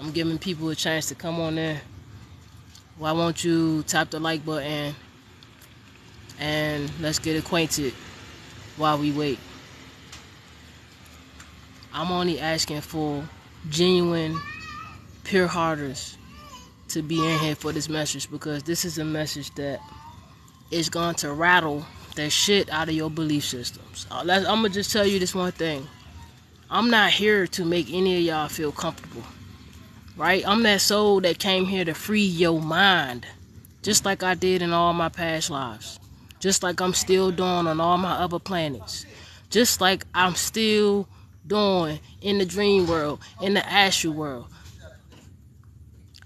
I'm giving people a chance to come on in. Why won't you tap the like button and let's get acquainted while we wait. I'm only asking for genuine, pure hearters to be in here for this message, because this is a message that is going to rattle the shit out of your belief systems. I'm gonna just tell you this one thing. I'm not here to make any of y'all feel comfortable, right? I'm that soul that came here to free your mind, just like I did in all my past lives, just like I'm still doing on all my other planets, just like I'm still doing in the dream world, in the astral world.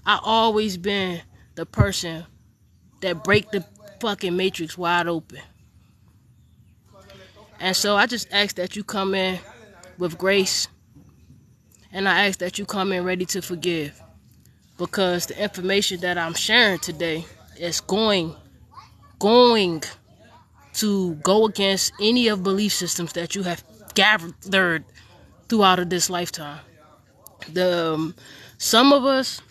I always been the person that break the fucking matrix wide open. And so I just ask that you come in with grace, and I ask that you come in ready to forgive, because the information that I'm sharing today is going to go against any of belief systems that you have gathered throughout this lifetime. Some of us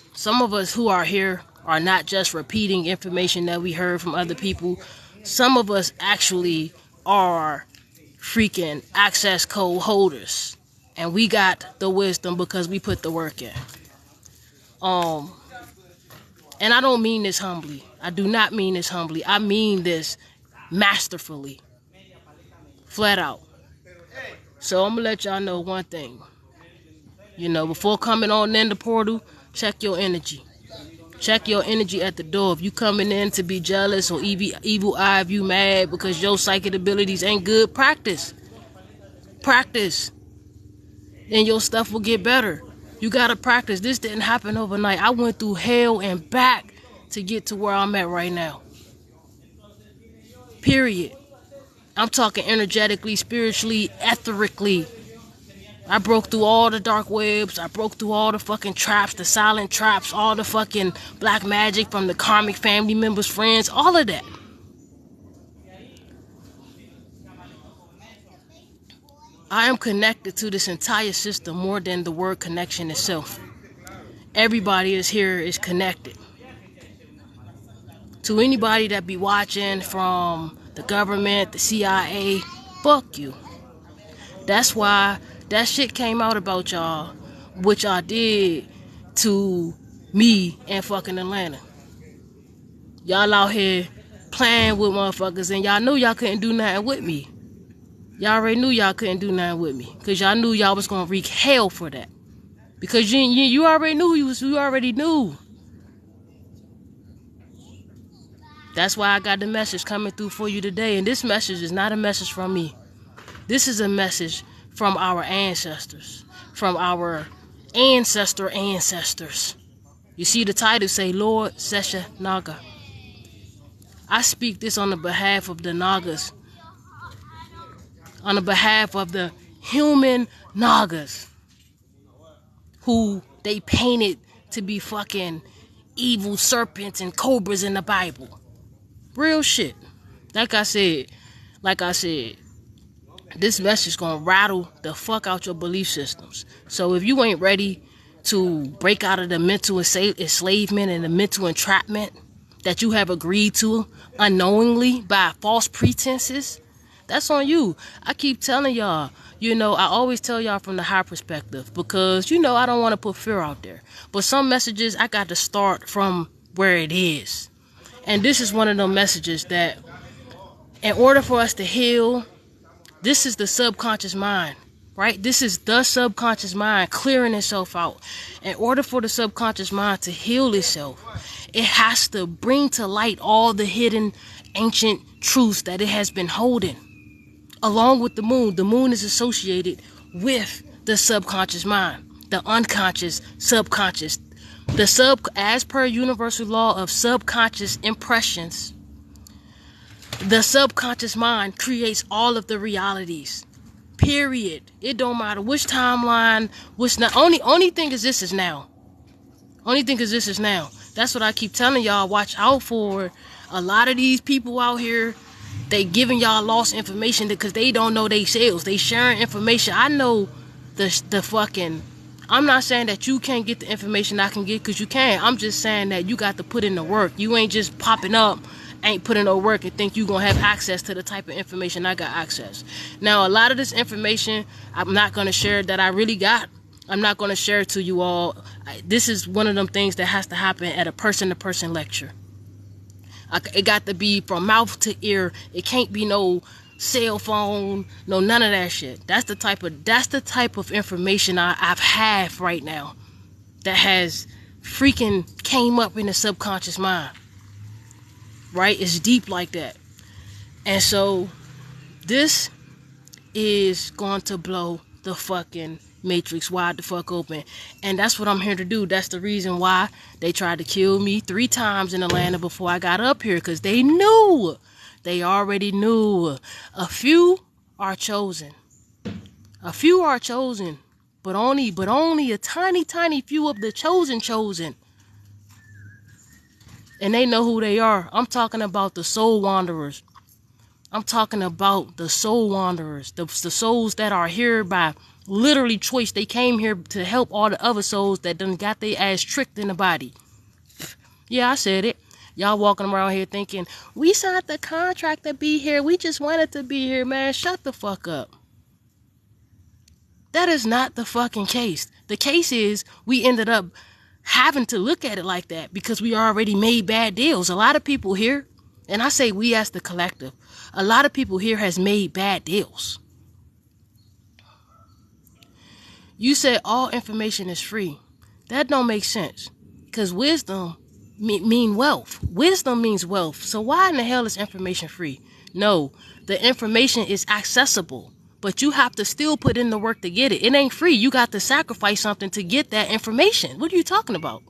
who are here are not just repeating information that we heard from other people. Some of us actually are freaking access code holders, and we got the wisdom because we put the work in. And I don't mean this humbly. I do not mean this humbly. I mean this masterfully, flat out. So I'm gonna let y'all know one thing. Before coming on in the portal, check your energy. Check your energy at the door. If you coming in to be jealous or evil eye, if you mad because your psychic abilities ain't good, practice. And your stuff will get better. You gotta practice. This didn't happen overnight. I went through hell and back to get to where I'm at right now. Period. I'm talking energetically, spiritually, etherically. I broke through all the dark webs. I broke through all the fucking traps, the silent traps, all the fucking black magic from the karmic family members, friends, all of that. I am connected to this entire system more than the word connection itself. Everybody is here is connected. To anybody that be watching from the government, the CIA, fuck you. That's why that shit came out about y'all, which y'all did to me and fucking Atlanta. Y'all out here playing with motherfuckers, and y'all knew y'all couldn't do nothing with me. Y'all already knew y'all couldn't do nothing with me, because y'all knew y'all was gonna wreak hell for that. Because you already knew you already knew. That's why I got the message coming through for you today. And this message is not a message from me. This is a message from our ancestors, from our ancestors. You see the title say Lord Shesha Naga. I speak this on the behalf of the Nagas, on the behalf of the human Nagas, who they painted to be fucking evil serpents and cobras in the Bible. Real shit. Like I said, this message gonna rattle the fuck out your belief systems. So if you ain't ready to break out of the mental enslavement and the mental entrapment that you have agreed to unknowingly by false pretenses, that's on you. I keep telling y'all, I always tell y'all from the high perspective, because, I don't want to put fear out there. But some messages, I got to start from where it is. And this is one of those messages that, in order for us to heal, this is the subconscious mind, right? This is the subconscious mind clearing itself out. In order for the subconscious mind to heal itself, it has to bring to light all the hidden ancient truths that it has been holding. Along with the moon. The moon is associated with the subconscious mind, the unconscious, subconscious. As per universal law of subconscious impressions, the subconscious mind creates all of the realities. Period. It don't matter which timeline, which not. Only thing is this is now. That's what I keep telling y'all. Watch out for a lot of these people out here. They giving y'all lost information because they don't know they sales. They sharing information. I know the fucking I'm not saying that you can't get the information I can get, because you can. I'm just saying that you got to put in the work. You ain't just popping up, ain't putting no work, and think you gonna have access to the type of information I got access. Now, a lot of this information I'm not gonna share that I really got. I'm not gonna share it to you all. This is one of them things that has to happen at a person-to-person lecture. It got to be from mouth to ear. It can't be no cell phone, no none of that shit. That's the type of information I've had right now that has freaking came up in the subconscious mind. Right? It's deep like that. And so this is going to blow the fucking matrix wide the fuck open. And that's what I'm here to do. That's the reason why they tried to kill me 3 times in Atlanta before I got up here, because they knew. They already knew. A few are chosen. A few are chosen. But only a tiny few of the chosen. And they know who they are. I'm talking about the soul wanderers. I'm talking about the soul wanderers. The souls that are here by literally choice. They came here to help all the other souls that done got their ass tricked in the body. Yeah, I said it. Y'all walking around here thinking, we signed the contract to be here. We just wanted to be here, man. Shut the fuck up. That is not the fucking case. The case is we ended up having to look at it like that because we already made bad deals. A lot of people here, and I say we as the collective, a lot of people here has made bad deals. You said all information is free. That don't make sense, because wisdom mean wealth. Wisdom means wealth. So why in the hell is information free? No, the information is accessible, but you have to still put in the work to get it. It ain't free. You got to sacrifice something to get that information. What are you talking about?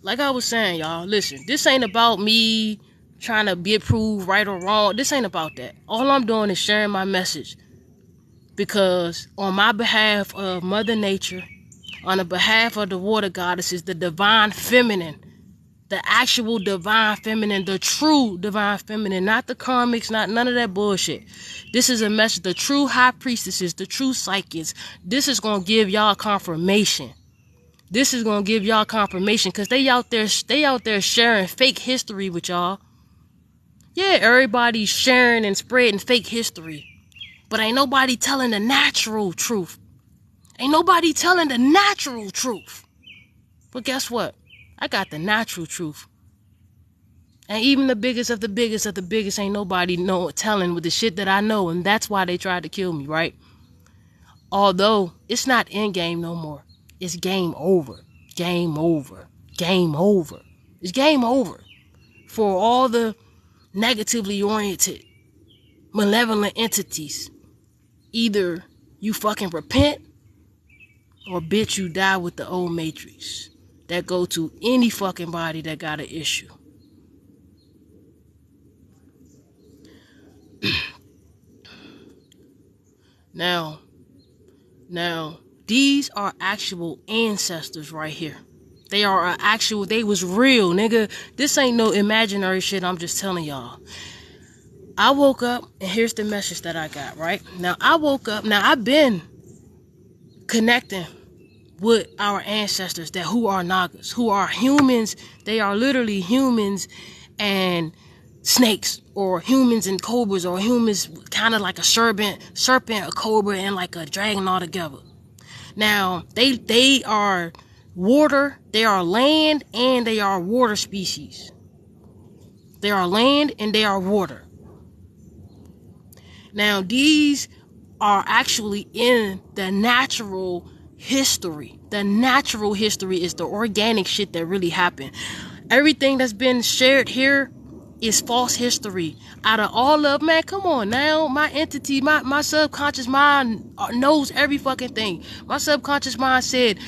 Like I was saying, y'all, listen, this ain't about me trying to be proved right or wrong. This ain't about that. All I'm doing is sharing my message, because on my behalf of Mother Nature, on the behalf of the water goddesses, the divine feminine, the actual divine feminine, the true divine feminine, not the karmics, not none of that bullshit. This is a message, the true high priestesses, the true psychics. This is going to give y'all confirmation. This is going to give y'all confirmation, because they out there sharing fake history with y'all. Yeah, everybody's sharing and spreading fake history, but ain't nobody telling the natural truth. Ain't nobody telling the natural truth. But guess what? I got the natural truth. And even the biggest of the biggest of the biggest ain't nobody telling with the shit that I know. And that's why they tried to kill me, right? Although it's not in game no more. It's game over. Game over. Game over. It's game over. For all the negatively oriented, malevolent entities. Either you fucking repent, or bitch, you die with the old matrix. That go to any fucking body that got an issue. Now, these are actual ancestors right here. They are they was real, nigga. This ain't no imaginary shit, I'm just telling y'all. I woke up, and here's the message that I got, right? Now, I woke up, I've been connecting with our ancestors who are Nagas, who are humans. They are literally humans and snakes, or humans and cobras, or humans kind of like a serpent, a cobra, and like a dragon all together. Now, they are water, they are land, and they are water species. They are land and they are water. Now, these are actually in the natural history. The natural history is the organic shit that really happened. Everything that's been shared here is false history. Out of all of, man, come on now. My entity, my subconscious mind knows every fucking thing. My subconscious mind said,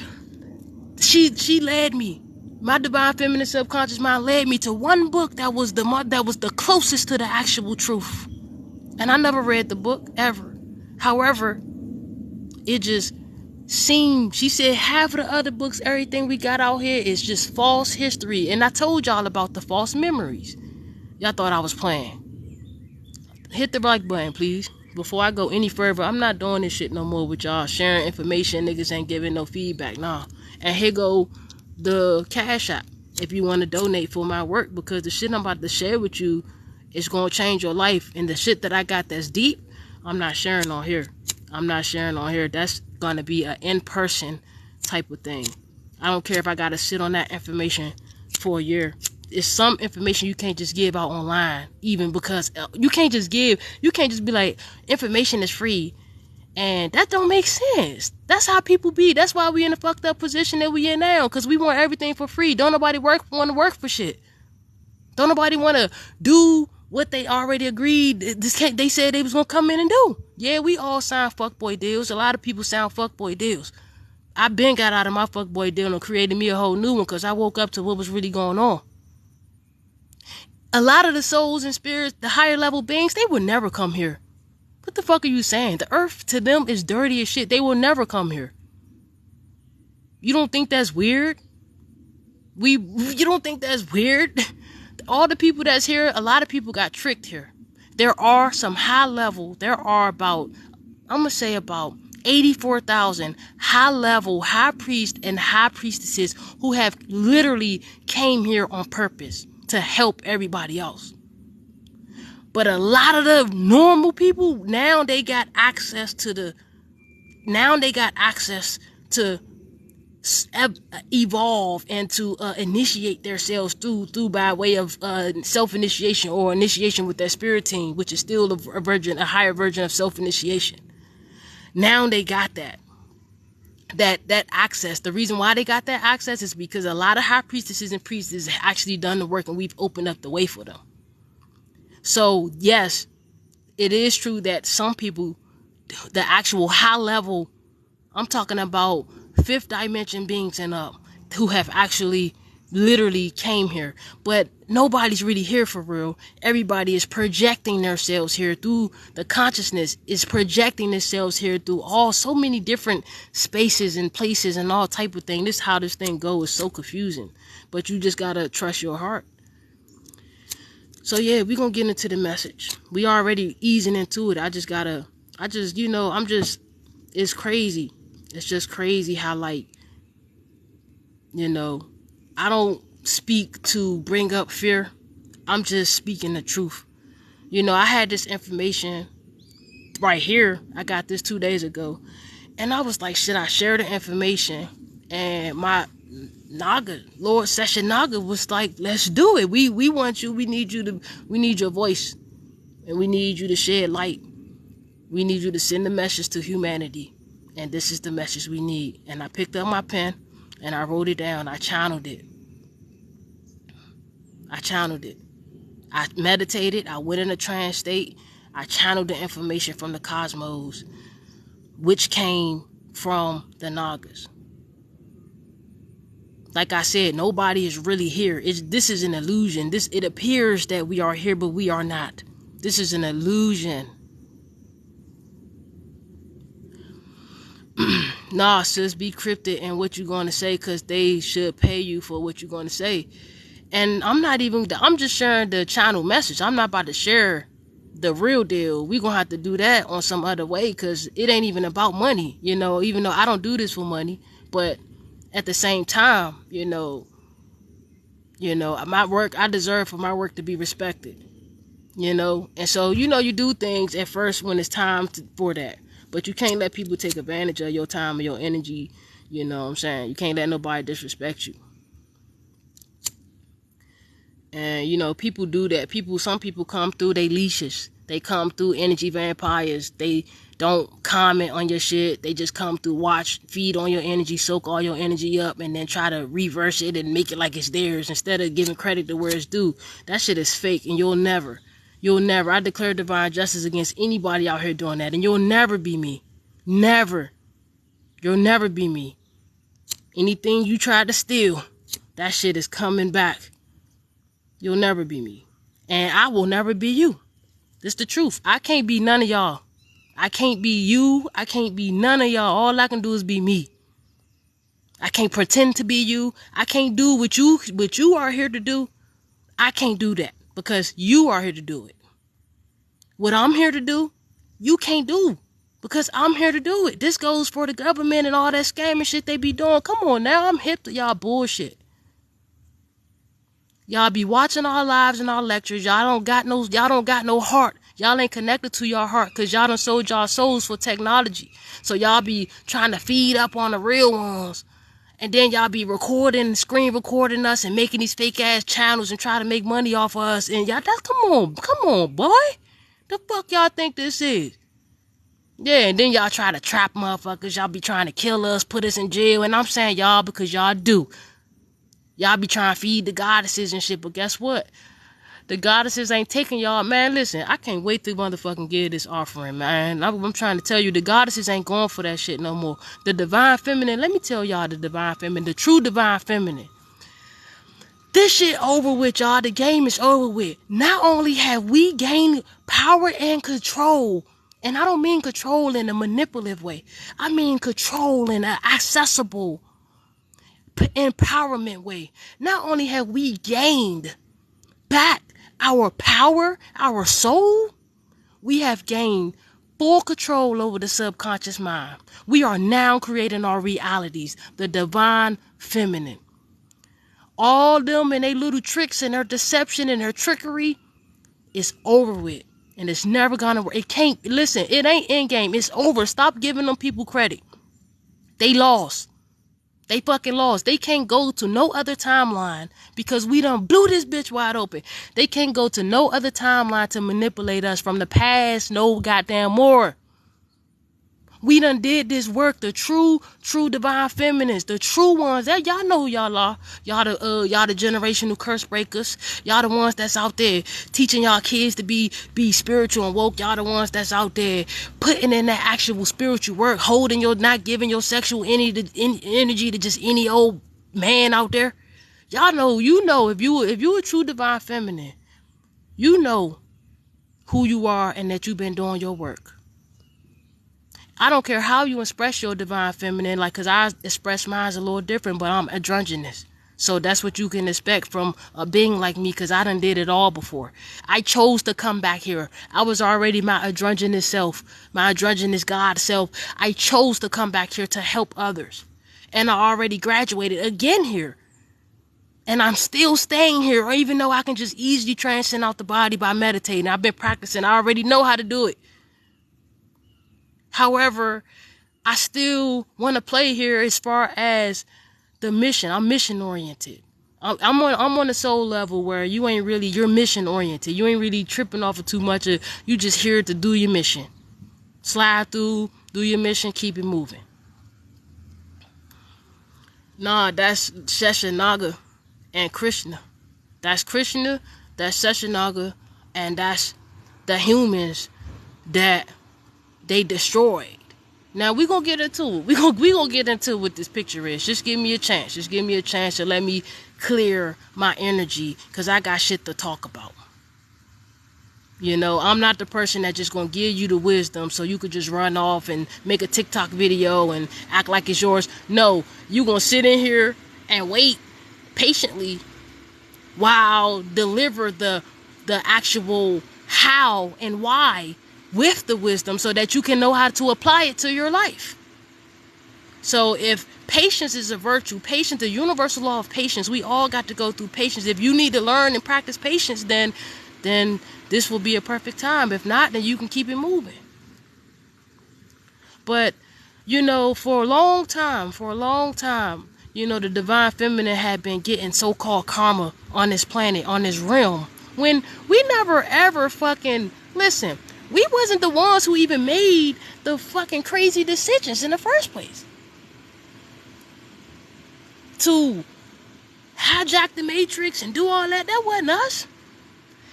she led me. My divine feminine subconscious mind led me to one book that was the closest to the actual truth. And I never read the book, ever. However, it just seemed, she said, half of the other books, everything we got out here is just false history. And I told y'all about the false memories. Y'all thought I was playing. Hit the like button, please. before I go any further, I'm not doing this shit no more with y'all sharing information. Niggas ain't giving no feedback. Nah. And here go the Cash App if you want to donate for my work, because the shit I'm about to share with you is going to change your life. And the shit that I got that's deep, I'm not sharing on here. I'm not sharing on here. That's going to be an in-person type of thing. I don't care if I got to sit on that information for a year. It's some information you can't just give out online, even because you can't just be like, information is free. And that don't make sense. That's how people be. That's why we in the fucked up position that we in now, because we want everything for free. Don't nobody want to work for shit. Don't nobody want to do what they already agreed. They said they was going to come in and do. Yeah, we all sign fuckboy deals. A lot of people sign fuckboy deals. I been got out of my fuckboy deal and created me a whole new one, because I woke up to what was really going on. A lot of the souls and spirits, the higher level beings, they would never come here. What the fuck are you saying? The earth to them is dirty as shit. They will never come here. You don't think that's weird? You don't think that's weird? All the people that's here, a lot of people got tricked here. There are some high level, there are about 84,000 high level high priests and high priestesses who have literally came here on purpose to help everybody else. But a lot of the normal people, now they got access to evolve and to initiate themselves through by way of self-initiation or initiation with their spirit team, which is still a higher version of self-initiation. Now they got that access. The reason why they got that access is because a lot of high priestesses and priests have actually done the work, and we've opened up the way for them. So yes, it is true that some people, the actual high level, I'm talking about fifth dimension beings and up, who have actually literally came here, but nobody's really here for real. Everybody is projecting themselves here through the consciousness, is projecting themselves here through so many different spaces and places and all type of thing. This is how this thing goes. Is so confusing, but you just gotta trust your heart. So yeah, we're gonna get into the message. We already easing into it. It's crazy. It's just crazy how, like, I don't speak to bring up fear. I'm just speaking the truth. I had this information right here. I got this 2 days ago. And I was like, should I share the information? And my Naga, Lord Shesha Naga, was like, let's do it. We want you. We need your voice. And we need you to shed light. We need you to send the message to humanity. And this is the message we need. And I picked up my pen and I wrote it down. I channeled it. I meditated. I went in a trance state. I channeled the information from the cosmos, which came from the Nagas. Like I said, nobody is really here. This is an illusion. It appears that we are here, but we are not. This is an illusion. Nah, sis, be cryptic in what you're going to say, because they should pay you for what you're going to say. And I'm just sharing the channel message. I'm not about to share the real deal. We're going to have to do that on some other way, because it ain't even about money, even though I don't do this for money. But at the same time, my work, I deserve for my work to be respected, and so, you do things at first when it's time for that. But you can't let people take advantage of your time or your energy. You know what I'm saying? You can't let nobody disrespect you. And, people do that. Some people come through, they leashes. They come through energy vampires. They don't comment on your shit. They just come through, watch, feed on your energy, soak all your energy up, and then try to reverse it and make it like it's theirs instead of giving credit to where it's due. That shit is fake, and you'll never, I declare divine justice against anybody out here doing that, and you'll never be me. Never. You'll never be me. Anything you try to steal, that shit is coming back. You'll never be me. And I will never be you. This the truth. I can't be none of y'all. I can't be you. I can't be none of y'all. All I can do is be me. I can't pretend to be you. I can't do what you are here to do. I can't do that because you are here to do it. What I'm here to do you can't do. Because I'm here to do it. This goes for the government and all that scamming shit they be doing. Come on now, I'm hip to y'all bullshit. Y'all be watching our lives and our lectures. Y'all don't got no heart. Y'all ain't connected to your heart because y'all done sold y'all souls for technology. So y'all be trying to feed up on the real ones. And then y'all be screen recording us and making these fake ass channels and try to make money off of us. And y'all, come on, boy. The fuck y'all think this is? Yeah, and then y'all try to trap motherfuckers. Y'all be trying to kill us, put us in jail. And I'm saying y'all because y'all do. Y'all be trying to feed the goddesses and shit. But guess what? The goddesses ain't taking y'all. Man, listen, I can't wait to motherfucking give this offering, man. I'm trying to tell you, the goddesses ain't going for that shit no more. The divine feminine, let me tell y'all the divine feminine, the true divine feminine. This shit over with, y'all. The game is over with. Not only have we gained power and control, and I don't mean control in a manipulative way. I mean control in an accessible, empowerment way. Not only have we gained back our power, our soul, we have gained full control over the subconscious mind. We are now creating our realities, the divine feminine. All them and their little tricks and their deception and their trickery is over with. And it's never gonna work. It can't, listen, it ain't in game. It's over. Stop giving them people credit. They lost. They fucking lost. They can't go to no other timeline because we done blew this bitch wide open. They can't go to no other timeline to manipulate us from the past no goddamn more. We done did this work. The true divine feminists, the true ones. That y'all know who y'all are. Y'all the generational curse breakers. Y'all the ones that's out there teaching y'all kids to be spiritual and woke. Y'all the ones that's out there putting in that actual spiritual work, not giving your sexual energy to just any old man out there. Y'all know, if you a true divine feminine, you know who you are and that you've been doing your work. I don't care how you express your divine feminine, cause I express mine a little different, but I'm androgynous. So that's what you can expect from a being like me, cause I done did it all before. I chose to come back here. I was already my androgynous self, my androgynous God self. I chose to come back here to help others. And I already graduated again here. And I'm still staying here, even though I can just easily transcend out the body by meditating. I've been practicing. I already know how to do it. However, I still want to play here as far as the mission. I'm mission oriented. I'm on a soul level where you're mission oriented. You ain't really tripping off of too much. You just here to do your mission. Slide through, do your mission, keep it moving. Nah, that's Shesha Naga and Krishna. That's Krishna, that's Shesha Naga, and that's the humans that they destroyed. Now we gonna get into it. We gonna get into what this picture is. Just give me a chance. Just give me a chance to let me clear my energy, cause I got shit to talk about. I'm not the person that just gonna give you the wisdom so you could just run off and make a TikTok video and act like it's yours. No, you gonna sit in here and wait patiently while deliver the actual how and why with the wisdom so that you can know how to apply it to your life. So if patience is a virtue, patience, the universal law of patience, we all got to go through patience. If you need to learn and practice patience, then this will be a perfect time. If not, then you can keep it moving. But, for a long time, the divine feminine had been getting so-called karma on this planet, on this realm, when we never ever fucking, listen, we wasn't the ones who even made the fucking crazy decisions in the first place. To hijack the matrix and do all that wasn't us.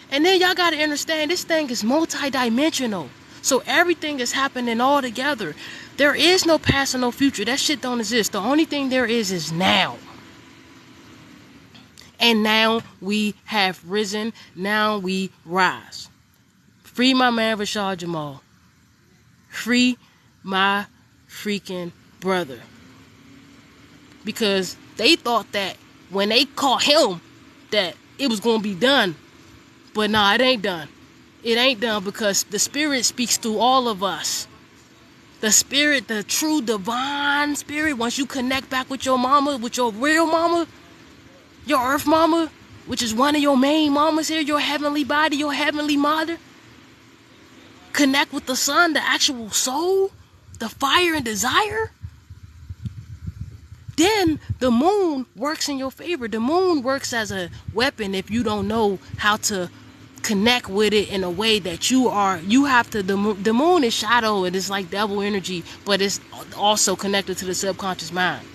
And then y'all gotta understand, this thing is multidimensional. So everything is happening all together. There is no past or no future. That shit don't exist. The only thing there is now. And now we have risen. Now we rise. Free my man Rashad Jamal. Free my freaking brother. Because they thought that when they caught him that it was going to be done. But nah, it ain't done. It ain't done because the spirit speaks through all of us. The spirit, the true divine spirit, once you connect back with your mama, with your real mama, your earth mama, which is one of your main mamas here, your heavenly body, your heavenly mother, connect with the sun, the actual soul, the fire and desire, then the moon works in your favor. The moon works as a weapon if you don't know how to connect with it in a way that you have to. The moon is shadow, and it's like devil energy, but it's also connected to the subconscious mind.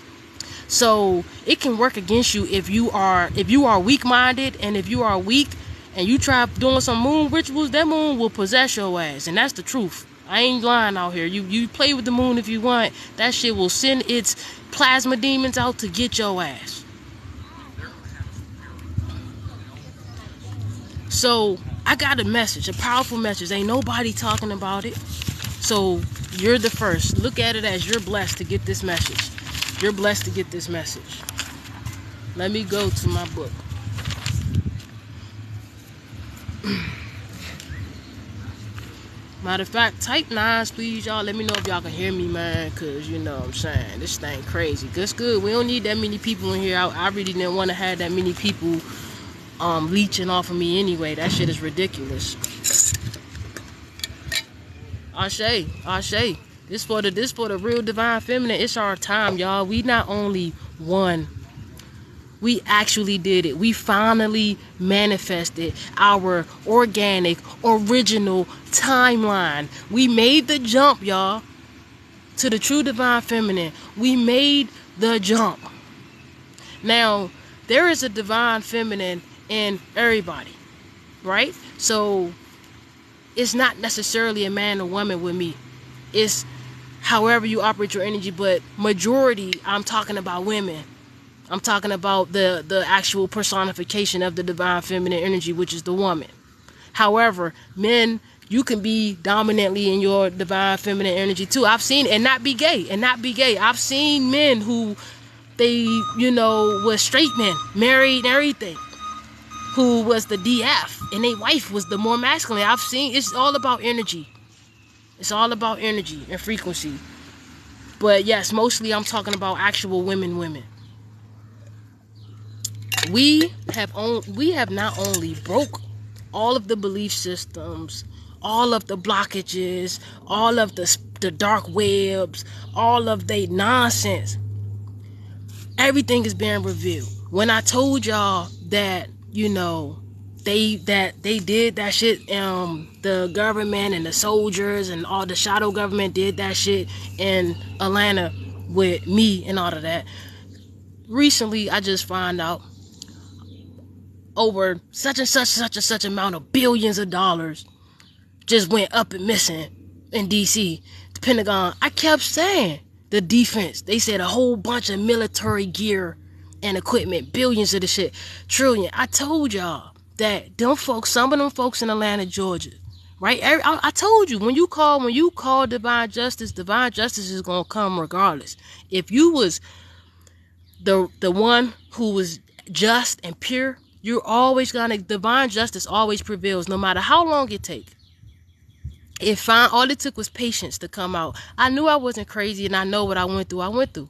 So it can work against you if you are weak-minded, and if you are weak and you try doing some moon rituals, that moon will possess your ass, and that's the truth. I ain't lying out here. You play with the moon if you want. That shit will send its plasma demons out to get your ass. So I got a message, a powerful message. Ain't nobody talking about it. So you're the first. Look at it as you're blessed to get this message. You're blessed to get this message. Let me go to my book. Matter of fact, type 9s, please, y'all. Let me know if y'all can hear me, man, because, you know what I'm saying, this thing crazy. That's good. We don't need that many people in here. I really didn't want to have that many people leeching off of me anyway. That shit is ridiculous. Ashe. This for the real divine feminine. It's our time, y'all. We not only won, we actually did it. We finally manifested our organic, original timeline. We made the jump, y'all, to the true divine feminine. We made the jump. Now, there is a divine feminine in everybody, right? So it's not necessarily a man or woman with me. It's however you operate your energy, but majority, I'm talking about women. I'm talking about the actual personification of the divine feminine energy, which is the woman. However, men, you can be dominantly in your divine feminine energy too. I've seen, and not be gay. I've seen men who they, were straight men, married and everything, who was the DF, and their wife was the more masculine. I've seen, it's all about energy. It's all about energy and frequency. But yes, mostly I'm talking about actual women. We have not only broke all of the belief systems, all of the blockages, all of the dark webs, all of the nonsense. Everything is being revealed. When I told y'all that, they did that shit, the government and the soldiers and all the shadow government did that shit in Atlanta with me and all of that. Recently, I just found out over such and such amount of billions of dollars just went up and missing in DC. The Pentagon, I kept saying the defense. They said a whole bunch of military gear and equipment, billions of the shit, trillion. I told y'all that some of them folks in Atlanta, Georgia, right? I told you, when you call divine justice is gonna come regardless. If you was the one who was just and pure, you're always divine justice always prevails, no matter how long it take. All it took was patience to come out. I knew I wasn't crazy, and I know what I went through.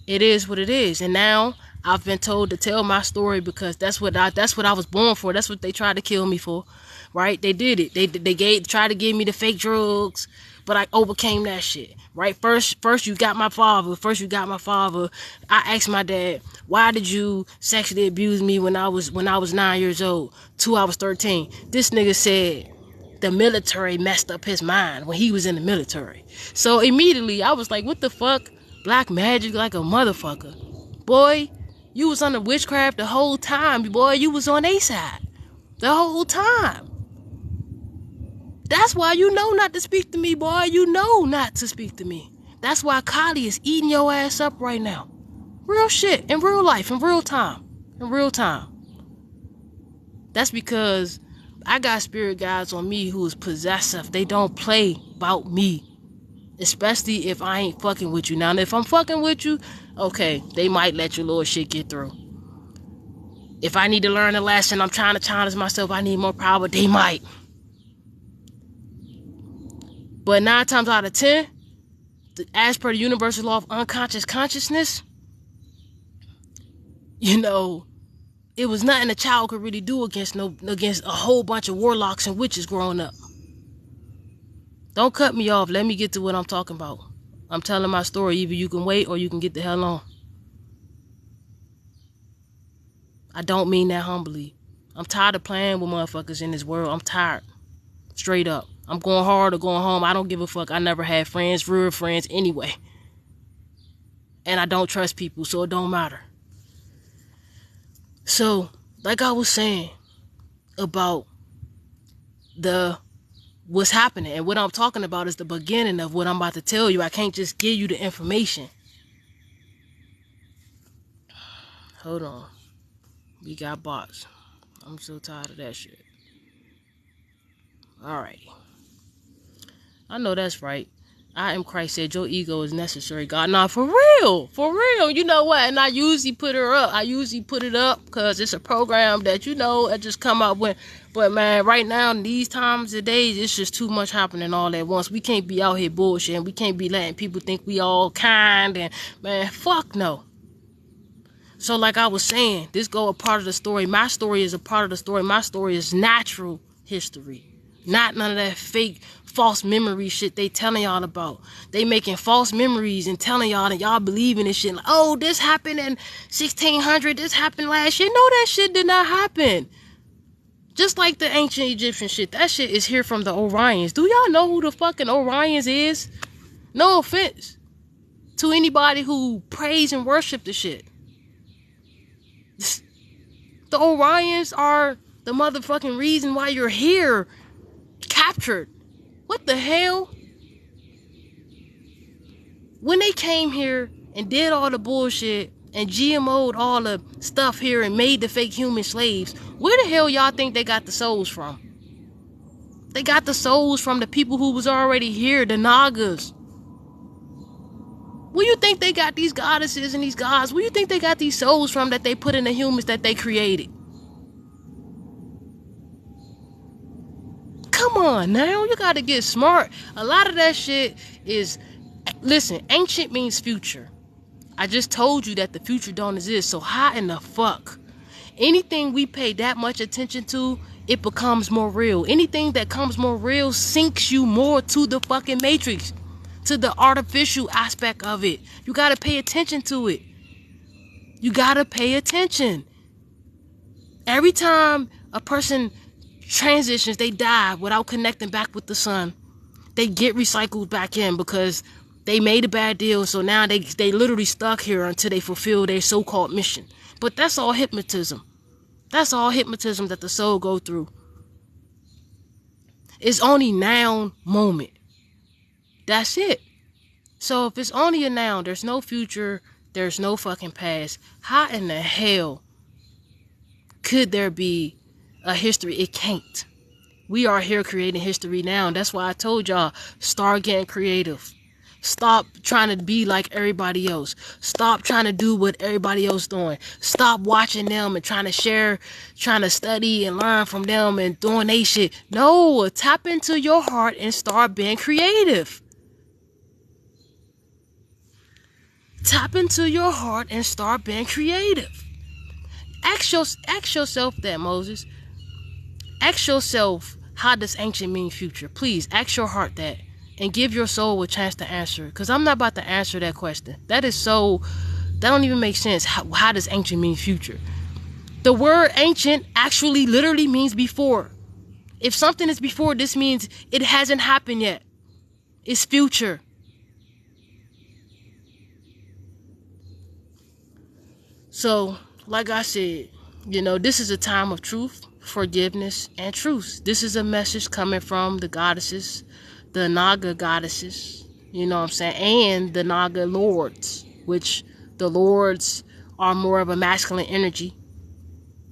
It is what it is, and now I've been told to tell my story because that's what I was born for. That's what they tried to kill me for, right? They did it. They tried to give me the fake drugs, but I overcame that shit, right? First you got my father. I asked my dad, why did you sexually abuse me when I was 9 years old? 2, I was 13. This nigga said the military messed up his mind when he was in the military. So immediately I was like, what the fuck? Black magic like a motherfucker. Boy, you was under witchcraft the whole time. Boy, you was on their side the whole time. That's why you know not to speak to me, boy. You know not to speak to me. That's why Kali is eating your ass up right now. Real shit, in real life, in real time. That's because I got spirit guides on me who is possessive. They don't play about me. Especially if I ain't fucking with you. Now, if I'm fucking with you, okay, they might let your little shit get through. If I need to learn a lesson, I'm trying to challenge myself, I need more power, they might. But 9 times out of 10, as per the universal law of unconscious consciousness, you know, it was nothing a child could really do against a whole bunch of warlocks and witches growing up. Don't cut me off. Let me get to what I'm talking about. I'm telling my story. Either you can wait or you can get the hell on. I don't mean that humbly. I'm tired of playing with motherfuckers in this world. I'm tired. Straight up. I'm going hard or going home. I don't give a fuck. I never had friends, real friends anyway. And I don't trust people, so it don't matter. So, like I was saying about what's happening, and what I'm talking about is the beginning of what I'm about to tell you. I can't just give you the information. Hold on. We got bots. I'm so tired of that shit. Alrighty. I know that's right. I am Christ said your ego is necessary, God. Nah, for real. For real. You know what? And I usually put her up. I usually put it up because it's a program that, you know, I just come up with. But, man, right now, in these times of days, it's just too much happening all at once. We can't be out here bullshitting. We can't be letting people think we all kind. And, man, fuck no. So, like I was saying, this go a part of the story. My story is a part of the story. My story is natural history. Not none of that fake, false memory shit they telling y'all about. They making false memories and telling y'all that y'all believe in this shit. Like, oh, this happened in 1600. This happened last year. No, that shit did not happen. Just like the ancient Egyptian shit. That shit is here from the Orions. Do y'all know who the fucking Orions is? No offense to anybody who praise and worship the shit. The Orions are the motherfucking reason why you're here. Captured. What the hell? When they came here and did all the bullshit and GMO'd all the stuff here and made the fake human slaves, where the hell y'all think they got the souls from? They got the souls from the people who was already here, the Nagas. Where you think they got these goddesses and these gods? Where you think they got these souls from that they put in the humans that they created? Come on now, you gotta get smart. A lot of that shit is, listen, ancient means future. I just told you that the future don't exist, so how in the fuck? Anything we pay that much attention to, it becomes more real. Anything that comes more real sinks you more to the fucking matrix, to the artificial aspect of it. You gotta pay attention to it. You gotta pay attention. Every time a person transitions, they die without connecting back with the sun. They get recycled back in because they made a bad deal, so now they literally stuck here until they fulfill their so-called mission. But that's all hypnotism. That's all hypnotism that the soul go through. It's only now moment. That's it. So if it's only a now, there's no future, there's no fucking past. How in the hell could there be a history? It can't. We are here creating history now. That's why I told y'all, start getting creative. Stop trying to be like everybody else. Stop trying to do what everybody else doing. Stop watching them and trying to share, trying to study and learn from them and doing they shit. No, tap into your heart and start being creative. Tap into your heart and start being creative. Ask yourself that, Moses. Ask yourself, how does ancient mean future? Please, ask your heart that. And give your soul a chance to answer. Because I'm not about to answer that question. That don't even make sense. How does ancient mean future? The word ancient actually literally means before. If something is before, this means it hasn't happened yet. It's future. So, like I said, this is a time of truth, forgiveness, and truth. This is a message coming from the goddesses, the Naga goddesses, you know what I'm saying, and the Naga lords, which the lords are more of a masculine energy.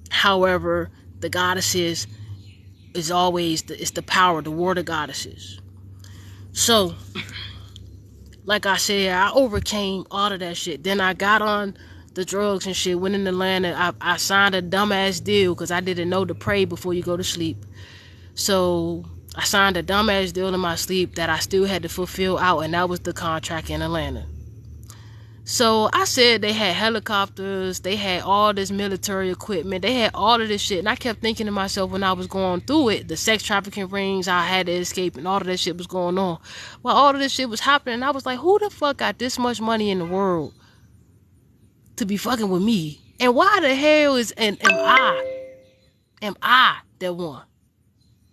However, the goddesses is always, it's the power, the water goddesses. So, like I said, I overcame all of that shit. Then I got on the drugs and shit, went in the land, and I signed a dumbass deal because I didn't know to pray before you go to sleep. So I signed a dumbass deal in my sleep that I still had to fulfill out, and that was the contract in Atlanta. So I said they had helicopters, they had all this military equipment, they had all of this shit. And I kept thinking to myself when I was going through it, the sex trafficking rings I had to escape and all of that shit was going on. While all of this shit was happening, I was like, who the fuck got this much money in the world to be fucking with me? And why the hell am I that one?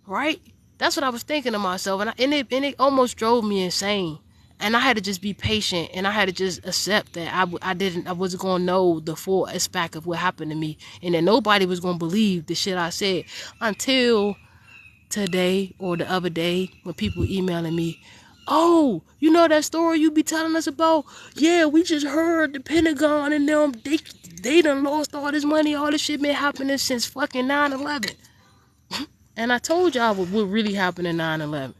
Right? That's what I was thinking to myself. And it almost drove me insane. And I had to just be patient, and I had to just accept that I wasn't going to know the full aspect of what happened to me, and that nobody was going to believe the shit I said until today or the other day when people emailing me, oh, you know that story you be telling us about? Yeah, we just heard the Pentagon and them, they done lost all this money, all this shit been happening since fucking 9/11. And I told y'all what really happened in 9/11.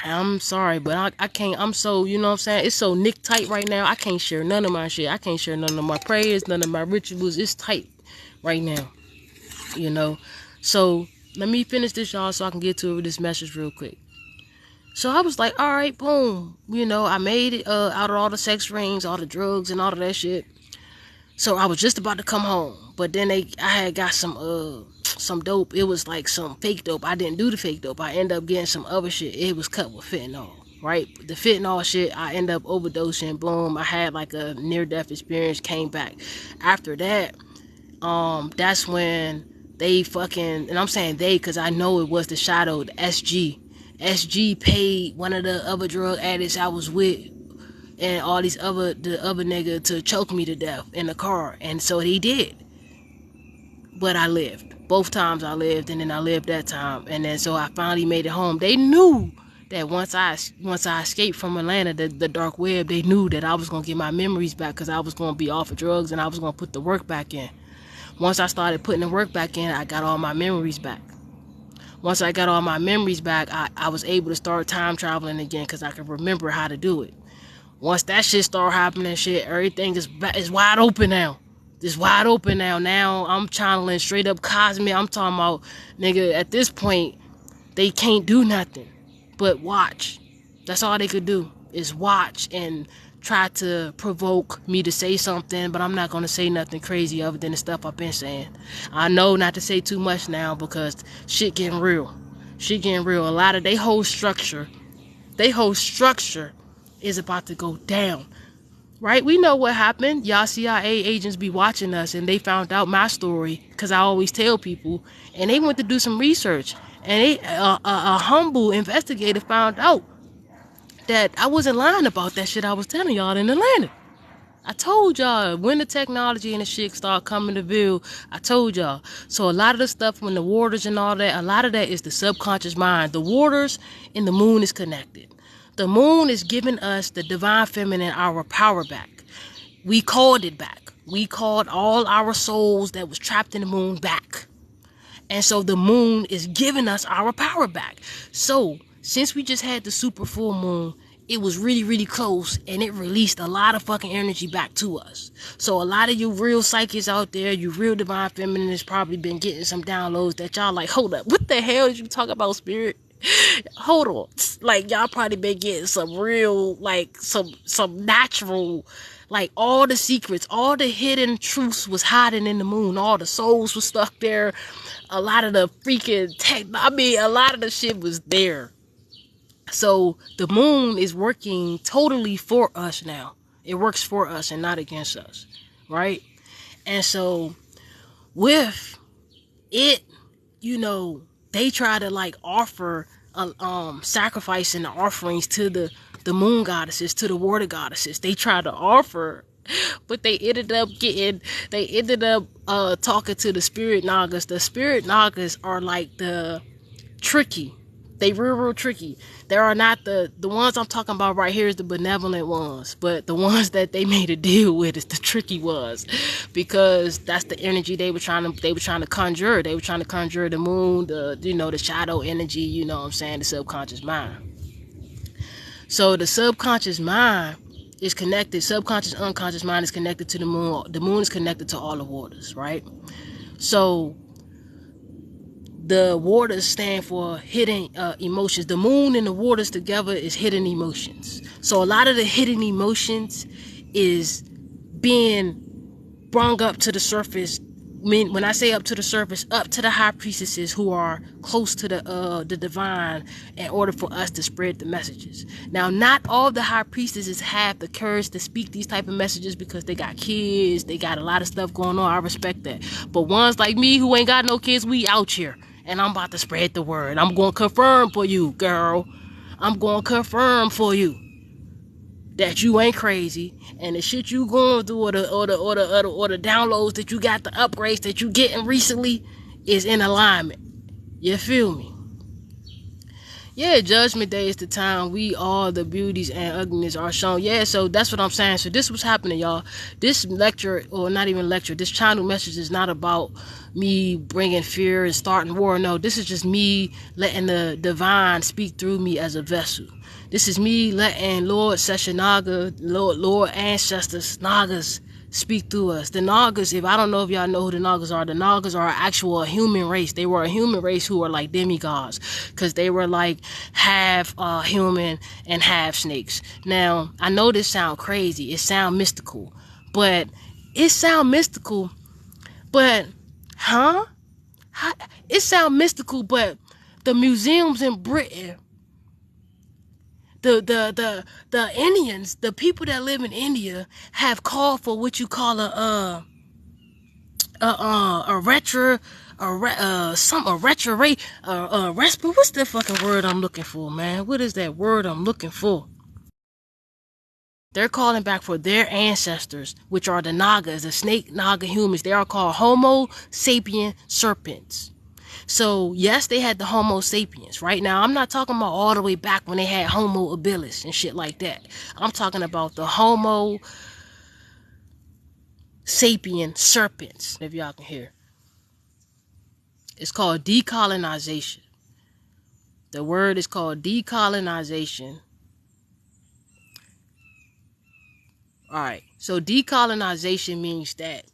I'm sorry, but I can't, I'm so, you know what I'm saying? It's so nick tight right now. I can't share none of my shit. I can't share none of my prayers, none of my rituals. It's tight right now, you know? So let me finish this, y'all, so I can get to this message real quick. So I was like, all right, boom. You know, I made it out of all the sex rings, all the drugs and all of that shit. So I was just about to come home, but then I had got some dope. It was like some fake dope. I didn't do the fake dope. I ended up getting some other shit. It was cut with fentanyl, right? The fentanyl shit, I ended up overdosing. Boom, I had like a near-death experience, came back. After that, that's when they fucking, and I'm saying they because I know it was the shadow, the SG. SG paid one of the other drug addicts I was with and all the other nigga to choke me to death in the car. And so he did. But I lived. Both times I lived, and then I lived that time. And then so I finally made it home. They knew that once I escaped from Atlanta, the dark web, they knew that I was going to get my memories back because I was going to be off of drugs and I was going to put the work back in. Once I started putting the work back in, I got all my memories back. Once I got all my memories back, I was able to start time traveling again because I could remember how to do it. Once that shit started happening, shit, everything is wide open now. It's wide open now. Now I'm channeling straight up cosmic. I'm talking about, nigga, at this point, they can't do nothing but watch. That's all they could do is watch and try to provoke me to say something, but I'm not going to say nothing crazy other than the stuff I've been saying. I know not to say too much now because shit getting real. Shit getting real. A lot of they whole structure is about to go down. Right? We know what happened. Y'all CIA agents be watching us, and they found out my story because I always tell people, and they went to do some research, and a humble investigator found out that I wasn't lying about that shit I was telling y'all in Atlanta. I told y'all when the technology and the shit start coming to view, I told y'all. So a lot of the stuff when the waters and all that, a lot of that is the subconscious mind. The waters and the moon is connected. The moon is giving us the divine feminine, our power back. We called it back. We called all our souls that was trapped in the moon back. And so the moon is giving us our power back. So since we just had the super full moon, it was really, really close, and it released a lot of fucking energy back to us. So a lot of you real psychics out there, you real divine feminine has probably been getting some downloads that y'all like, hold up, what the hell did you talk about, spirit? Hold on. Like, y'all probably been getting some real, like, some natural, like, all the secrets, all the hidden truths was hiding in the moon. All the souls was stuck there. A lot of the freaking a lot of the shit was there. So the moon is working totally for us now. It works for us and not against us, right? And so with it, you know, they try to like offer sacrifice and offerings to the moon goddesses, to the water goddesses. They try to offer, but they ended up talking to the spirit nagas. The spirit nagas are like the tricky. They real tricky. There are not the ones I'm talking about right here is the benevolent ones, but the ones that they made a deal with is the tricky ones, because that's the energy they were trying to conjure. They were trying to conjure the moon, the shadow energy, you know what I'm saying, the subconscious mind. So the subconscious mind is connected, subconscious, unconscious mind is connected to the moon. The moon is connected to all the waters, right? So The waters stand for hidden emotions. The moon and the waters together is hidden emotions. So a lot of the hidden emotions is being brung up to the surface. When I say up to the surface, up to the high priestesses who are close to the divine, in order for us to spread the messages. Now, not all the high priestesses have the courage to speak these type of messages because they got kids, they got a lot of stuff going on. I respect that. But ones like me who ain't got no kids, we out here, and I'm about to spread the word. I'm going to confirm for you, girl. I'm going to confirm for you that you ain't crazy, and the shit you going through, or the downloads that you got, the upgrades that you getting recently, is in alignment. You feel me? Yeah, Judgment Day is the time we all the beauties and ugliness are shown. Yeah, so that's what I'm saying. So this was happening, y'all. This lecture, or not even lecture, this channel message is not about me bringing fear and starting war. No, this is just me letting the divine speak through me as a vessel. This is me letting Lord Shesha Naga, Lord Ancestors, Nagas, speak through us. The Nagas, if I don't know if y'all know who the Nagas are actual human race. They were a human race who were like demigods, because they were like half human and half snakes. Now, I know this sound crazy. It sound mystical. But it sound mystical. But, it sound mystical, but the museums in Britain, the Indians, the people that live in India, have called for what you call a retro, what's the fucking word I'm looking for, man? What is that word I'm looking for? They're calling back for their ancestors, which are the Nagas, the snake Naga humans. They are called Homo sapien serpents. So, yes, they had the Homo sapiens. Right now, I'm not talking about all the way back when they had Homo habilis and shit like that. I'm talking about the Homo sapien serpents, if y'all can hear. It's called decolonization. The word is called decolonization. Alright, so decolonization means that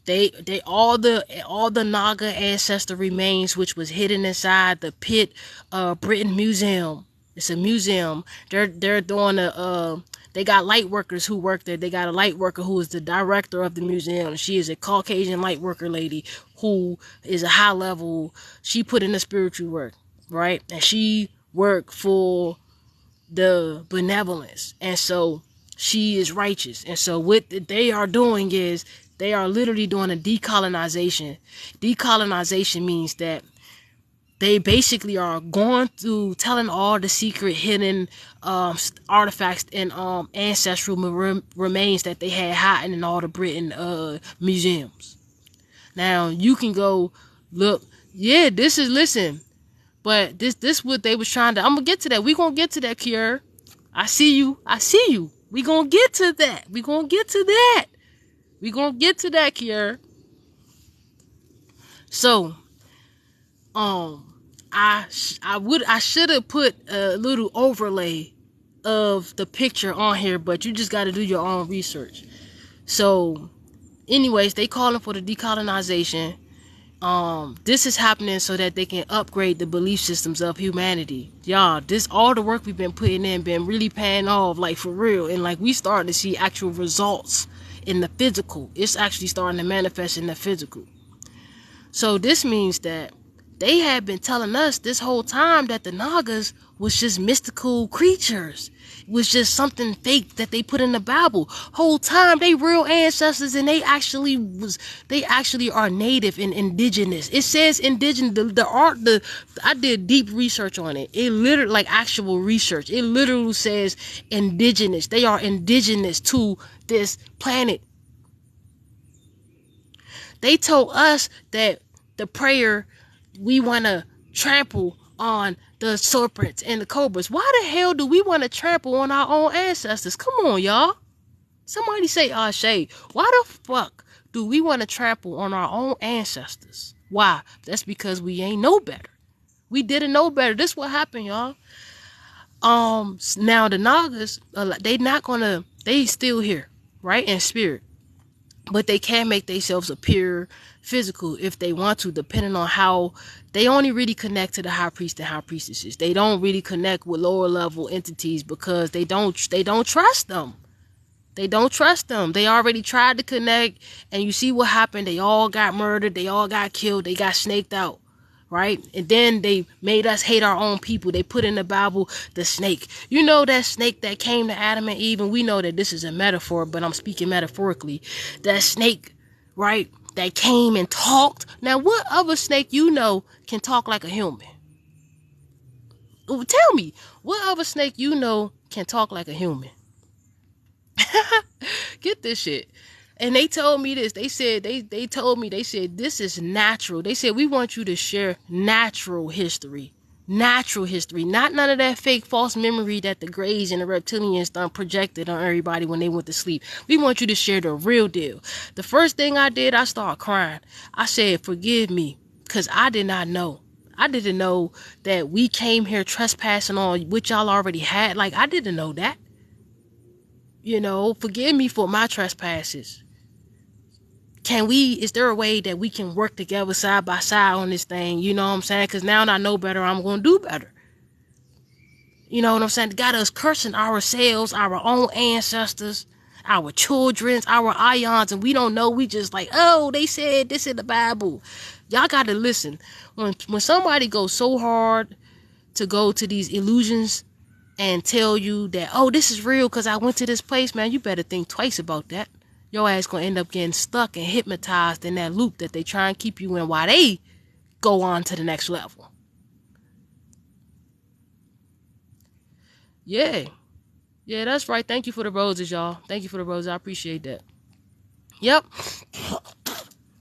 they all the Naga ancestor remains, which was hidden inside the Pitt Britain Museum. It's a museum. They're doing they got light workers who work there. They got a light worker who is the director of the museum. She is a Caucasian light worker lady who is a high level. She put in the spiritual work, right? And she worked for the benevolence. And so she is righteous. And so what they are doing is they are literally doing a decolonization. Decolonization means that they basically are going through telling all the secret hidden artifacts and ancestral remains that they had hiding in all the Britain museums. Now you can go look. Yeah, this is, listen. But this what they was trying to. I'm gonna get to that. We gonna get to that, Kier. I see you. We gonna get to that. We gonna get to that, Kier. So, I should have put a little overlay of the picture on here, but you just got to do your own research. So, anyways, they calling for the decolonization. This is happening so that they can upgrade the belief systems of humanity. Y'all, all the work we've been putting in been really paying off, like for real. And like we starting to see actual results in the physical. It's actually starting to manifest in the physical. So this means that they had been telling us this whole time that the Nagas was just mystical creatures. It was just something fake that they put in the Bible. Whole time they real ancestors, and they actually are native and indigenous. It says indigenous. I did deep research on it. It literally, like actual research. It literally says indigenous. They are indigenous to this planet. They told us that the prayer, we want to trample on the serpents and the cobras. Why the hell do we want to trample on our own ancestors? Come on, y'all. Somebody say, Shay, why the fuck do we want to trample on our own ancestors? Why? That's because we ain't know better. We didn't know better. This what happened, y'all. Now the Nagas, they still here, right? In spirit. But they can make themselves appear physical if they want to, depending on how they only really connect to the high priest and high priestesses. They don't really connect with lower level entities because they don't trust them. They don't trust them. They already tried to connect, and you see what happened. They all got murdered. They all got killed. They got snaked out, right? And then they made us hate our own people. They put in the Bible the snake. You know that snake that came to Adam and Eve, and we know that this is a metaphor, but I'm speaking metaphorically. That snake, right, that came and talked. Now, what other snake you know can talk like a human? Tell me, what other snake you know can talk like a human? Get this shit. And they told me this. They said, they told me, they said, this is natural. They said, we want you to share natural history. Natural history. Not none of that fake false memory that the Greys and the reptilians done projected on everybody when they went to sleep. We want you to share the real deal. The first thing I did, I started crying. I said, forgive me, because I did not know. I didn't know that we came here trespassing on what y'all already had. Like, I didn't know that. You know, forgive me for my trespasses. Is there a way that we can work together side by side on this thing? You know what I'm saying? Because now that I know better, I'm going to do better. You know what I'm saying? Got us cursing ourselves, our own ancestors, our children's, our ions, and we don't know. We just like, oh, they said this in the Bible. Y'all got to listen. When somebody goes so hard to go to these illusions and tell you that, oh, this is real because I went to this place, man, you better think twice about that. Your ass gonna end up getting stuck and hypnotized in that loop that they try and keep you in while they go on to the next level. Yeah, that's right. Thank you for the roses, y'all. Thank you for the roses. I appreciate that. Yep.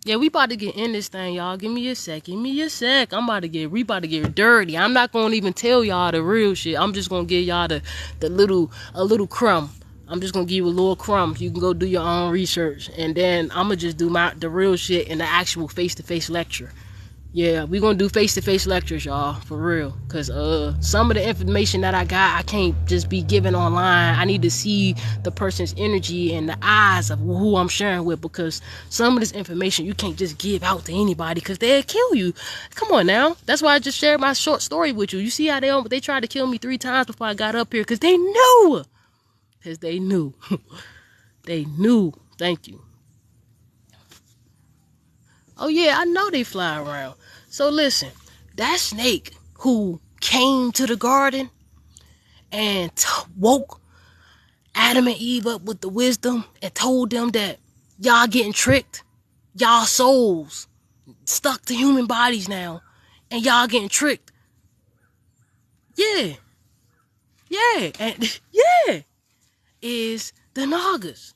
Yeah, we about to get in this thing, y'all. Give me a sec. We about to get dirty. I'm not gonna even tell y'all the real shit. I'm just gonna give y'all a little crumb. I'm just gonna give you a little crumb. You can go do your own research, and then I'm gonna just do the real shit in the actual face-to-face lecture. Yeah, we gonna do face-to-face lectures, y'all, for real. Cause some of the information that I got, I can't just be giving online. I need to see the person's energy and the eyes of who I'm sharing with, because some of this information you can't just give out to anybody, because they'll kill you. Come on now. That's why I just shared my short story with you. You see how they tried to kill me 3 times before I got up here, because they knew. Because they knew. They knew. Thank you. Oh yeah, I know they fly around. So listen, that snake who came to the garden and woke Adam and Eve up with the wisdom and told them that y'all getting tricked, y'all souls stuck to human bodies now, and y'all getting tricked. Yeah, and yeah, is the Nagas.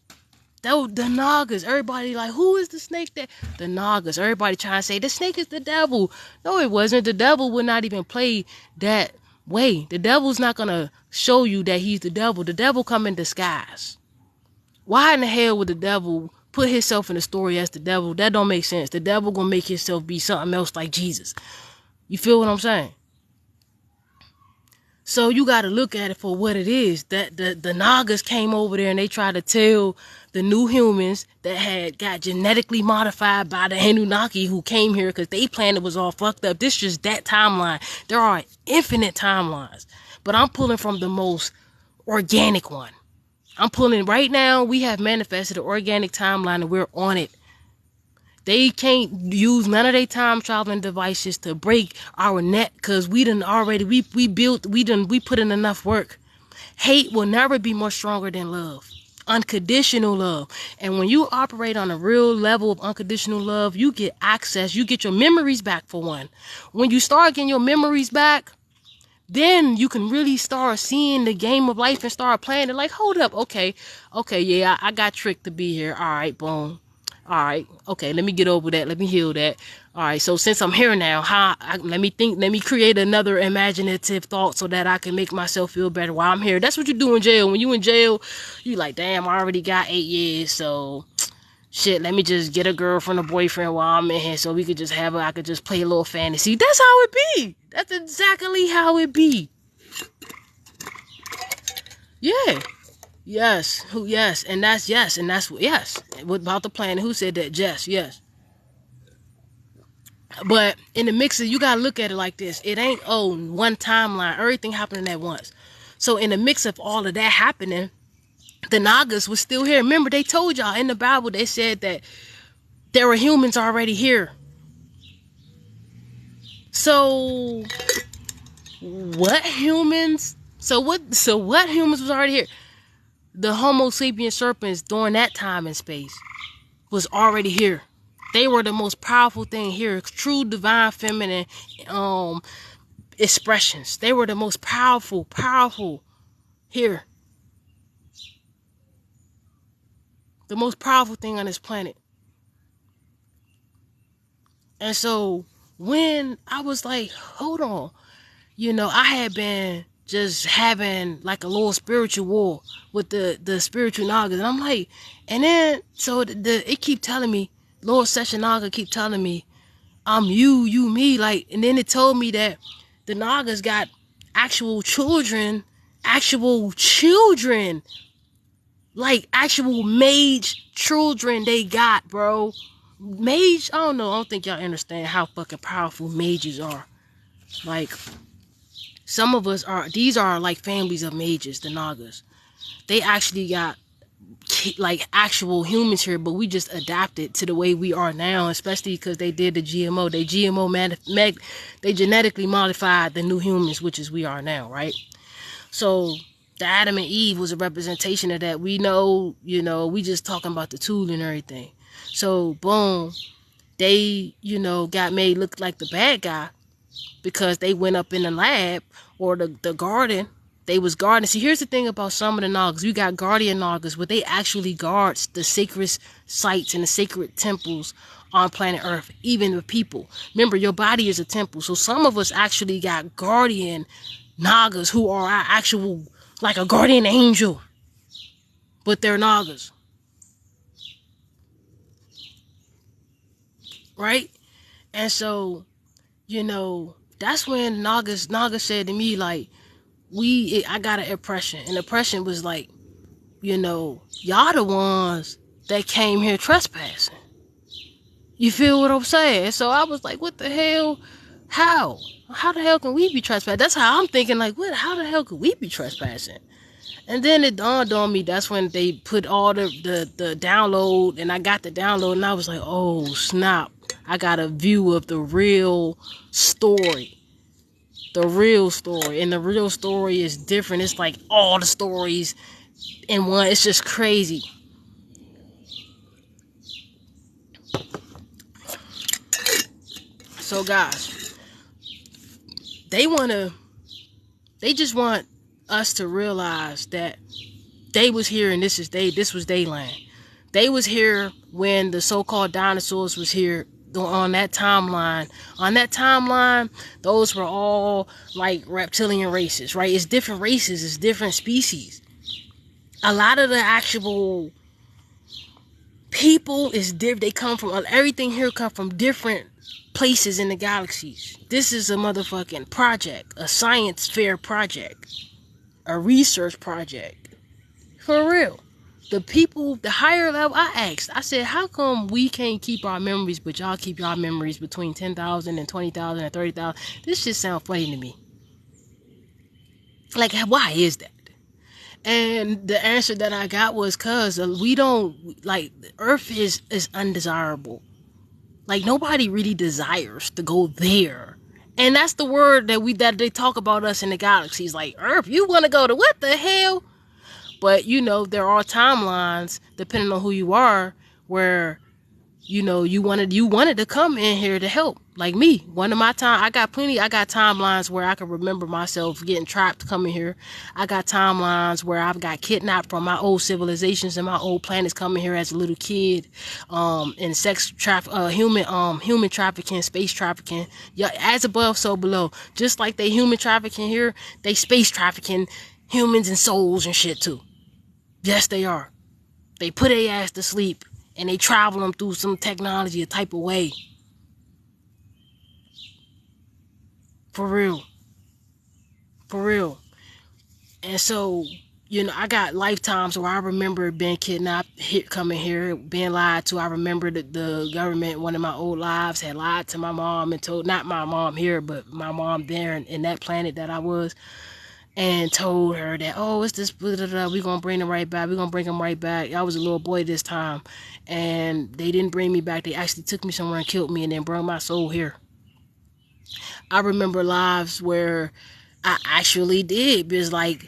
The Nagas. Everybody like, who is the snake that? The Nagas. Everybody trying to say the snake is the devil. No, it wasn't. The devil would not even play that way. The devil's not going to show you that he's the devil. The devil come in disguise. Why in the hell would the devil put himself in the story as the devil? That don't make sense. The devil going to make himself be something else like Jesus. You feel what I'm saying? So you got to look at it for what it is. That the Nagas came over there and they tried to tell the new humans that had got genetically modified by the Anunnaki who came here because they planet was all fucked up. This is just that timeline. There are infinite timelines, but I'm pulling from the most organic one. I'm pulling right now. We have manifested an organic timeline and we're on it. They can't use none of their time traveling devices to break our net, because we put in enough work. Hate will never be more stronger than love. Unconditional love. And when you operate on a real level of unconditional love, you get access. You get your memories back, for one. When you start getting your memories back, then you can really start seeing the game of life and start playing it like, hold up, okay, yeah, I got tricked to be here. All right, boom. All right, okay, let me get over that. Let me heal that. All right, so since I'm here now, let me create another imaginative thought so that I can make myself feel better while I'm here. That's what you do in jail. When you in jail, you like, damn, I already got 8 years, so shit, let me just get a girlfriend or boyfriend while I'm in here so we could just I could just play a little fantasy. That's how it be. That's exactly how it be. Yeah. Yes. Who? Yes. And that's yes. And that's yes. What about the planet? Who said that? Yes. Yes. But in the mix of, you gotta look at it like this. It ain't one timeline. Everything happening at once. So in the mix of all of that happening, the Nagas was still here. Remember, they told y'all in the Bible, they said that there were humans already here. So what humans? So what humans was already here? The Homo sapien serpents during that time and space was already here. They were the most powerful thing here. True divine feminine expressions. They were the most powerful here. The most powerful thing on this planet. And so when I was like, hold on, I had been just having like a little spiritual war with the spiritual Nagas. And I'm like, and then, so it keep telling me, Lord Shesha Naga keep telling me, I'm you, me. Like, and then it told me that the Nagas got actual children, like actual mage children they got, bro. Mage, I don't know. I don't think y'all understand how fucking powerful mages are. Like, some of us are, these are like families of mages, the Nagas. They actually got like actual humans here, but we just adapted to the way we are now, especially because they did the GMO. They genetically modified the new humans, which is we are now, right? So the Adam and Eve was a representation of that. We know, we just talking about the tool and everything. So boom, they, got made look like the bad guy because they went up in the lab or the garden. They was guarding. See, here's the thing about some of the Nagas. You got guardian Nagas, where they actually guards the sacred sites and the sacred temples on planet Earth, even with people. Remember, your body is a temple. So some of us actually got guardian Nagas who are our actual, like a guardian angel, but they're Nagas. Right? And so, that's when Naga said to me, like, I got an impression. And the impression was like, y'all the ones that came here trespassing. You feel what I'm saying? So I was like, what the hell? How? How the hell can we be trespassing? That's how I'm thinking, like, how the hell could we be trespassing? And then it dawned on me, that's when they put all the download, and I got the download, and I was like, oh, snap. I got a view of the real story. The real story. And the real story is different. It's like all the stories in one. It's just crazy. So guys, they just want us to realize that they was here and this was their land. They was here when the so-called dinosaurs was here on that timeline. On that timeline, those were all like reptilian races, right? It's different races, it's different species. A lot of the actual people is different. They come from, everything here come from different places in the galaxies. This is a motherfucking project, a science fair project, a research project. For real. The people, the higher level, I said, how come we can't keep our memories, but y'all keep y'all memories between 10,000 and 20,000 and 30,000? This shit sound funny to me. Like, why is that? And the answer that I got was because we don't, like, Earth is undesirable. Like, nobody really desires to go there. And that's the word that they talk about us in the galaxies. Like, Earth, you want to go to what the hell? But, there are timelines, depending on who you are, where, you wanted to come in here to help. Like me, one of my I got timelines where I can remember myself getting trapped coming here. I got timelines where I've got kidnapped from my old civilizations and my old planets coming here as a little kid, and human trafficking, space trafficking. Yeah, as above, so below. Just like they human trafficking here, they space trafficking humans and souls and shit too. Yes, they are. They put their ass to sleep and they travel them through some technology, a type of way. For real. For real. And so you know, I got lifetimes where I remember being kidnapped, coming here, being lied to. I remember that the government, one of my old lives, had lied to my mom and told, not my mom here, but my mom there in that planet that I was, and told her that, oh, it's this, blah, blah, blah, we're going to bring them right back. We're going to bring them right back. I was a little boy this time, and they didn't bring me back. They actually took me somewhere and killed me and then brought my soul here. I remember lives where I actually did. It's like,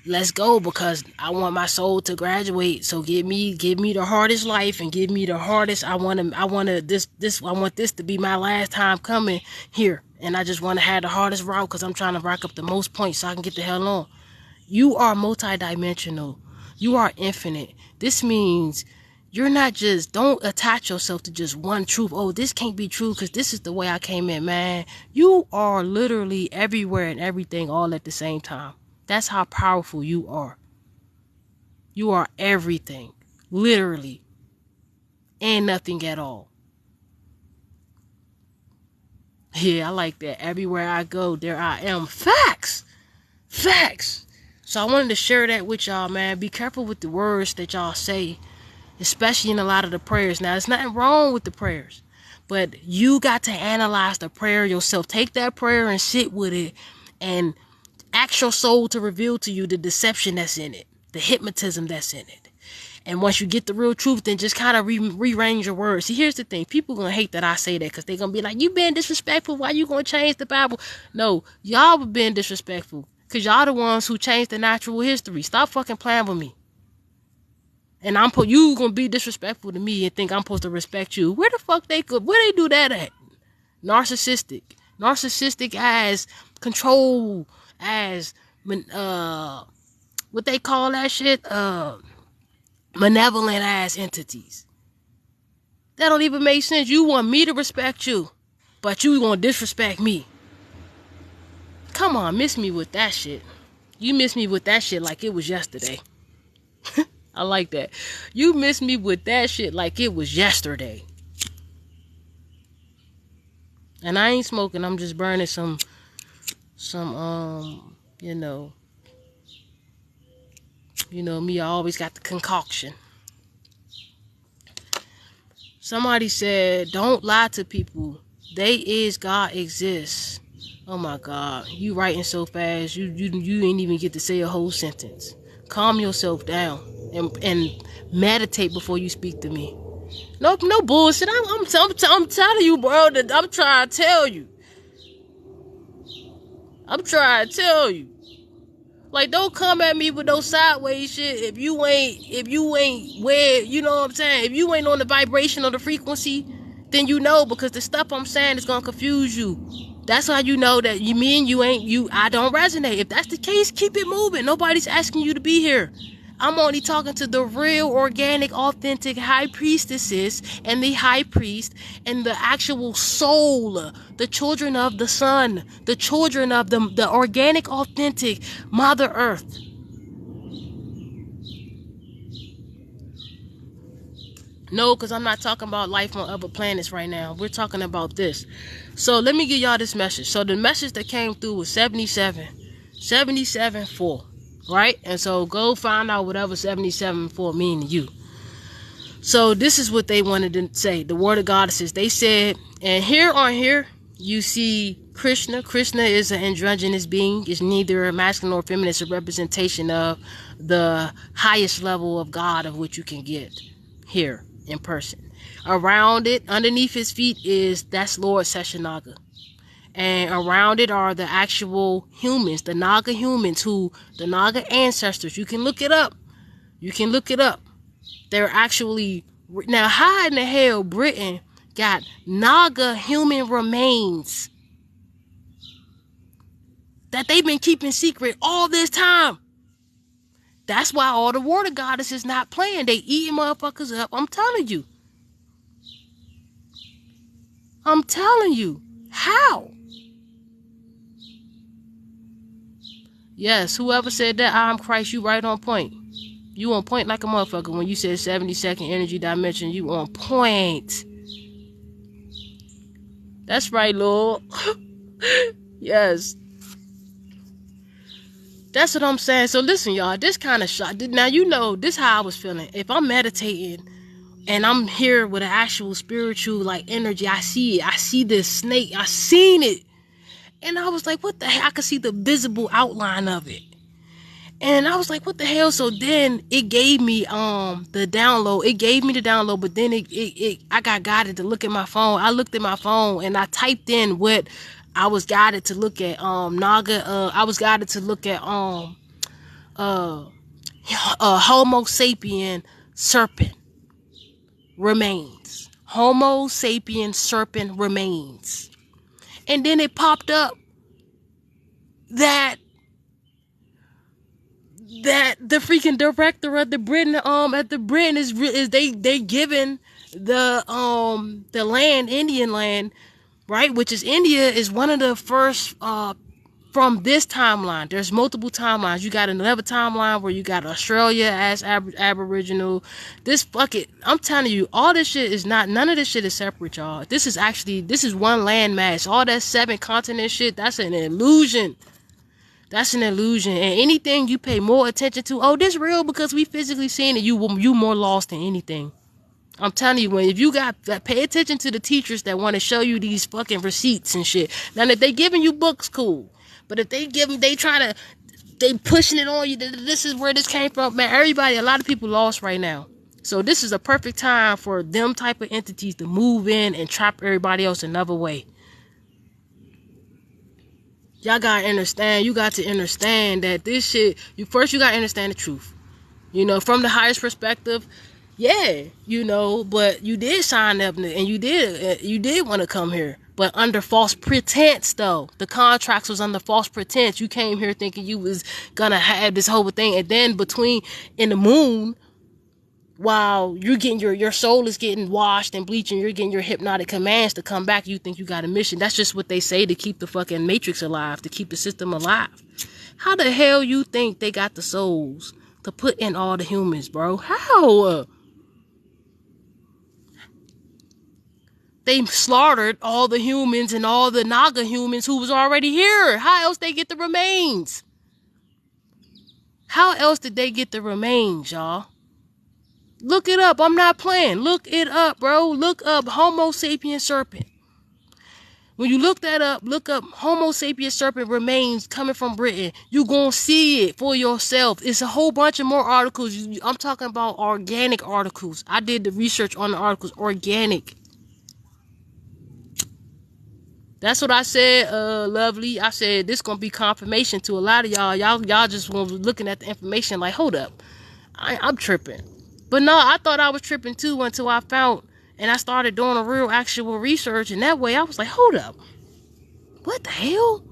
let's go, because I want my soul to graduate. So give me the hardest life and give me the hardest. I want this to be my last time coming here. And I just want to have the hardest route because I'm trying to rack up the most points so I can get the hell on. You are multidimensional. You are infinite. This means you're not just, don't attach yourself to just one truth. Oh, this can't be true because this is the way I came in, man. You are literally everywhere and everything all at the same time. That's how powerful you are. You are everything, literally, and nothing at all. Yeah, I like that. Everywhere I go, there I am. Facts. Facts. So I wanted to share that with y'all, man. Be careful with the words that y'all say, especially in a lot of the prayers. Now, there's nothing wrong with the prayers, but you got to analyze the prayer yourself. Take that prayer and sit with it and ask your soul to reveal to you the deception that's in it, the hypnotism that's in it. And once you get the real truth, then just kind of rearrange your words. See, here's the thing. People going to hate that I say that because they're going to be like, you being disrespectful. Why you going to change the Bible? No, y'all were being disrespectful because y'all the ones who changed the natural history. Stop fucking playing with me. And you going to be disrespectful to me and think I'm supposed to respect you. Where the fuck where they do that at? Narcissistic as control, as what they call that shit, malevolent ass entities. That don't even make sense. You want me to respect you, but you gonna disrespect me. Come on, miss me with that shit. You miss me with that shit like it was yesterday. I like that. You miss me with that shit like it was yesterday. And I ain't smoking, I'm just burning some you know me, I always got the concoction. Somebody said, don't lie to people. They is, God exists. Oh my God, you writing so fast, you ain't even get to say a whole sentence. Calm yourself down and meditate before you speak to me. No bullshit. I'm telling you, bro. That I'm trying to tell you. Like, don't come at me with no sideways shit if you ain't where, you know what I'm saying? If you ain't on the vibration or the frequency, then you know, because the stuff I'm saying is gonna confuse you. That's how you know that I don't resonate. If that's the case, keep it moving. Nobody's asking you to be here. I'm only talking to the real, organic, authentic high priestesses and the high priest and the actual soul, the children of the sun, the children of the organic, authentic Mother Earth. No, because I'm not talking about life on other planets right now. We're talking about this. So let me give y'all this message. So the message that came through was 77-4. Right? And so go find out whatever 77-4 mean to you. So this is what they wanted to say. The word of goddesses. They said, and here you see Krishna. Krishna is an androgynous being. It's neither masculine nor feminine. It's a representation of the highest level of God of which you can get here in person. Around it, underneath his feet, that's Lord Shesha Naga. And around it are the actual humans, the Naga humans, the Naga ancestors. You can look it up. They're actually, now how in the hell Britain got Naga human remains that they've been keeping secret all this time? That's why all the water goddesses not playing. They eating motherfuckers up. I'm telling you. How? Yes, whoever said that, I'm Christ, you right on point. You on point like a motherfucker. When you said 72nd energy dimension, you on point. That's right, Lord. Yes. That's what I'm saying. So listen, y'all, this kind of shot. Now, you know, this how I was feeling. If I'm meditating and I'm here with an actual spiritual, like, energy, I see it. I see this snake. I seen it. And I was like, what the hell? I could see the visible outline of it. And I was like, what the hell? So then it gave me the download. It gave me the download, but then I got guided to look at my phone. I looked at my phone and I typed in what I was guided to look at. Naga. I was guided to look at Homo sapien serpent remains. Homo sapien serpent remains. And then it popped up that the freaking director of the Britain at the Britain is they given the land, Indian land, right, which is India, is one of the first from this timeline. There's multiple timelines. You got another timeline where you got Australia as Aboriginal. I'm telling you, all this shit is not, none of this shit is separate, y'all. This is one landmass. All that 7 continent shit, that's an illusion. That's an illusion. And anything you pay more attention to, oh, this real because we physically seeing it, you more lost than anything. I'm telling you, if you got that, pay attention to the teachers that want to show you these fucking receipts and shit. Now, if they giving you books, cool. But if they pushing it on you, this is where this came from, man, a lot of people lost right now. So this is a perfect time for them type of entities to move in and trap everybody else another way. Y'all gotta understand, you got to understand that this shit, you gotta understand the truth. You know, from the highest perspective, yeah, you know, but you did sign up and you did want to come here. But under false pretense, though. The contracts was under false pretense. You came here thinking you was gonna have this whole thing. And then in the moon, while you're getting your soul is getting washed and bleached and you're getting your hypnotic commands to come back, you think you got a mission. That's just what they say to keep the fucking matrix alive, to keep the system alive. How the hell you think they got the souls to put in all the humans, bro? How? They slaughtered all the humans and all the Naga humans who was already here. How else they get the remains? How else did they get the remains, y'all? Look it up. I'm not playing. Look it up, bro. Look up Homo sapien serpent. When you look that up, look up Homo sapien serpent remains coming from Britain. You gonna see it for yourself. It's a whole bunch of more articles. I'm talking about organic articles. I did the research on the articles. Organic. That's what I said, lovely. I said this gonna be confirmation to a lot of y'all. Y'all just was looking at the information like, hold up, I'm tripping. But no, I thought I was tripping too until I found and I started doing a real actual research. And that way I was like, hold up, what the hell?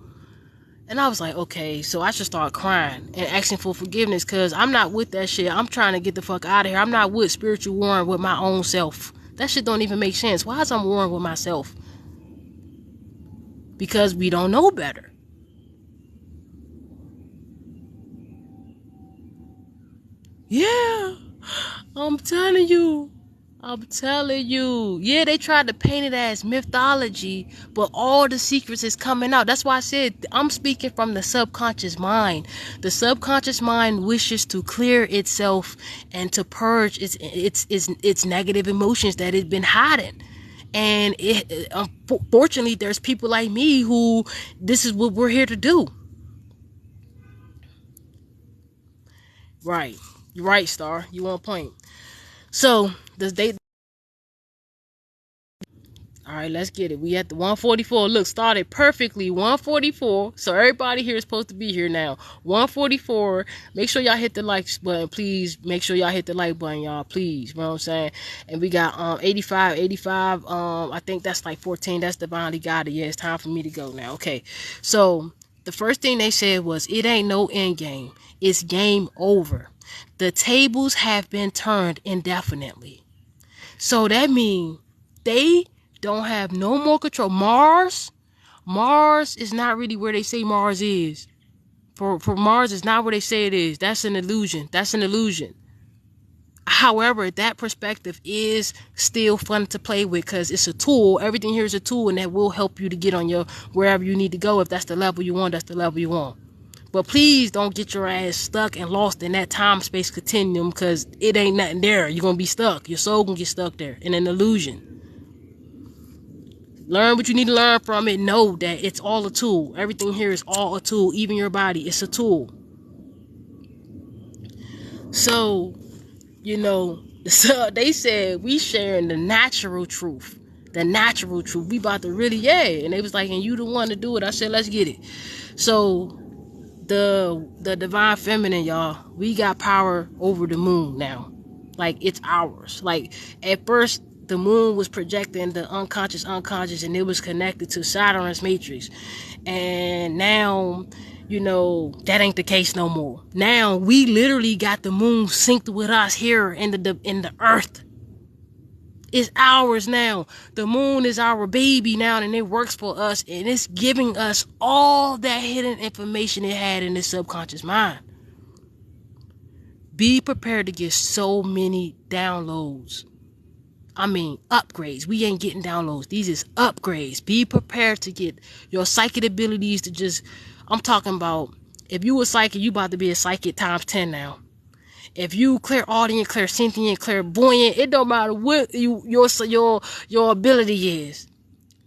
And I was like, okay, so I should start crying and asking for forgiveness because I'm not with that shit. I'm trying to get the fuck out of here. I'm not with spiritual warring with my own self. That shit don't even make sense. Why is I'm warring with myself? Because we don't know better. Yeah, I'm telling you. Yeah, they tried to paint it as mythology, but all the secrets is coming out. That's why I said I'm speaking from the subconscious mind. The subconscious mind wishes to clear itself and to purge its negative emotions that it's been hiding. And unfortunately, there's people like me who this is what we're here to do. Right. You're right, Star. You on point. So, all right, let's get it. We at the 144. Look, started perfectly 144. So everybody here is supposed to be here now. 144. Make sure y'all hit the like button, please. Make sure y'all hit the like button, y'all, please. You know what I'm saying? And we got 85. I think that's like 14. That's divinely guided. Yeah, it's time for me to go now. Okay. So the first thing they said was, it ain't no end game. It's game over. The tables have been turned indefinitely. So that means they don't have no more control. Mars is not really where they say Mars is. For Mars is not where they say it is. That's an illusion. However, that perspective is still fun to play with because it's a tool. Everything here is a tool, and that will help you to get on your wherever you need to go. If that's the level you want, that's the level you want. But please don't get your ass stuck and lost in that time-space continuum, because it ain't nothing there. You're going to be stuck. Your soul can get stuck there in an illusion. Learn what you need to learn from it. Know that it's all a tool. Everything here is all a tool. Even your body, it's a tool. So, so they said we sharing the natural truth. The natural truth. We about to really, And they was like, and you the one to do it. I said, let's get it. So, the divine feminine, y'all, we got power over the moon now. Like, it's ours. Like, at first, the moon was projecting the unconscious, and it was connected to Saturn's matrix. And now, that ain't the case no more. Now, we literally got the moon synced with us here in the earth. It's ours now. The moon is our baby now, and it works for us, and it's giving us all that hidden information it had in its subconscious mind. Be prepared to get so many downloads. I mean, upgrades. We ain't getting downloads. These is upgrades. Be prepared to get your psychic abilities to just, I'm talking about, if you a psychic, you about to be a psychic times 10 now. If you clairaudient, clairsentient, clairvoyant, it don't matter what your ability is.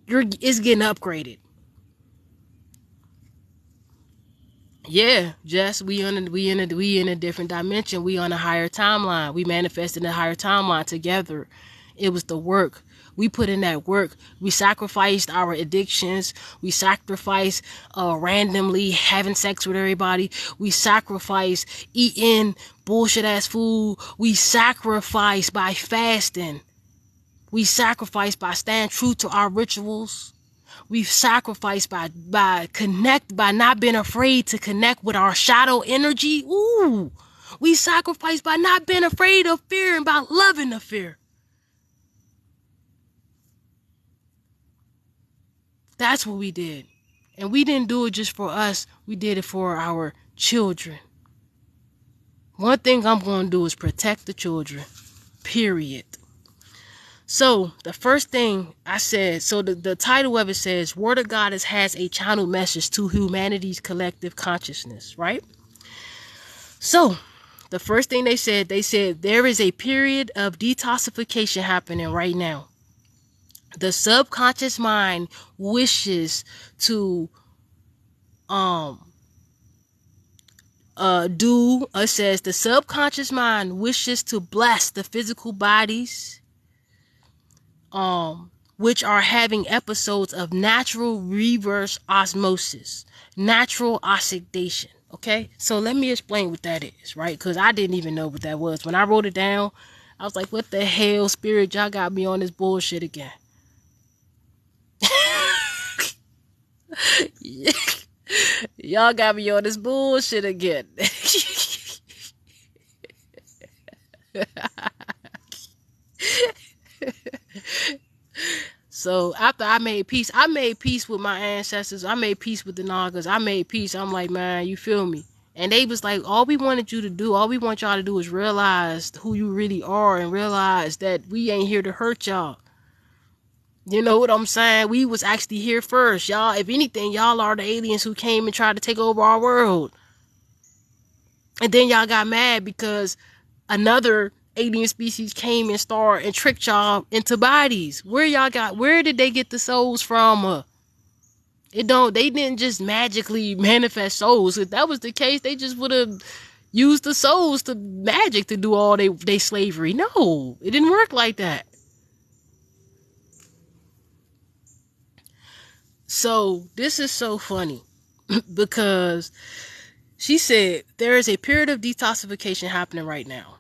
It's getting upgraded. Yeah, Jess, we in a different dimension. We on a higher timeline. We manifested in a higher timeline together. It was the work. We put in that work. We sacrificed our addictions. We sacrificed randomly having sex with everybody. We sacrificed eating bullshit ass food. We sacrificed by fasting. We sacrificed by staying true to our rituals. We've sacrificed by not being afraid to connect with our shadow energy. Ooh, we sacrificed by not being afraid of fear and by loving the fear. That's what we did. And we didn't do it just for us. We did it for our children. One thing I'm going to do is protect the children. Period. So, the first thing I said, so the title of it says, Word of Goddess has a channel message to humanity's collective consciousness, right? So, the first thing they said there is a period of detoxification happening right now. The subconscious mind wishes to it says the subconscious mind wishes to bless the physical bodies which are having episodes of natural reverse osmosis, natural oxidation. Okay, so let me explain what that is, right? Because I didn't even know what that was. When I wrote it down, I was like, what the hell, spirit, y'all got me on this bullshit again. Y'all got me on this bullshit again. So after I made peace with my ancestors. I made peace with the Nagas. I made peace. I'm like, man, you feel me? And they was like, all we want y'all to do is realize who you really are and realize that we ain't here to hurt y'all. You know what I'm saying? We was actually here first. Y'all, if anything, y'all are the aliens who came and tried to take over our world. And then y'all got mad because another alien species came and started and tricked y'all into bodies. Where did they get the souls from? They didn't just magically manifest souls. If that was the case, they just would have used the souls to magic to do all they slavery. No, it didn't work like that. So this is so funny because she said there is a period of detoxification happening right now.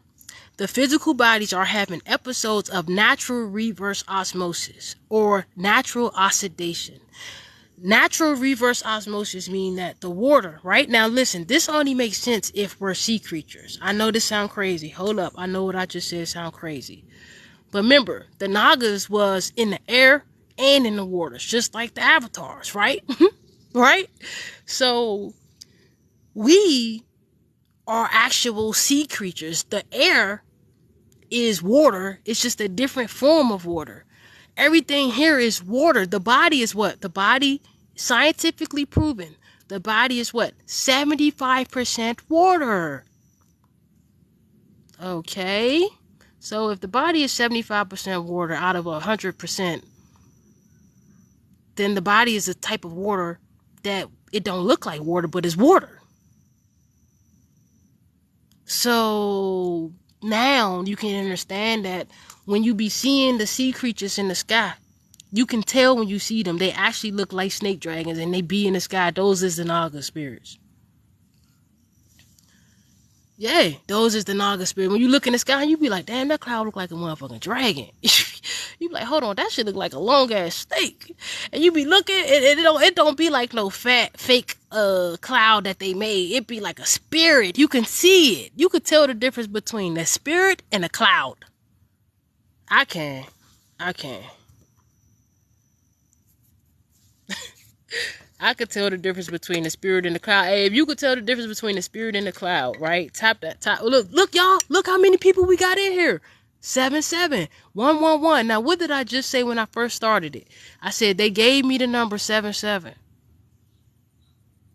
The physical bodies are having episodes of natural reverse osmosis or natural oxidation. Natural reverse osmosis mean that the water, right? Now listen, this only makes sense if we're sea creatures. I know this sounds crazy. Hold up. I know what I just said sound crazy. But remember, the Nagas was in the air and in the waters, just like the avatars, right? Right? So we are actual sea creatures. The air is water. It's just a different form of water. Everything here is water. The body is what? The body, scientifically proven, The body is what? 75% water. Okay. So if the body is 75% water out of 100%, then the body is a type of water that it don't look like water, but it's water. So now you can understand that when you be seeing the sea creatures in the sky, you can tell when you see them, they actually look like snake dragons and they be in the sky. Those is the Naga spirits. Yeah, those is the Naga spirit. When you look in the sky, you be like, damn, that cloud look like a motherfucking dragon. You be like, hold on, that shit look like a long ass snake. And you be looking, it don't be like no fat fake cloud that they made. It be like a spirit. You can see it. You could tell the difference between the spirit and a cloud. I can. I could tell the difference between the spirit and the cloud. Hey, if you could tell the difference between the spirit and the cloud, right? Tap that. Look, y'all. Look how many people we got in here. 77111. Now, what did I just say when I first started it? I said they gave me the number 77.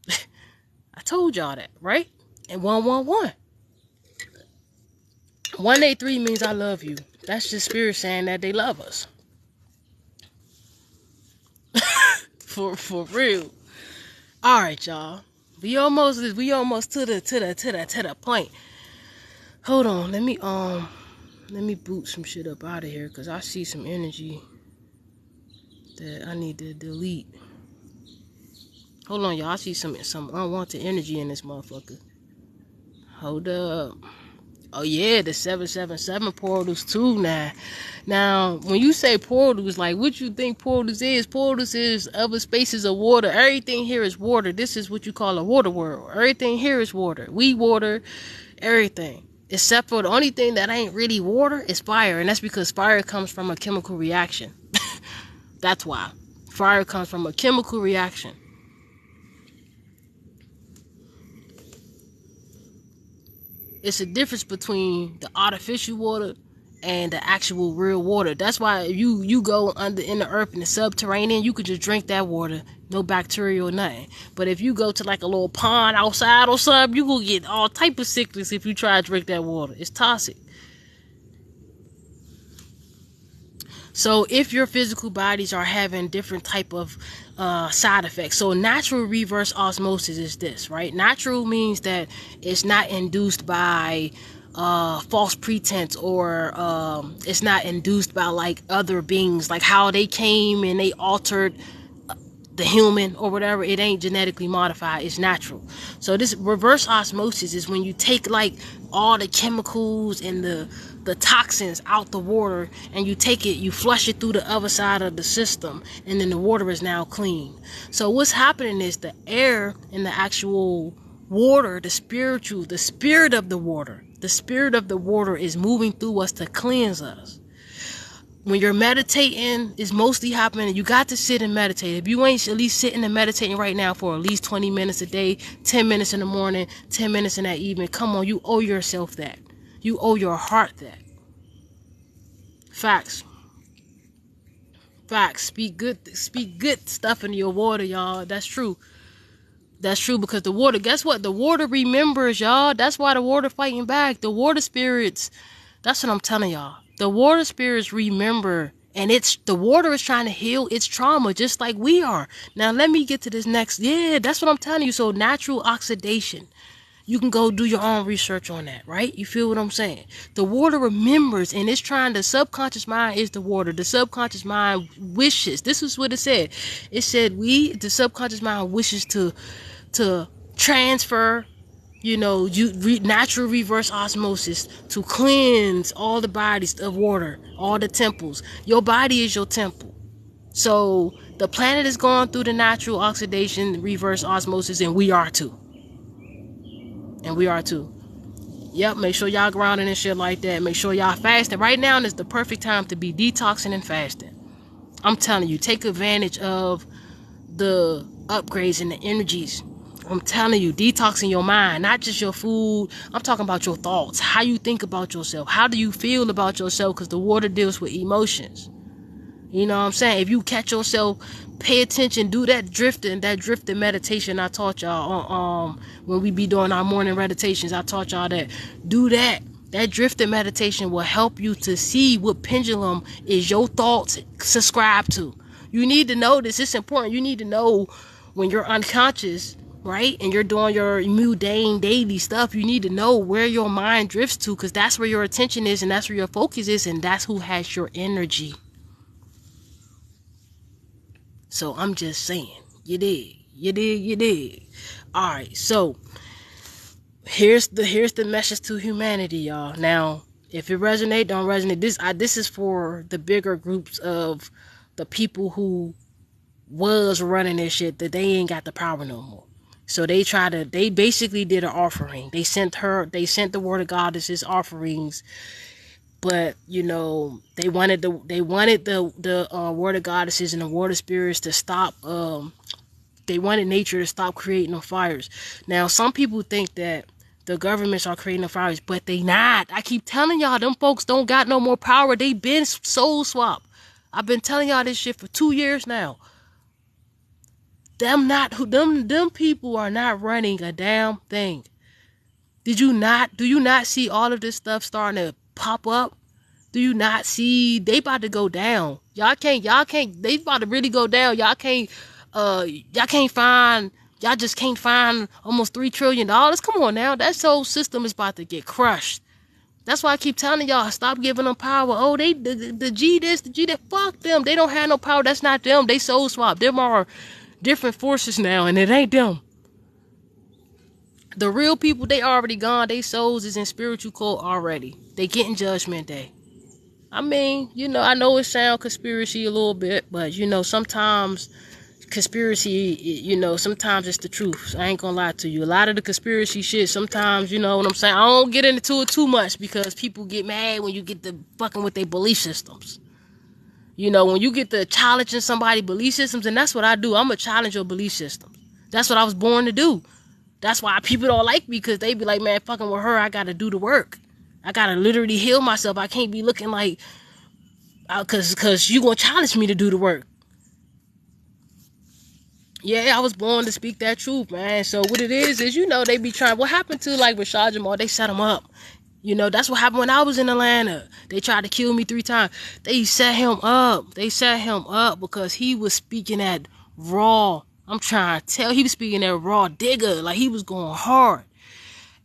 I told y'all that, right? And 111. 183 means I love you. That's just spirit saying that they love us. For real. All right, y'all. We almost to the point. Hold on. Let me boot some shit up out of here because I see some energy that I need to delete. Hold on, y'all. I see some unwanted energy in this motherfucker. Hold up. Oh yeah, the 777 portals too now. Now, when you say portals, like what you think portals is? Portals is other spaces of water. Everything here is water. This is what you call a water world. Everything here is water. We water, everything. Except for the only thing that ain't really water is fire. And that's because fire comes from a chemical reaction. That's why. Fire comes from a chemical reaction. It's a difference between the artificial water and the actual real water. That's why you go under in the earth in the subterranean, you could just drink that water, no bacteria or nothing. But if you go to like a little pond outside or something, you will get all type of sickness if you try to drink that water. It's toxic. So if your physical bodies are having different type of side effects, so natural reverse osmosis is this, right? Natural means that it's not induced by false pretense, or it's not induced by like other beings, like how they came and they altered the human or whatever. It ain't genetically modified. It's natural. So this reverse osmosis is when you take like all the chemicals and the toxins out the water, and you take it, you flush it through the other side of the system, and then the water is now clean. So what's happening is the air in the actual water, the spirit of the water is moving through us to cleanse us. When you're meditating, it's mostly happening. You got to sit and meditate. If you ain't at least sitting and meditating right now for at least 20 minutes a day, 10 minutes in the morning, 10 minutes in that evening, come on, you owe yourself that. You owe your heart that. Facts. Speak good stuff into your water, y'all. That's true. That's true, because the water, guess what? The water remembers, y'all. That's why the water fighting back. The water spirits, that's what I'm telling y'all. The water spirits remember, and the water is trying to heal its trauma just like we are. Now let me get to this next. Yeah, that's what I'm telling you. So natural oxidation. You can go do your own research on that, right? You feel what I'm saying? The water remembers, and it's trying, the subconscious mind is the water. The subconscious mind wishes. This is what it said. It said the subconscious mind wishes to transfer, natural reverse osmosis to cleanse all the bodies of water, all the temples. Your body is your temple. So the planet is going through the natural oxidation, reverse osmosis, and we are too. Yep, make sure y'all grounding and shit like that. Make sure y'all fasting. Right now is the perfect time to be detoxing and fasting. I'm telling you, take advantage of the upgrades and the energies. I'm telling you, detoxing your mind, not just your food. I'm talking about your thoughts, how you think about yourself. How do you feel about yourself? Because the water deals with emotions. You know what I'm saying? If you catch yourself, pay attention, do that drifting meditation I taught y'all when we be doing our morning meditations. I taught y'all that. Do that. That drifting meditation will help you to see what pendulum is your thoughts subscribe to. You need to know this. It's important. You need to know when you're unconscious, right? And you're doing your mundane daily stuff. You need to know where your mind drifts to, because that's where your attention is and that's where your focus is, and that's who has your energy. So I'm just saying, you dig. All right, so here's the message to humanity, y'all. Now, if it resonate, don't resonate. This is for the bigger groups of the people who was running this shit, that they ain't got the power no more. So they basically did an offering. They sent the word of goddesses offerings, but you know, they wanted the word of goddesses and the word of spirits to stop. They wanted nature to stop creating the fires. Now, some people think that the governments are creating the fires, but they not. I keep telling y'all, them folks don't got no more power. They been soul swap. I've been telling y'all this shit for 2 years now. Them people are not running a damn thing. Do you not see all of this stuff starting to pop up? Do you not see they about to go down? Y'all can't, they about to really go down. Y'all just can't find almost $3 trillion. Come on now. That whole system is about to get crushed. That's why I keep telling y'all, stop giving them power. Oh, the G this, the G that. Fuck them. They don't have no power. That's not them. They soul swap. Them are different forces now, and it ain't them. The real people, they already gone. They souls is in spiritual court already. They getting judgment day. I mean, you know, I know it sounds conspiracy a little bit, but you know, sometimes conspiracy, you know, sometimes it's the truth. I ain't gonna lie to you. A lot of the conspiracy shit, sometimes, you know what I'm saying, I don't get into it too much because people get mad when you get to fucking with their belief systems. You know, when you get to challenging somebody's belief systems, and that's what I do. I'm gonna challenge your belief system. That's what I was born to do. That's why people don't like me, because they be like, man, fucking with her, I gotta do the work. I gotta literally heal myself. I can't be looking like, cause you gonna challenge me to do the work. Yeah, I was born to speak that truth, man. So what it is, you know, they be trying. What happened to like Rashad Jamal? They set him up. You know, that's what happened when I was in Atlanta. They tried to kill me 3 times. They set him up. They set him up because he was speaking at raw. I'm trying to tell. He was speaking at raw digger. Like, he was going hard.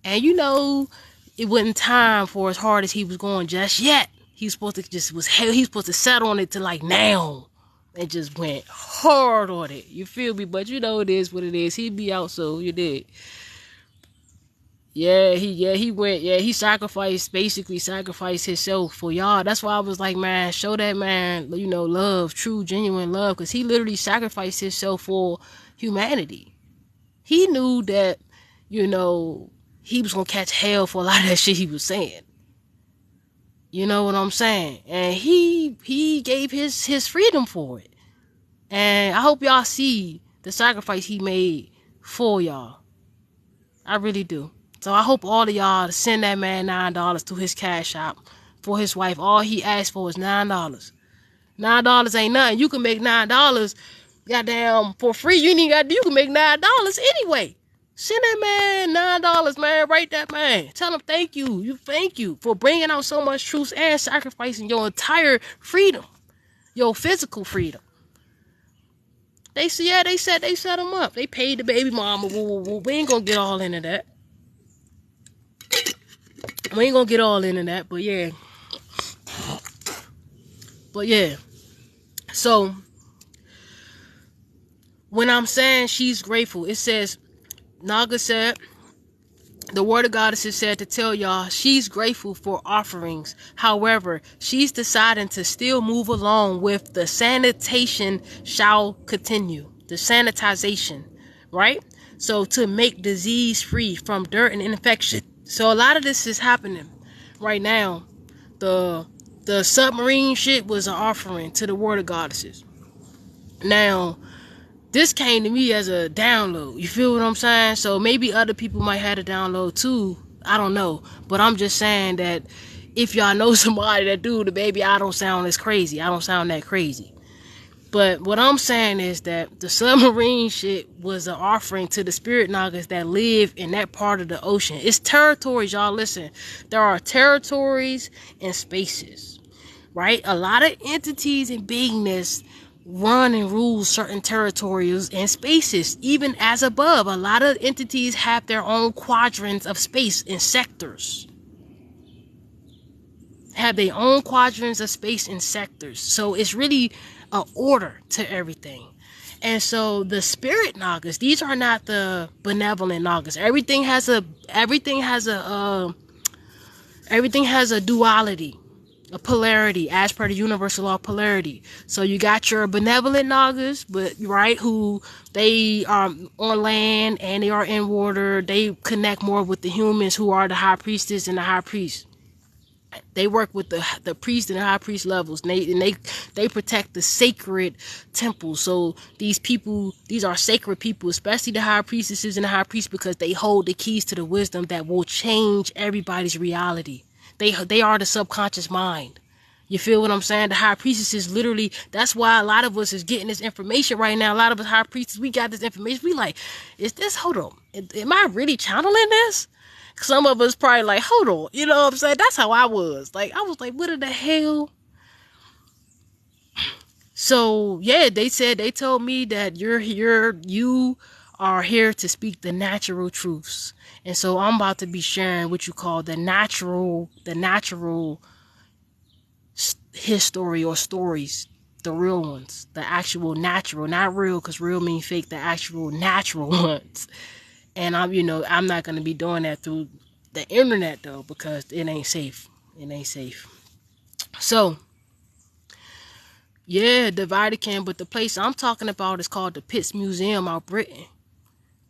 And, you know, it wasn't time for as hard as he was going just yet. He was supposed to settle on it to like now. And just went hard on it. You feel me? But you know, it is what it is. He'd be out, so you did. He basically sacrificed himself for y'all. That's why I was like, man, show that man, you know, love, true, genuine love, because he literally sacrificed himself for humanity. He knew that, you know, he was gonna catch hell for a lot of that shit he was saying. You know what I'm saying? And he gave his freedom for it. And I hope y'all see the sacrifice he made for y'all. I really do. So I hope all of y'all send that man $9 to his cash app for his wife. All he asked for is $9. $9 ain't nothing. You can make $9 goddamn for free. You can make $9 anyway. Send that man $9, man. Write that man. Tell him thank you. Thank you for bringing out so much truth and sacrificing your entire freedom, your physical freedom. They set him up. They paid the baby mama. We ain't gonna get all into that. But yeah. So when I'm saying she's grateful, it says, Naga said, the word of goddess is said to tell y'all she's grateful for offerings. However, she's deciding to still move along with the sanitation shall continue. The sanitization, right? So to make disease free from dirt and infection. So a lot of this is happening right now. The submarine shit was an offering to the word of goddesses. Now, this came to me as a download. You feel what I'm saying? So maybe other people might have a download too. I don't know. But I'm just saying that if y'all know somebody that do the baby, I don't sound as crazy. I don't sound that crazy. But what I'm saying is that the submarine shit was an offering to the spirit Nagas that live in that part of the ocean. It's territories, y'all. Listen, there are territories and spaces, right? A lot of entities and beingness run and rule certain territories and spaces, even as above. A lot of entities have their own quadrants of space and sectors. Have their own quadrants of space and sectors. So it's really an order to everything. And so the spirit Nagas, these are not the benevolent Nagas. Everything has a duality, a polarity, as per the universal law of polarity. So you got your benevolent Nagas, but right, who they are on land and they are in water. They connect more with the humans, who are the high priestess and the high priest. They work with the priest and the high priest levels. They protect the sacred temples. So these are sacred people, especially the high priestesses and the high priests, because they hold the keys to the wisdom that will change everybody's reality. They are the subconscious mind. You feel what I'm saying? The high priestesses, literally, that's why a lot of us is getting this information right now. A lot of us high priestesses, we got this information. We like, is this, hold on, am I really channeling this? Some of us probably like, hold on, you know what I'm saying? That's how I was. Like, I was like, what in the hell? So yeah, they told me that you are here to speak the natural truths. And so I'm about to be sharing what you call the natural history or stories, the real ones, the actual natural, not real, because real mean fake, the actual natural ones. And I'm not going to be doing that through the internet though, because it ain't safe. It ain't safe. So, yeah, the Vatican, but the place I'm talking about is called the Pitts Museum out Britain.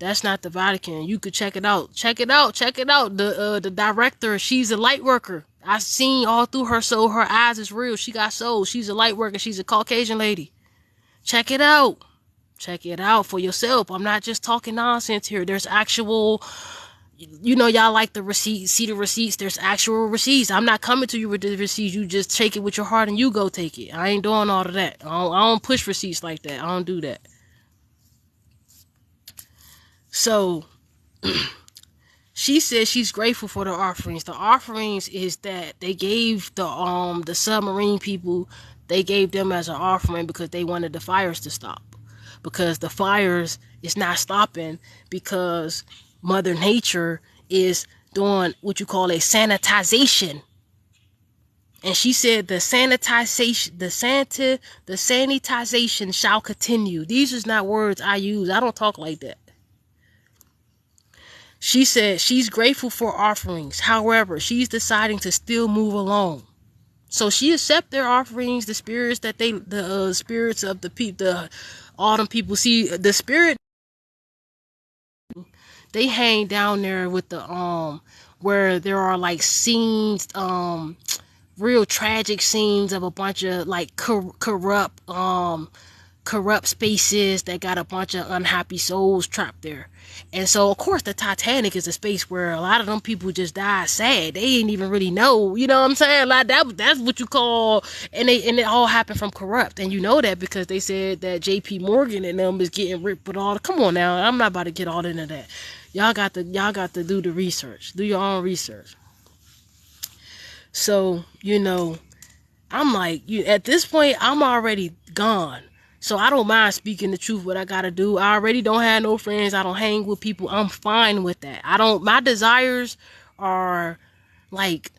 That's not the Vatican. You could check it out. Check it out. The director, she's a light worker. I seen all through her soul. Her eyes is real. She got soul. She's a light worker. She's a Caucasian lady. Check it out. Check it out for yourself. I'm not just talking nonsense here. There's actual, y'all like the receipts, see the receipts. There's actual receipts. I'm not coming to you with the receipts. You just take it with your heart and you go take it. I ain't doing all of that. I don't push receipts like that. I don't do that. So she says she's grateful for the offerings. The offerings is that they gave the submarine people, they gave them as an offering because they wanted the fires to stop. Because the fires is not stopping because Mother Nature is doing what you call a sanitization. And she said the sanitization shall continue. These is not words I use. I don't talk like that. She said she's grateful for offerings. However, she's deciding to still move along. So she accept their offerings, the spirits that the spirits of the people, the autumn people. See, the spirit, they hang down there with the where there are like scenes, real tragic scenes of a bunch of like corrupt spaces that got a bunch of unhappy souls trapped there. And so of course the Titanic is a space where a lot of them people just died sad. They didn't even really know, you know what I'm saying? Like that's what you call, and it all happened from corrupt. And you know that because they said that JP Morgan and them is getting ripped with all the, come on now, I'm not about to get all into that. Y'all got to do the research. Do your own research. So, I'm like, at this point, I'm already gone. So I don't mind speaking the truth, what I gotta do. I already don't have no friends. I don't hang with people. I'm fine with that. My desires are like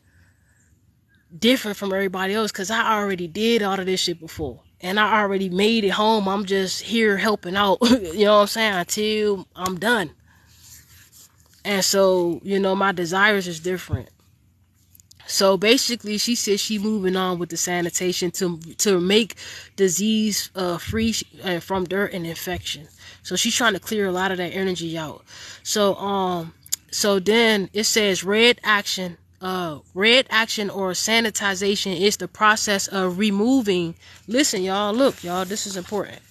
different from everybody else because I already did all of this shit before. And I already made it home. I'm just here helping out, you know what I'm saying, until I'm done. And so, my desires is different. So basically, she says she moving on with the sanitation to make disease free from dirt and infection. So she's trying to clear a lot of that energy out. So then it says red action or sanitization is the process of removing. Listen, y'all, look, y'all, this is important.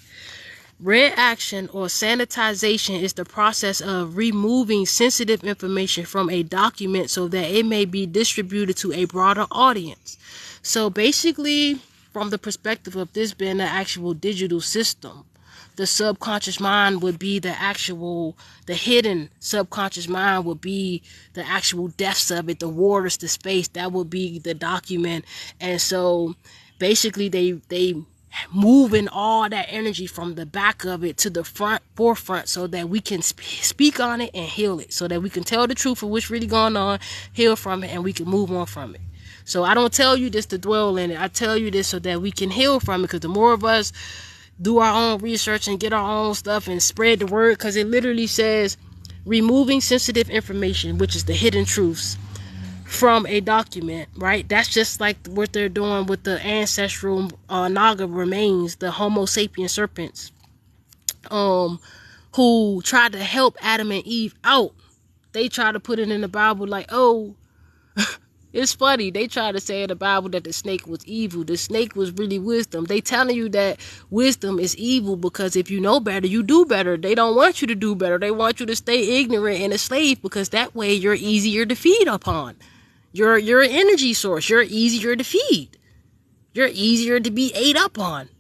Red action or sanitization is the process of removing sensitive information from a document so that it may be distributed to a broader audience. So basically, from the perspective of this being the actual digital system. The subconscious mind would be the hidden subconscious mind would be the actual depths of it, the waters, the space. That would be the document. And so basically they moving all that energy from the back of it to the forefront so that we can speak on it and heal it, so that we can tell the truth of what's really going on, heal from it, and we can move on from it. So I don't tell you this to dwell in it. I tell you this so that we can heal from it, because the more of us do our own research and get our own stuff and spread the word, because it literally says removing sensitive information, which is the hidden truths, from a document, right? That's just like what they're doing with the ancestral Naga remains, the Homo sapien serpents, who tried to help Adam and Eve out. They try to put it in the Bible like, oh, it's funny. They try to say in the Bible that the snake was evil. The snake was really wisdom. They telling you that wisdom is evil because if you know better, you do better. They don't want you to do better. They want you to stay ignorant and a slave, because that way you're easier to feed upon. You're an energy source. You're easier to feed. You're easier to be ate up on.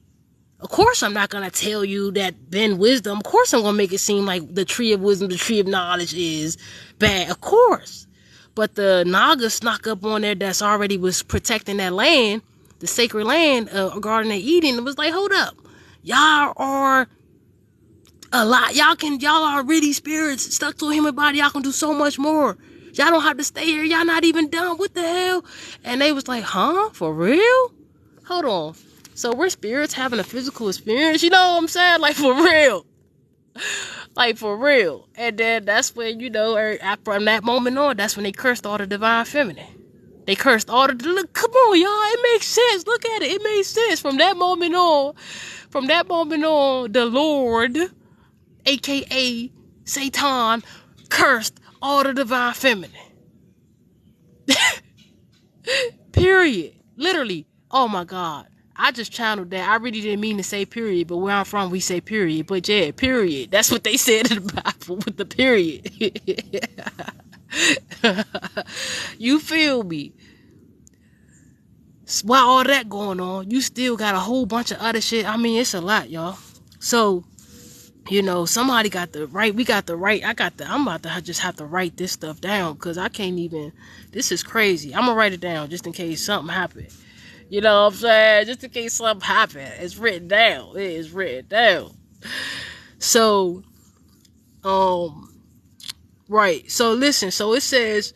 Of course, I'm not going to tell you that Ben wisdom. Of course, I'm going to make it seem like the tree of wisdom, the tree of knowledge is bad. Of course. But the Naga snuck up on there that's already was protecting that land, the sacred land, Garden of Eden. It was like, hold up. Y'all are a lot. Y'all are really spirits stuck to a human body. Y'all can do so much more. Y'all don't have to stay here. Y'all not even done. What the hell? And they was like, huh? For real? Hold on. So we're spirits having a physical experience? You know what I'm saying? Like, for real. Like, for real. And then that's when, from that moment on, that's when they cursed all the divine feminine. They cursed all the... Look, come on, y'all. It makes sense. Look at it. It makes sense. From that moment on, the Lord, a.k.a. Satan, cursed all the divine feminine. Period. Literally. Oh my God. I just channeled that. I really didn't mean to say period, but where I'm from, we say period. But yeah, period. That's what they said in the Bible with the period. You feel me? While all that going on, you still got a whole bunch of other shit. I mean, it's a lot, y'all. So, somebody got the right. We got the right. I'm about to just have to write this stuff down, because I can't even. This is crazy. I'm going to write it down just in case something happened. You know what I'm saying? Just in case something happened. It's written down. It is written down. So, right. So listen. So it says,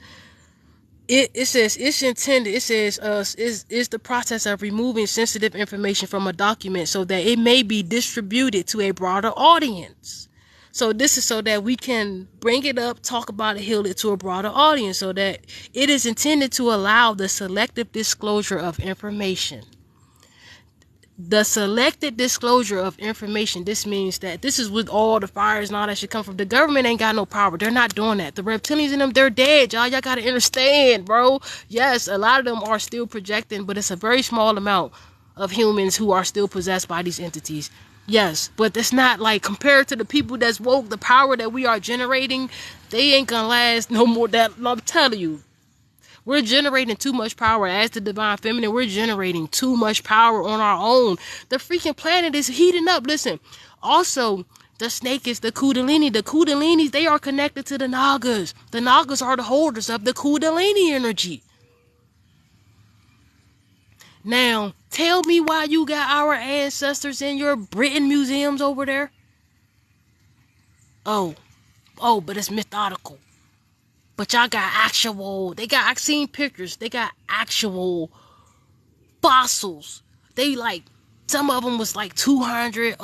it's intended. It says, is the process of removing sensitive information from a document so that it may be distributed to a broader audience. So this is so that we can bring it up, talk about it, heal it to a broader audience, so that it is intended to allow the selective disclosure of information. The selected disclosure of information. This means that this is with all the fires and all that should come from. The government ain't got no power. They're not doing that. The reptilians in them, they're dead, y'all. Y'all gotta understand, bro. Yes, a lot of them are still projecting, but it's a very small amount of humans who are still possessed by these entities. Yes, but it's not like compared to the people that's woke, the power that we are generating, they ain't gonna last no more. That I'm telling you. We're generating too much power as the divine feminine. We're generating too much power on our own. The freaking planet is heating up. Listen, also, the snake is the Kundalini. The Kundalinis, they are connected to the Nagas. The Nagas are the holders of the Kundalini energy. Now, tell me why you got our ancestors in your Britain museums over there. Oh, but it's methodical. But y'all got I've seen pictures. They got actual fossils. They some of them was like 200,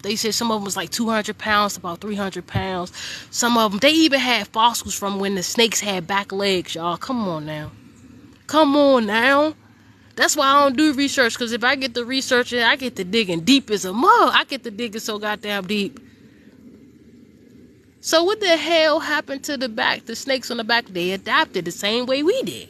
they said some of them was like 200 pounds, about 300 pounds. Some of them, they even had fossils from when the snakes had back legs, y'all. Come on now. That's why I don't do research, because if I get to researching, I get to digging deep as a mug. I get to digging so goddamn deep. So what the hell happened to the snakes on the back? They adapted the same way we did.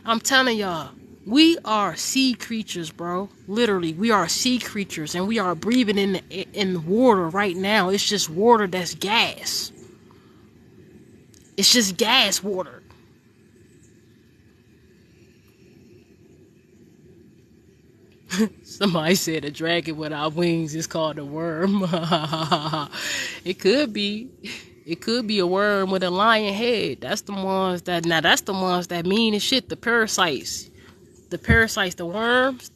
I'm telling y'all, we are sea creatures, bro. Literally, we are sea creatures, and we are breathing in water right now. It's just water that's gas. It's just gas water. Somebody said a dragon without wings is called a worm. It could be. It could be a worm with a lion head. That's the ones that mean as shit. The parasites. The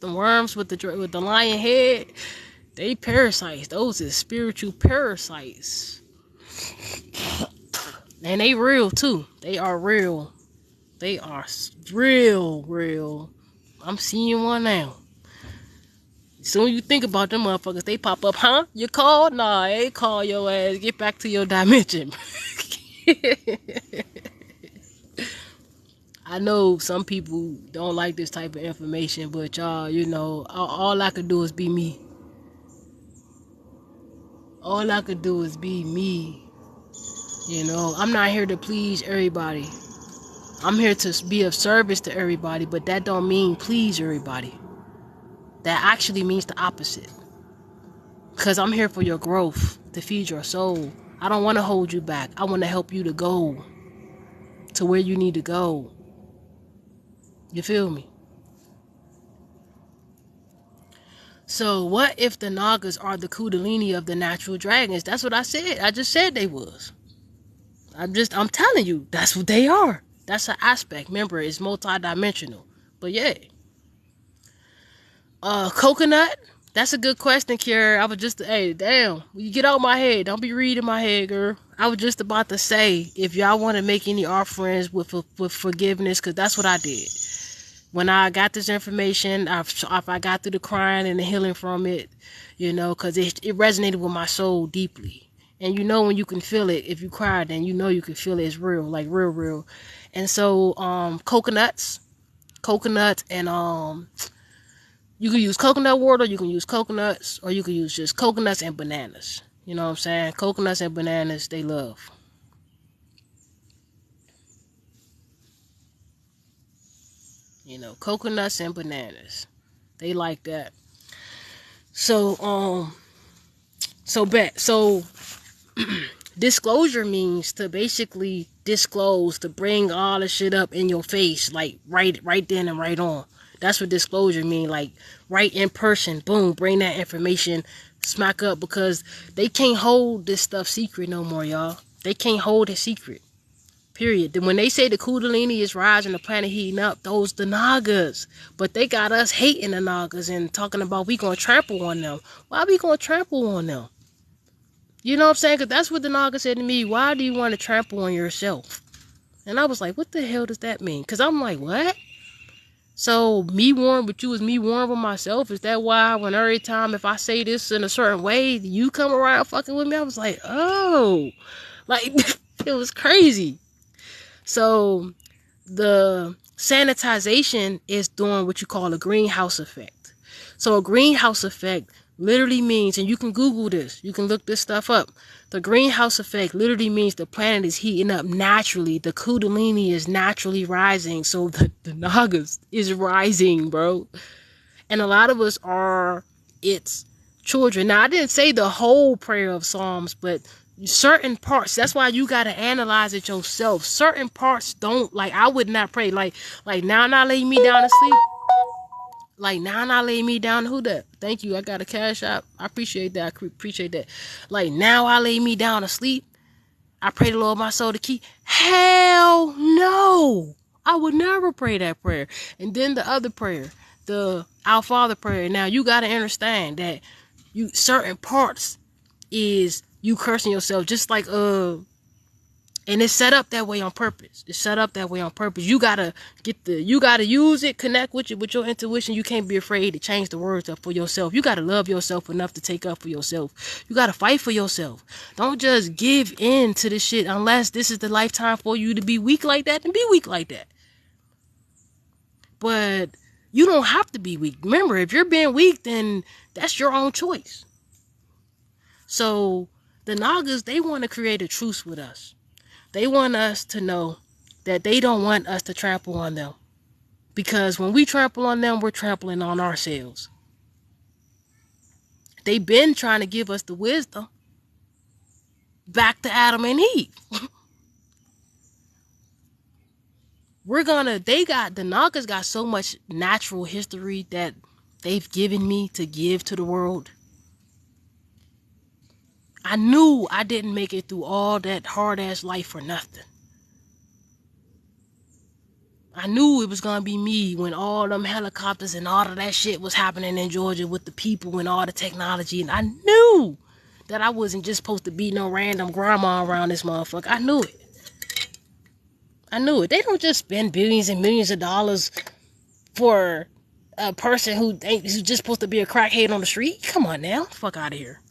worms with the lion head. They parasites. Those are spiritual parasites. And they real too. They are real. They are real. I'm seeing one now. Soon you think about them motherfuckers, they pop up, huh? You called? Nah, I ain't call your ass. Get back to your dimension. I know some people don't like this type of information, but y'all, you know, all I could do is be me. All I could do is be me. You know, I'm not here to please everybody. I'm here to be of service to everybody, but that don't mean please everybody. That actually means the opposite. Because I'm here for your growth, to feed your soul. I don't want to hold you back. I want to help you to go to where you need to go. You feel me? So what if the Nagas are the Kundalini of the natural dragons? That's what I said. I just said they was. I'm telling you, that's what they are. That's an aspect. Remember, it's multidimensional. But yeah. Coconut? That's a good question, Kiara. I was just, hey, damn. You get out my head. Don't be reading my head, girl. I was just about to say, if y'all want to make any offerings with forgiveness, because that's what I did. When I got this information, I got through the crying and the healing from it, you know, because it resonated with my soul deeply. And you know when you can feel it, if you cry, then you know you can feel it. It's real, like real. And so, coconuts, and you can use coconut water, you can use coconuts, or you can use just coconuts and bananas. You know what I'm saying? Coconuts and bananas, they love. You know, coconuts and bananas. They like that. So, disclosure means to basically disclose, to bring all the shit up in your face, like right then and right on. That's what disclosure mean, like right in person, boom, bring that information smack up, because they can't hold this stuff secret no more, y'all. They can't hold it secret. Period. When they say the Kundalini is rising, the planet heating up, those the Nagas. But they got us hating the Nagas and talking about we gonna trample on them. Why we gonna trample on them? You know what I'm saying? Because that's what the Naga said to me. Why do you want to trample on yourself? And I was like, what the hell does that mean? Because I'm like, what? So me warm with you is me warm with myself? Is that why when every time if I say this in a certain way, you come around fucking with me? I was like, oh. Like, it was crazy. So the sanitization is doing what you call a greenhouse effect. So a greenhouse effect literally means, and you can Google this, you can look this stuff up. The greenhouse effect literally means the planet is heating up naturally. The Kundalini is naturally rising. So the Nagas is rising, bro. And a lot of us are its children. Now, I didn't say the whole prayer of Psalms, but certain parts. That's why you got to analyze it yourself. Certain parts don't, like, I would not pray. Like now not lay me down to sleep. Like, now not lay me down. Who that? Thank you. I got a cash app. I appreciate that. I appreciate that. Like, now I lay me down to sleep. I pray the Lord my soul to keep. Hell no. I would never pray that prayer. And then the other prayer, the Our Father prayer. Now, you got to understand that you certain parts is you cursing yourself, just like and it's set up that way on purpose. It's set up that way on purpose. You gotta use it, connect with your intuition. You can't be afraid to change the words up for yourself. You gotta love yourself enough to take up for yourself. You gotta fight for yourself. Don't just give in to this shit unless this is the lifetime for you to be weak like that, and be weak like that. But you don't have to be weak. Remember, if you're being weak, then that's your own choice. So the Nagas, they want to create a truce with us. They want us to know that they don't want us to trample on them. Because when we trample on them, we're trampling on ourselves. They've been trying to give us the wisdom back to Adam and Eve. The Nagas got so much natural history that they've given me to give to the world. I knew I didn't make it through all that hard-ass life for nothing. I knew it was going to be me when all them helicopters and all of that shit was happening in Georgia with the people and all the technology. And I knew that I wasn't just supposed to be no random grandma around this motherfucker. I knew it. I knew it. They don't just spend billions and millions of dollars for a person who's just supposed to be a crackhead on the street. Come on now. Fuck out of here.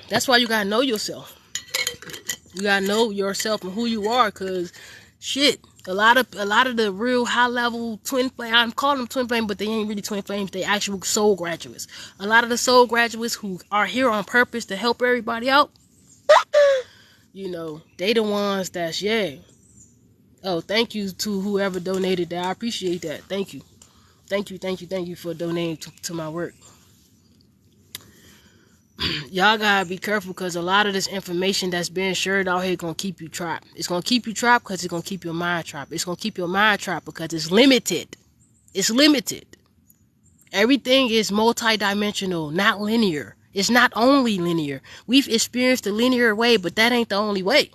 That's why you gotta know yourself. You gotta know yourself and who you are, cause shit, a lot of the real high level twin flame, I'm calling them twin flame, but they ain't really twin flames, they actual soul graduates. A lot of the soul graduates who are here on purpose to help everybody out, you know, they the ones that's, yeah. Oh, thank you to whoever donated that. I appreciate that. Thank you. Thank you for donating to my work. Y'all gotta be careful, because a lot of this information that's being shared out here gonna keep you trapped. It's gonna keep you trapped because it's gonna keep your mind trapped. It's gonna keep your mind trapped because it's limited. It's limited. Everything is multidimensional, not linear. It's not only linear. We've experienced the linear way, but that ain't the only way.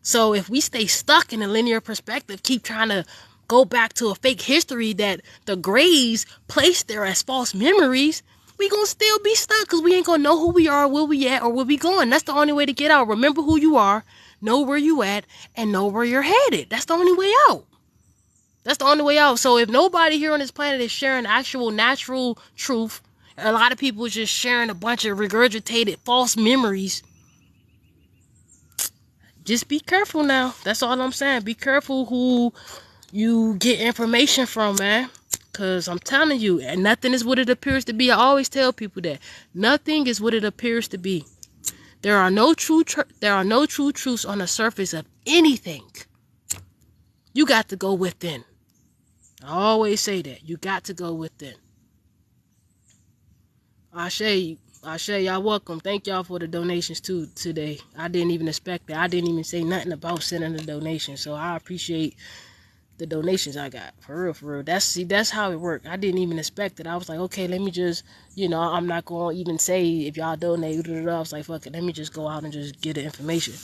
So if we stay stuck in a linear perspective, keep trying to go back to a fake history that the Greys placed there as false memories, we gonna still be stuck, because we ain't gonna know who we are, where we at, or where we going. That's the only way to get out. Remember who you are, know where you at, and know where you're headed. That's the only way out. That's the only way out. So if nobody here on this planet is sharing actual natural truth, a lot of people is just sharing a bunch of regurgitated false memories. Just be careful now. That's all I'm saying. Be careful who you get information from, man. Because I'm telling you, and nothing is what it appears to be. I always tell people that. Nothing is what it appears to be. There are no true truths on the surface of anything. You got to go within. I always say that. You got to go within. Ashe, y'all welcome. Thank y'all for the donations too today. I didn't even expect that. I didn't even say nothing about sending the donation. So I appreciate the donations I got. For real. That's how it worked. I didn't even expect it. I was like, okay, let me just, I'm not going to even say if y'all donate. I was like, fuck it. Let me just go out and just get the information.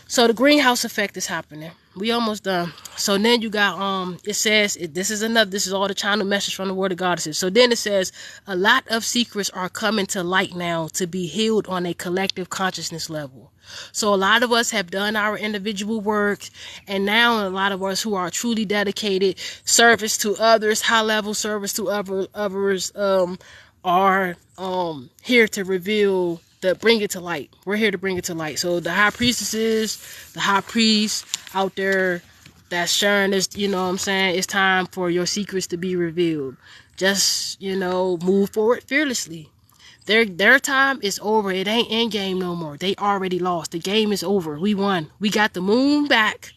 So the greenhouse effect is happening. We almost done. So then you got, it says, this is all the channel message from the Word of Goddesses. So then it says, a lot of secrets are coming to light now to be healed on a collective consciousness level. So a lot of us have done our individual work, and now a lot of us who are truly dedicated service to others, high level service to others, are here to reveal bring it to light. We're here to bring it to light. So the high priestesses, the high priests out there that's sharing this, you know what I'm saying? It's time for your secrets to be revealed. Just, move forward fearlessly. Their time is over. It ain't end game no more. They already lost. The game is over. We won. We got the moon back.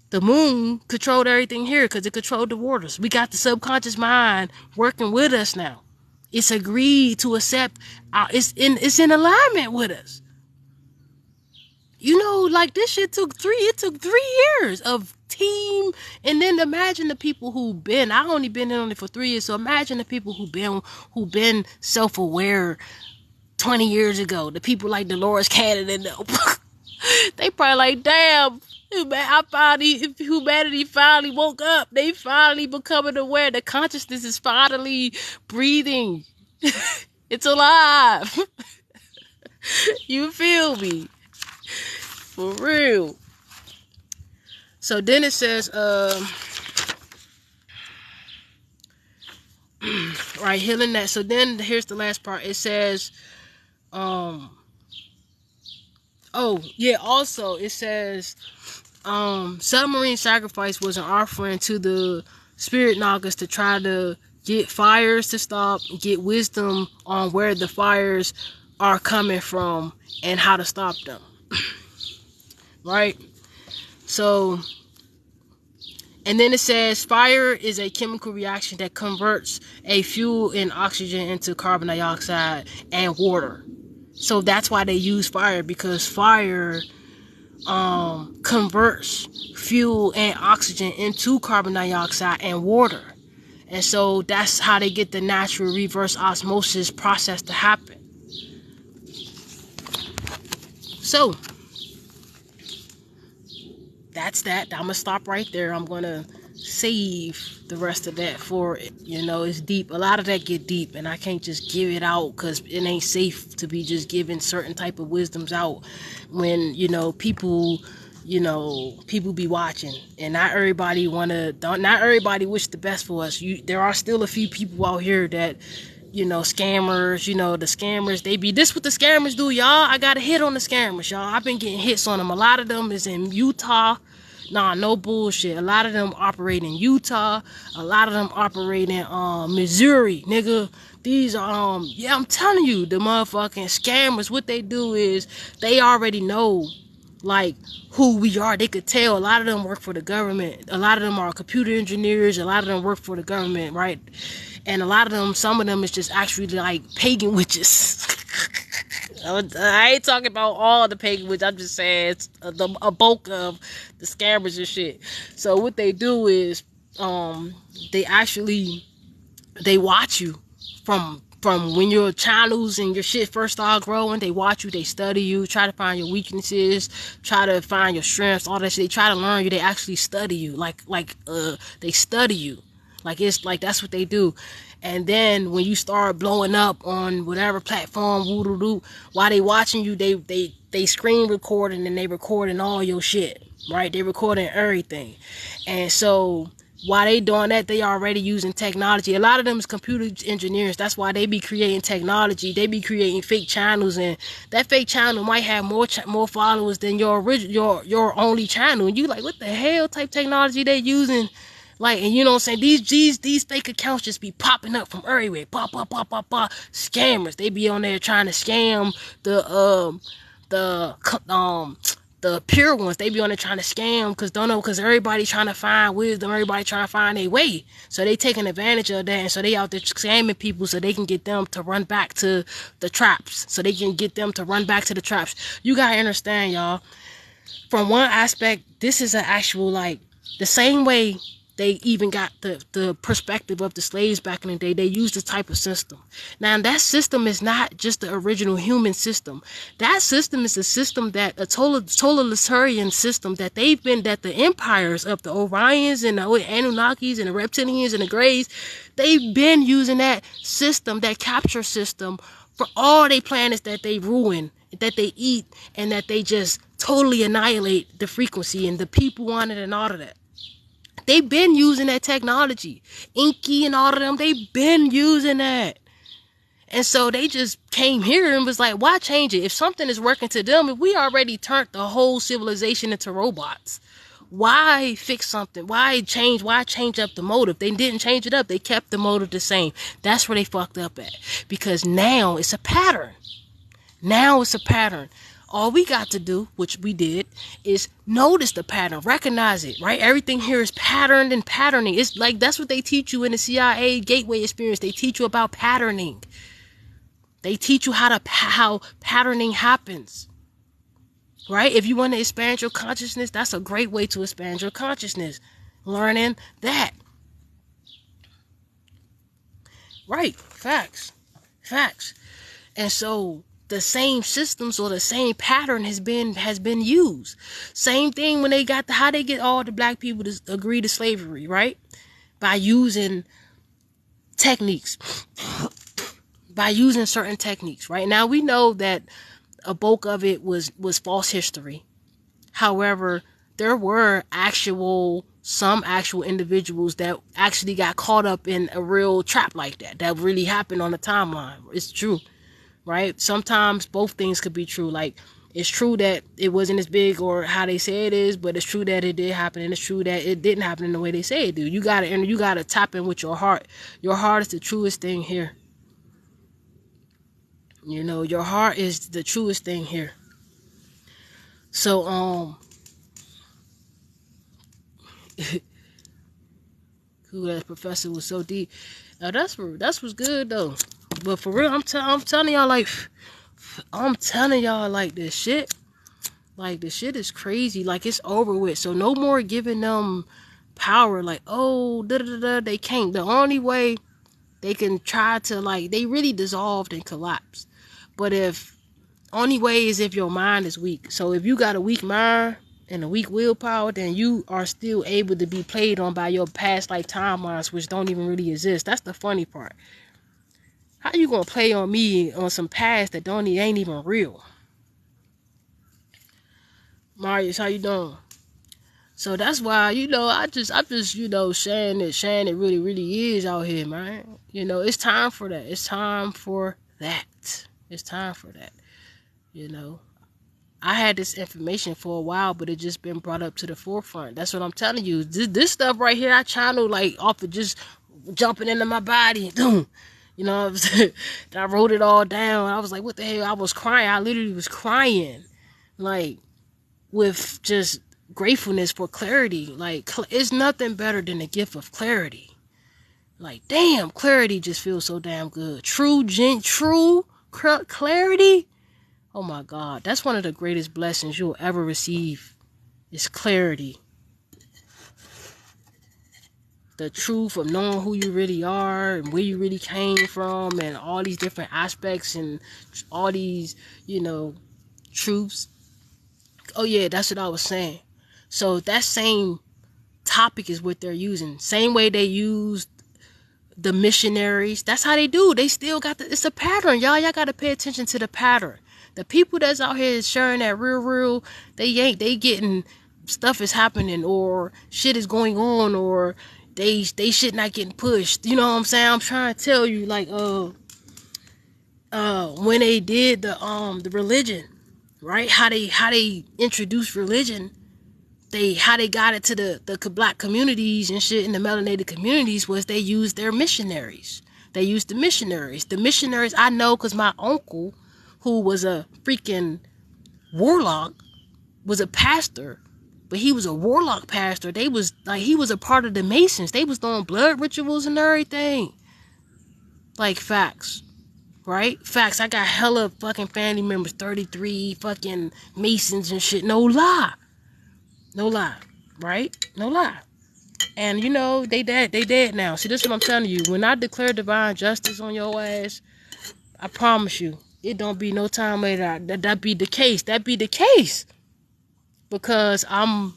The moon controlled everything here because it controlled the waters. We got the subconscious mind working with us now. It's agreed to accept. It's in alignment with us. Like this shit took 3 years of team. And then imagine the people who've been, I only been in on it for 3 years. So imagine the people who've been self-aware 20 years ago. The people like Dolores Cannon, they probably like, damn, humanity finally woke up. They finally becoming aware. The consciousness is finally breathing. It's alive. You feel me? For real. So then it says, right, healing that. So then here's the last part. It says, also it says, submarine sacrifice was an offering to the spirit nagas to try to get fires to stop, get wisdom on where the fires are coming from and how to stop them. Right? So, and then it says fire is a chemical reaction that converts a fuel and oxygen into carbon dioxide and water. So that's why they use fire, because fire converts fuel and oxygen into carbon dioxide and water. And so that's how they get the natural reverse osmosis process to happen. So that's that. I'm gonna stop right there. I'm gonna save the rest of that for it. You know, it's deep. A lot of that get deep, and I can't just give it out because it ain't safe to be just giving certain type of wisdoms out when, you know, people be watching, and not everybody wish the best for us. There are still a few people out here that, you know, scammers, you know, the scammers, this what the scammers do, y'all. I got a hit on the scammers, y'all. I've been getting hits on them. A lot of them is in Utah. Nah, no bullshit. A lot of them operate in Utah. A lot of them operate in Missouri, nigga. These are yeah, I'm telling you, the motherfucking scammers, what they do is they already know like who we are. They could tell. A lot of them work for the government. A lot of them are computer engineers. A lot of them work for the government, right? And a lot of them, some of them is just actually like pagan witches. I ain't talking about all the pagan witches. I'm just saying it's a bulk of the scammers and shit. So what they do is they watch you from when your channels and your shit first start growing. They watch you, they study you, try to find your weaknesses, try to find your strengths, all that shit. They try to learn you. They actually study you, like they study you. Like, it's like, that's what they do. And then when you start blowing up on whatever platform, while they watching you, they screen recording and they recording all your shit, right? They recording everything. And so while they doing that, they already using technology. A lot of them is computer engineers. That's why they be creating technology. They be creating fake channels, and that fake channel might have more followers than your only channel. And you like, what the hell type technology they using? Like, and you know what I'm saying? These fake accounts just be popping up from everywhere. Pop. Scammers. They be on there trying to scam the pure ones. They be on there trying to scam because everybody trying to find wisdom. Everybody trying to find their way. So they taking advantage of that. And so they out there scamming people so they can get them to run back to the traps. You gotta understand, y'all. From one aspect, this is an actual, like, the same way they even got the perspective of the slaves back in the day. They used this type of system. Now, that system is not just the original human system. That system is a system that a totalitarian system that the empires of the Orions and the Anunnakis and the Reptilians and the Greys, they've been using that system, that capture system, for all their planets that they ruin, that they eat, and that they just totally annihilate the frequency and the people on it and all of that. They've been using that technology. Inky and all of them, they've been using that. And so they just came here and was like, why change it? If something is working to them, if we already turned the whole civilization into robots, why fix something? Why change up the motive? They didn't change it up. They kept the motive the same. That's where they fucked up at. Because now it's a pattern. All we got to do, which we did, is notice the pattern, recognize it, right? Everything here is patterned and patterning. It's like, that's what they teach you in the CIA Gateway experience. They teach you about patterning. They teach you how patterning happens, right? If you want to expand your consciousness, that's a great way to expand your consciousness. Learning that. Right. Facts. And so the same systems or the same pattern has been used. Same thing when how they get all the black people to agree to slavery, right? By using techniques. By using certain techniques, right? Now we know that a bulk of it was false history. However, there were some actual individuals that actually got caught up in a real trap like that really happened on the timeline. It's true. Right? Sometimes both things could be true. Like, it's true that it wasn't as big or how they say it is, but it's true that it did happen, and it's true that it didn't happen in the way they say it did. You gotta tap in with your heart. Your heart is the truest thing here. You know, your heart is the truest thing here. So, cool, that professor was so deep. Now that's what's good though. But for real, I'm telling y'all, like this shit. Like, the shit is crazy. Like, it's over with. So no more giving them power. Like, oh, da-da-da-da. They can't. The only way they can try to, like, they really dissolved and collapsed. But only way is if your mind is weak. So if you got a weak mind and a weak willpower, then you are still able to be played on by your past life timelines, which don't even really exist. That's the funny part. How you gonna play on me on some past that ain't even real? Marius, how you doing? So that's why, I'm just, sharing it really is out here, man. It's time for that. It's time for that. It's time for that. I had this information for a while, but it just been brought up to the forefront. That's what I'm telling you. This stuff right here, I channel like off of just jumping into my body. You know what I'm saying? I wrote it all down. I was like, what the hell? I was crying. I literally was crying. Like, with just gratefulness for clarity. Like, it's nothing better than the gift of clarity. Like, damn, clarity just feels so damn good. True clarity. Oh my God, that's one of the greatest blessings you'll ever receive. Is clarity. The truth of knowing who you really are and where you really came from and all these different aspects and all these, truths. Oh yeah, that's what I was saying. So that same topic is what they're using. Same way they used the missionaries. That's how they do. They still got it's a pattern, y'all. Y'all got to pay attention to the pattern. The people that's out here sharing that real, they getting stuff is happening or shit is going on or they shit not getting pushed. You know what I'm saying? I'm trying to tell you, like, when they did the religion, right? How they introduced religion, how they got it to the black communities and shit in the melanated communities was they used their missionaries. They used the missionaries. The missionaries I know because my uncle, who was a freaking warlock, was a pastor, but he was a warlock pastor. They was like, he was a part of the Masons. They was doing blood rituals and everything. Like, facts. Right? Facts. I got hella fucking family members, 33 fucking Masons and shit. No lie. No lie. Right? No lie. And they dead now. See, this is what I'm telling you. When I declare divine justice on your ass, I promise you, it don't be no time later that be the case. That be the case. Because I'm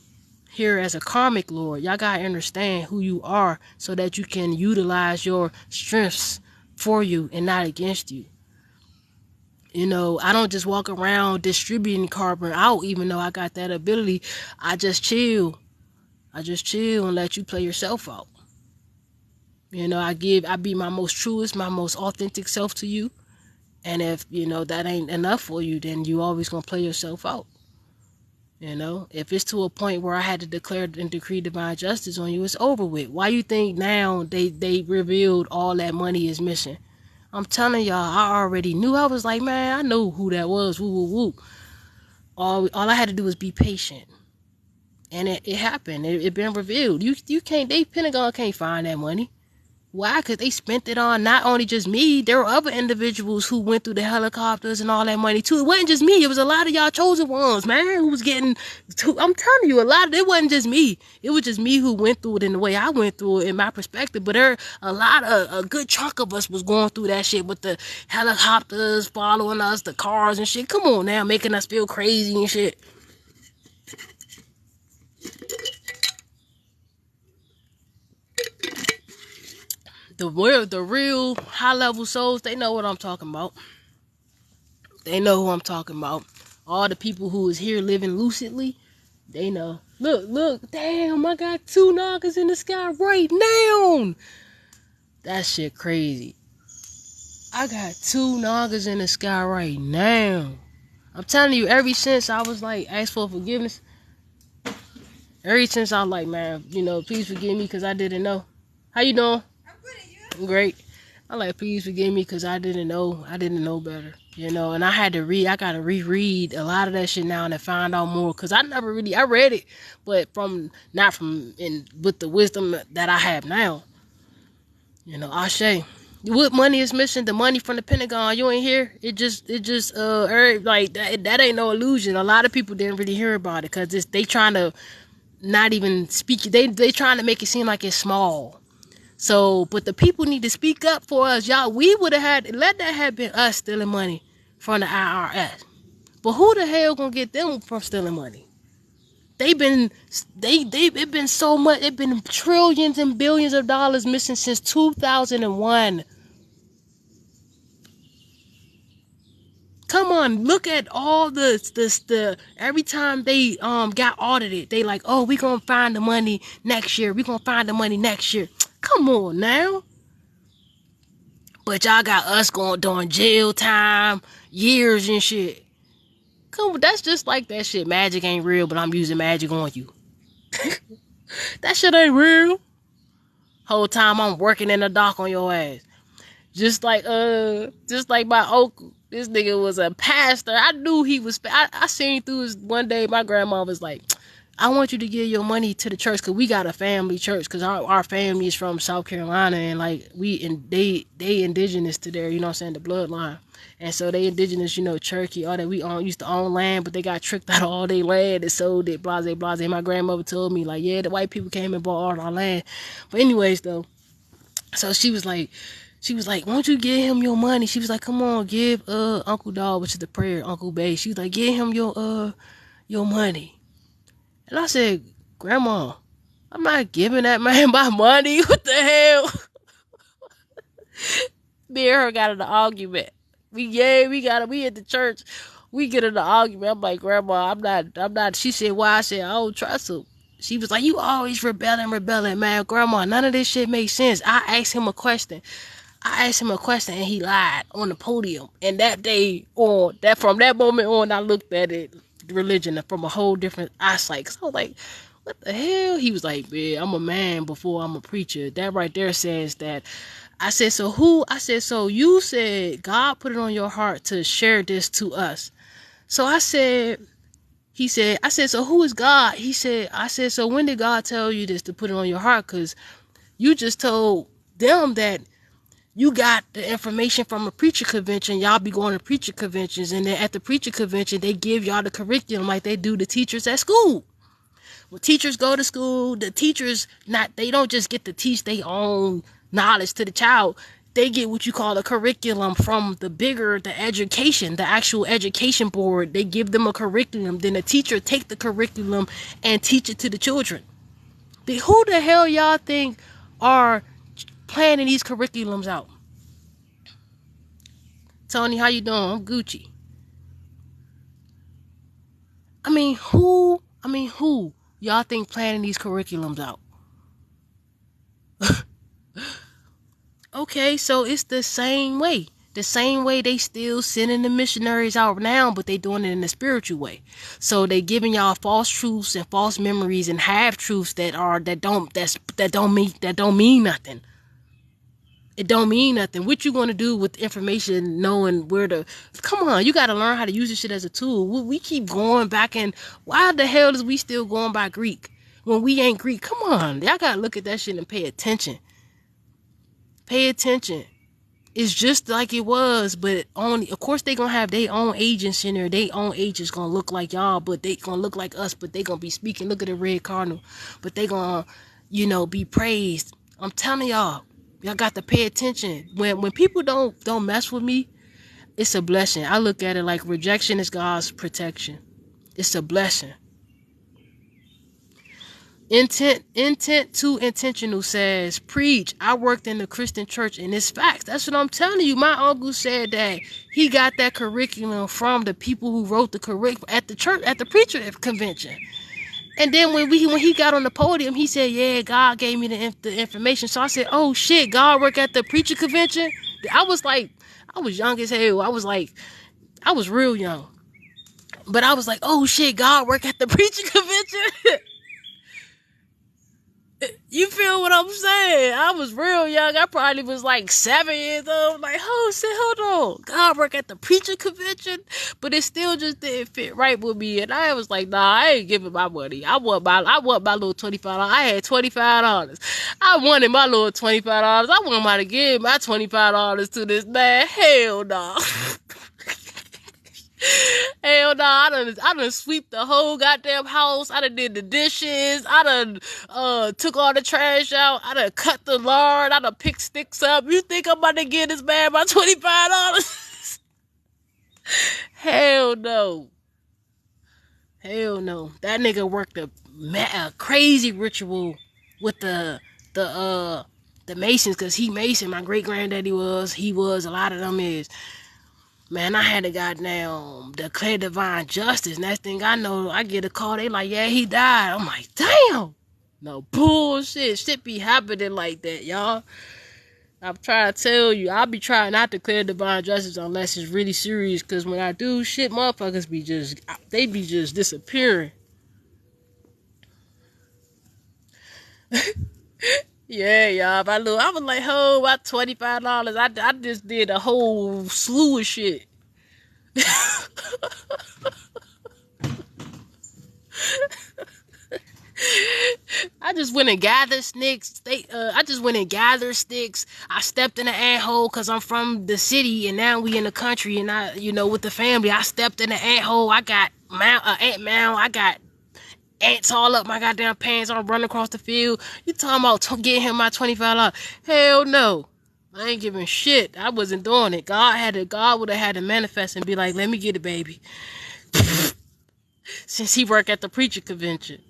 here as a karmic lord. Y'all gotta understand who you are so that you can utilize your strengths for you and not against you. I don't just walk around distributing carbon out, even though I got that ability. I just chill. And let you play yourself out. I be my most truest, my most authentic self to you. And if, that ain't enough for you, then you always gonna play yourself out. If it's to a point where I had to declare and decree divine justice on you, it's over with. Why you think now they revealed all that money is missing? I'm telling y'all, I already knew. I was like, man, I know who that was. Woo, woo, woo. All I had to do was be patient. And it happened. It been revealed. You can't, Pentagon can't find that money. Why? Because they spent it on not only just me. There were other individuals who went through the helicopters and all that money too. It wasn't just me. It was a lot of y'all chosen ones, man, who was getting. I'm telling you, it wasn't just me. It was just me who went through it in the way I went through it in my perspective. But a good chunk of us was going through that shit with the helicopters following us, the cars and shit. Come on now, making us feel crazy and shit. The real high-level souls, they know what I'm talking about. They know who I'm talking about. All the people who is here living lucidly, they know. Look, damn, I got 2 Nagas in the sky right now. That shit crazy. I got 2 Nagas in the sky right now. I'm telling you, ever since I was like, asked for forgiveness, ever since I was like, man, please forgive me because I didn't know. How you doing? Great. I like, please forgive me because I didn't know better, and I gotta reread a lot of that shit now and find out more because I read it, but with the wisdom that I have now, Ashe. What money is missing? The money from the Pentagon. You ain't hear? It just like that ain't no illusion. A lot of people didn't really hear about it because they trying to not even speak. They trying to make it seem like it's small. So, but the people need to speak up for us, y'all. We would have let that have been us stealing money from the IRS. But who the hell gonna get them from stealing money? It been so much. It been trillions and billions of dollars missing since 2001. Come on, look at all the every time they got audited, they like, oh, we gonna find the money next year. We gonna find the money next year. Come on now. But y'all got us going doing jail time, years and shit. Come on, that's just like that shit. Magic ain't real, but I'm using magic on you. That shit ain't real. Whole time I'm working in the dock on your ass. Just like my uncle. This nigga was a pastor. I knew he was. I seen through his one day. My grandma was like, I want you to give your money to the church because we got a family church because our family is from South Carolina and like they indigenous to there, you know what I'm saying, the bloodline. And so they indigenous, you know, Cherokee, all that. We used to own land, but they got tricked out of all their land and sold it, blase, blase. My grandmother told me like, yeah, the white people came and bought all our land. But anyways though, so she was like, won't you give him your money? She was like, come on, give Uncle Dog, which is the prayer, Uncle Bay. She was like, give him your money. And I said, Grandma, I'm not giving that man my money. What the hell? Me and her got in an argument. We at the church. We get in an argument. I'm like, Grandma, I'm not. She said, why? I said, I don't trust him. She was like, you always rebelling, man. Grandma, none of this shit makes sense. I asked him a question and he lied on the podium. And that day on, from that moment on, I looked at it, religion, from a whole different eyesight. Cause I was like, what the hell? He was like, man, I'm a man before I'm a preacher. That right there says that. I said, so who? I said, so you said God put it on your heart to share this to us. So I said, so who is God? I said, so when did God tell you this to put it on your heart? Cause you just told them that you got the information from a preacher convention. Y'all be going to preacher conventions. And then at the preacher convention, they give y'all the curriculum like they do the teachers at school. When teachers go to school, the teachers, they don't just get to teach their own knowledge to the child. They get what you call a curriculum from the education, the actual education board. They give them a curriculum. Then the teacher take the curriculum and teach it to the children. Who the hell y'all think are planning these curriculums out? Tony, how you doing? I'm Gucci. I mean, who y'all think planning these curriculums out? Okay, so it's the same way. The same way they still sending the missionaries out now, but they doing it in a spiritual way. So they giving y'all false truths and false memories and half truths that don't mean nothing. It don't mean nothing. What you gonna do with information knowing where to... Come on, you gotta learn how to use this shit as a tool. We keep going back and... Why the hell is we still going by Greek when we ain't Greek? Come on, y'all gotta look at that shit and pay attention. Pay attention. It's just like it was, but only... Of course they gonna have their own agents in there. Their own agents gonna look like y'all, but they gonna look like us, but they gonna be speaking. Look at the red cardinal. But they gonna, be praised. I'm telling y'all. Y'all got to pay attention. When people don't mess with me, it's a blessing. I look at it like rejection is God's protection. It's a blessing. Intent to intentional says, preach. I worked in the Christian church and it's facts. That's what I'm telling you. My uncle said that he got that curriculum from the people who wrote the curriculum at the church, at the preacher convention. And then when he got on the podium, he said, yeah, God gave me the information. So I said, oh shit, God work at the preacher convention? I was young as hell. I was real young. But I was like, oh shit, God work at the preacher convention? You feel what I'm saying? I was real young. I probably was like 7 years old. Like, oh shit, hold on. God work at the preacher convention, but it still just didn't fit right with me. And I was like, nah, I ain't giving my money. I want my little $25. I had $25. I wanted my little $25. I want my to give my $25 to this man. Hell no. Hell no, I done sweep the whole goddamn house. I done did the dishes. I done took all the trash out. I done cut the lawn. I done picked sticks up. You think I'm about to give this man my $25? Hell no. Hell no. That nigga worked a crazy ritual with the Masons, cause he Mason. My great granddaddy was. He was. A lot of them is. Man, I had to goddamn declare divine justice. Next thing I know, I get a call. They like, yeah, he died. I'm like, damn. No bullshit. Shit be happening like that, y'all. I'm trying to tell you, I'll be trying not to declare divine justice unless it's really serious. Because when I do, shit, motherfuckers they be just disappearing. Yeah, y'all. I was like, oh, my $25. I just did a whole slew of shit. I just went and gathered sticks. I just went and gathered sticks. I stepped in the anthole because I'm from the city and now we in the country and I, with the family. I stepped in the anthole. I got ant mound. I got ants all up my goddamn pants. I'm running across the field. You talking about getting him my $25? Hell no. I ain't giving shit. I wasn't doing it. God would have had to manifest and be like, let me get it, baby. Since he worked at the preacher convention.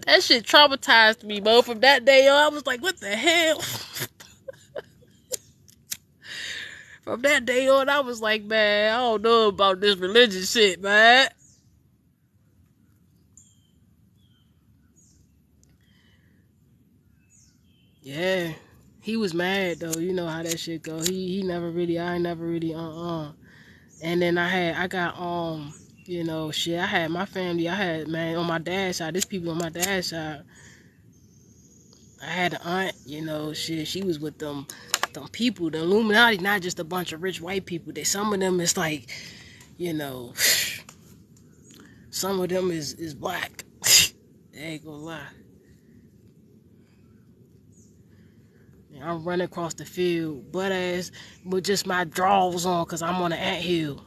That shit traumatized me, bro. From that day on, I was like, what the hell? From that day on, I was like, man, I don't know about this religious shit, man. Yeah, he was mad though. You know how that shit go. I ain't never really And then I got shit. I had my family. I had, man, on my dad's side. There's people on my dad's side. I had an aunt. Shit. She was with them people. The Illuminati, not just a bunch of rich white people. Some of them is like, some of them is black. I ain't gonna lie. I'm running across the field, butt ass, with just my drawers on, cause I'm on an anthill.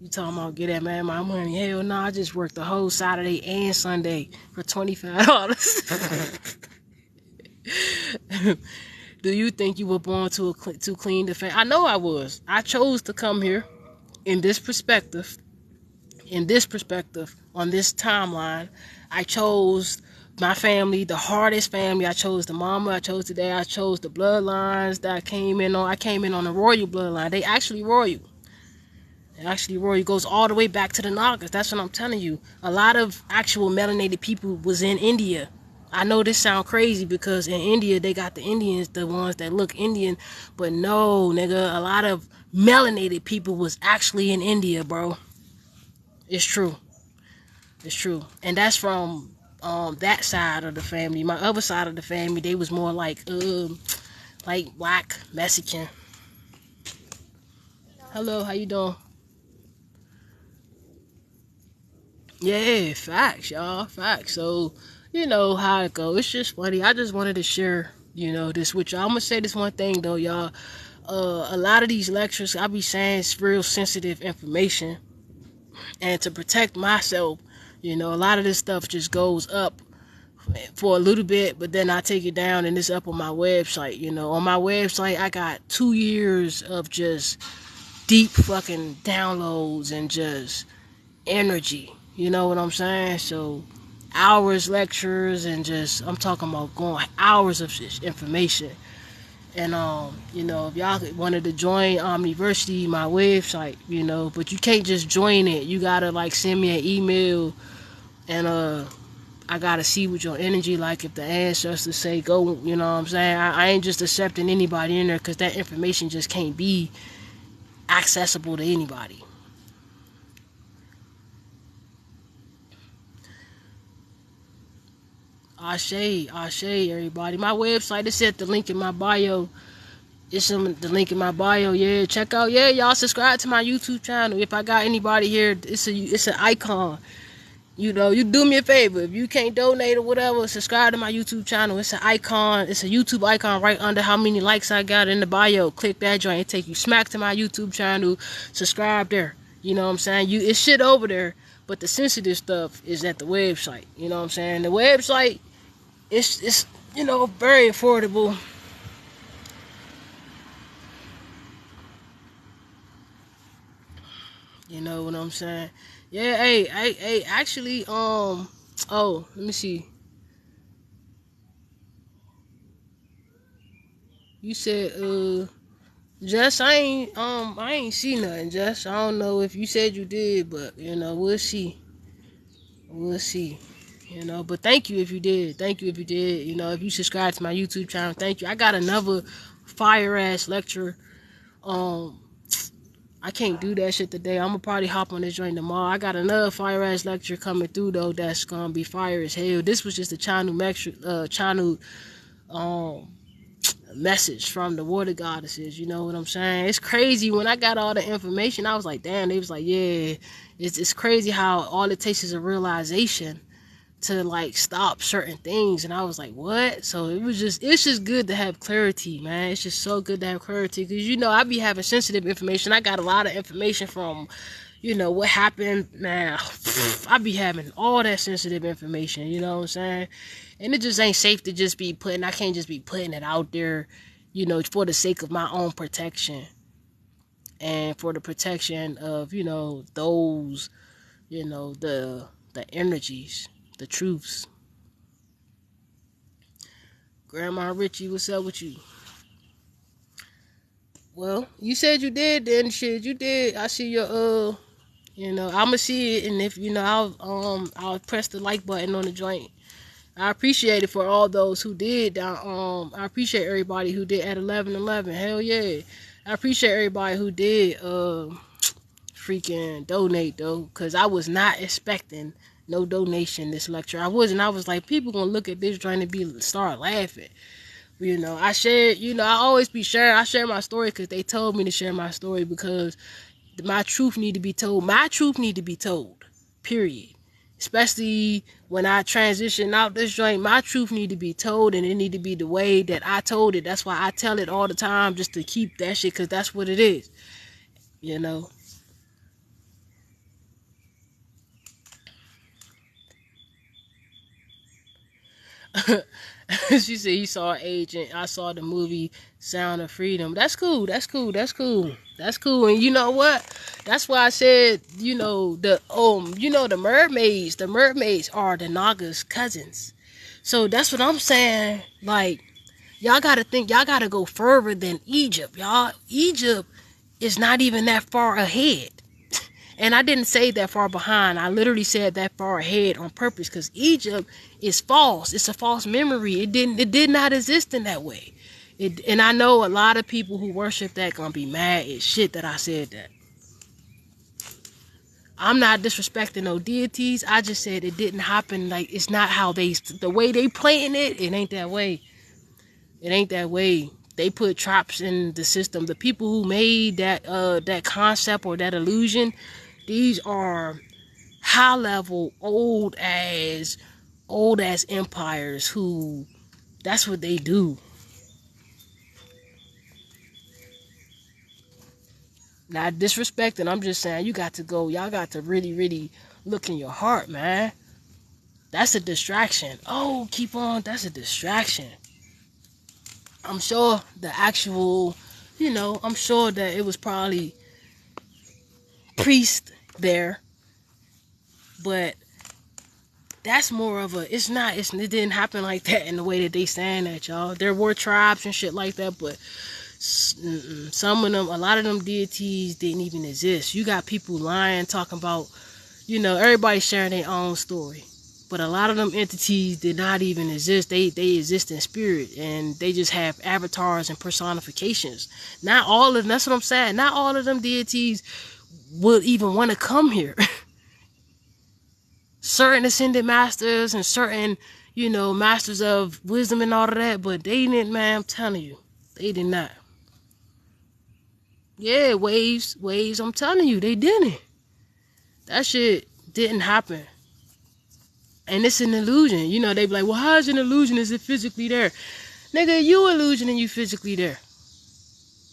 You talking about get that man my money? Hell no, I just worked the whole Saturday and Sunday for $25. Do you think you were born to clean the family? I know I was. I chose to come here in this perspective, on this timeline. I chose my family, the hardest family. I chose the mama, I chose the dad, I chose the bloodlines that I came in on. I came in on the royal bloodline. They actually royal. It goes all the way back to the Nagas. That's what I'm telling you. A lot of actual melanated people was in India. I know this sound crazy because in India they got the Indians, the ones that look Indian, but no, nigga, a lot of melanated people was actually in India, bro. It's true. And that's from that side of the family. My other side of the family, they was more like black Mexican. Hello, how you doing? Yeah, facts, y'all. Facts. So, you know how it go. It's just funny. I just wanted to share, this with y'all. I'm gonna say this one thing though, y'all. A lot of these lectures, I be saying it's real sensitive information. And to protect myself, a lot of this stuff just goes up for a little bit, but then I take it down and it's up on my website. On my website, I got 2 years of just deep fucking downloads and just energy. You know what I'm saying? So hours lectures and just, I'm talking about going hours of information. And if y'all wanted to join OmniversiTEA, my website, but you can't just join it. You gotta send me an email, and I gotta see what your energy like. If the ancestors say go, you know what I'm saying? I ain't just accepting anybody in there, because that information just can't be accessible to anybody. Ashe, everybody. My website is at the link in my bio. It's the link in my bio. Yeah, check out. Yeah, y'all subscribe to my YouTube channel. If I got anybody here, it's an icon. You know, you do me a favor. If you can't donate or whatever, subscribe to my YouTube channel. It's an icon. It's a YouTube icon right under how many likes I got in the bio. Click that joint. It take you smack to my YouTube channel. Subscribe there. You know what I'm saying? It's shit over there, but the sensitive stuff is at the website. You know what I'm saying? The website, it's very affordable. You know what I'm saying? Yeah, hey, actually, oh, let me see. You said, Jess, I ain't see nothing, Jess. I don't know if you said you did, but, we'll see. We'll see. But thank you if you did. Thank you if you did. If you subscribe to my YouTube channel, thank you. I got another fire-ass lecture. I can't do that shit today. I'm gonna probably hop on this joint tomorrow. I got another fire ass lecture coming through though. That's gonna be fire as hell. This was just a channel message from the water goddesses. You know what I'm saying? It's crazy when I got all the information. I was like, damn. They was like, yeah. It's crazy how all it takes is a realization to like stop certain things, and I was like, what? So it's just good to have clarity, man. It's just so good to have clarity, because I be having sensitive information. I got a lot of information from what happened. Man, I be having all that sensitive information, you know what I'm saying? And it just ain't safe to just be I can't just be putting it out there, for the sake of my own protection and for the protection of those, the energies, the truths. Grandma Richie, what's up with you? Well, you said you did, then shit, you did. I see your I'ma see it, and if I'll press the like button on the joint. I appreciate it for all those who did. I appreciate everybody who did at 11:11. Hell yeah, I appreciate everybody who did freaking donate though, because I was not expecting no donation this lecture. I was like, people gonna look at this trying to start laughing. I shared, I always be sharing. I share my story because they told me to share my story, because my truth need to be told. My truth need to be told, period. Especially when I transition out this joint, my truth need to be told, and it need to be the way that I told it. That's why I tell it all the time, just to keep that shit, because that's what it is, She said he saw Agent. I saw the movie Sound of Freedom. That's cool. That's cool. That's cool. That's cool. And you know what? That's why I said, the mermaids. The mermaids are the Naga's cousins. So that's what I'm saying. Like, y'all gotta think. Y'all gotta go further than Egypt, y'all. Egypt is not even that far ahead. And I didn't say that far behind. I literally said that far ahead on purpose, because Egypt is false. It's a false memory. It did not exist in that way. And I know a lot of people who worship that gonna be mad as shit that I said that. I'm not disrespecting no deities. I just said it didn't happen. Like, it's not how the way they playing it. It ain't that way. It ain't that way. They put traps in the system. The people who made that concept or that illusion, these are high level old ass empires who, that's what they do. Not disrespecting, I'm just saying, y'all got to really, really look in your heart, man. That's a distraction. Oh, keep on, that's a distraction. I'm sure the actual, I'm sure that it was probably priest there, but that's more of it didn't happen like that in the way that they saying that, y'all. There were tribes and shit like that, but a lot of them deities didn't even exist. You got people lying, talking about, everybody sharing their own story, but a lot of them entities did not even exist. They exist in spirit, and they just have avatars and personifications. Not all of them, that's what I'm saying, not all of them deities would even want to come here. Certain ascended masters and certain, masters of wisdom and all of that, but they didn't, man, I'm telling you, they did not. Yeah, waves, I'm telling you, they didn't. That shit didn't happen. And it's an illusion. They be like, well, how is it an illusion? Is it physically there? Nigga, you illusion and you physically there.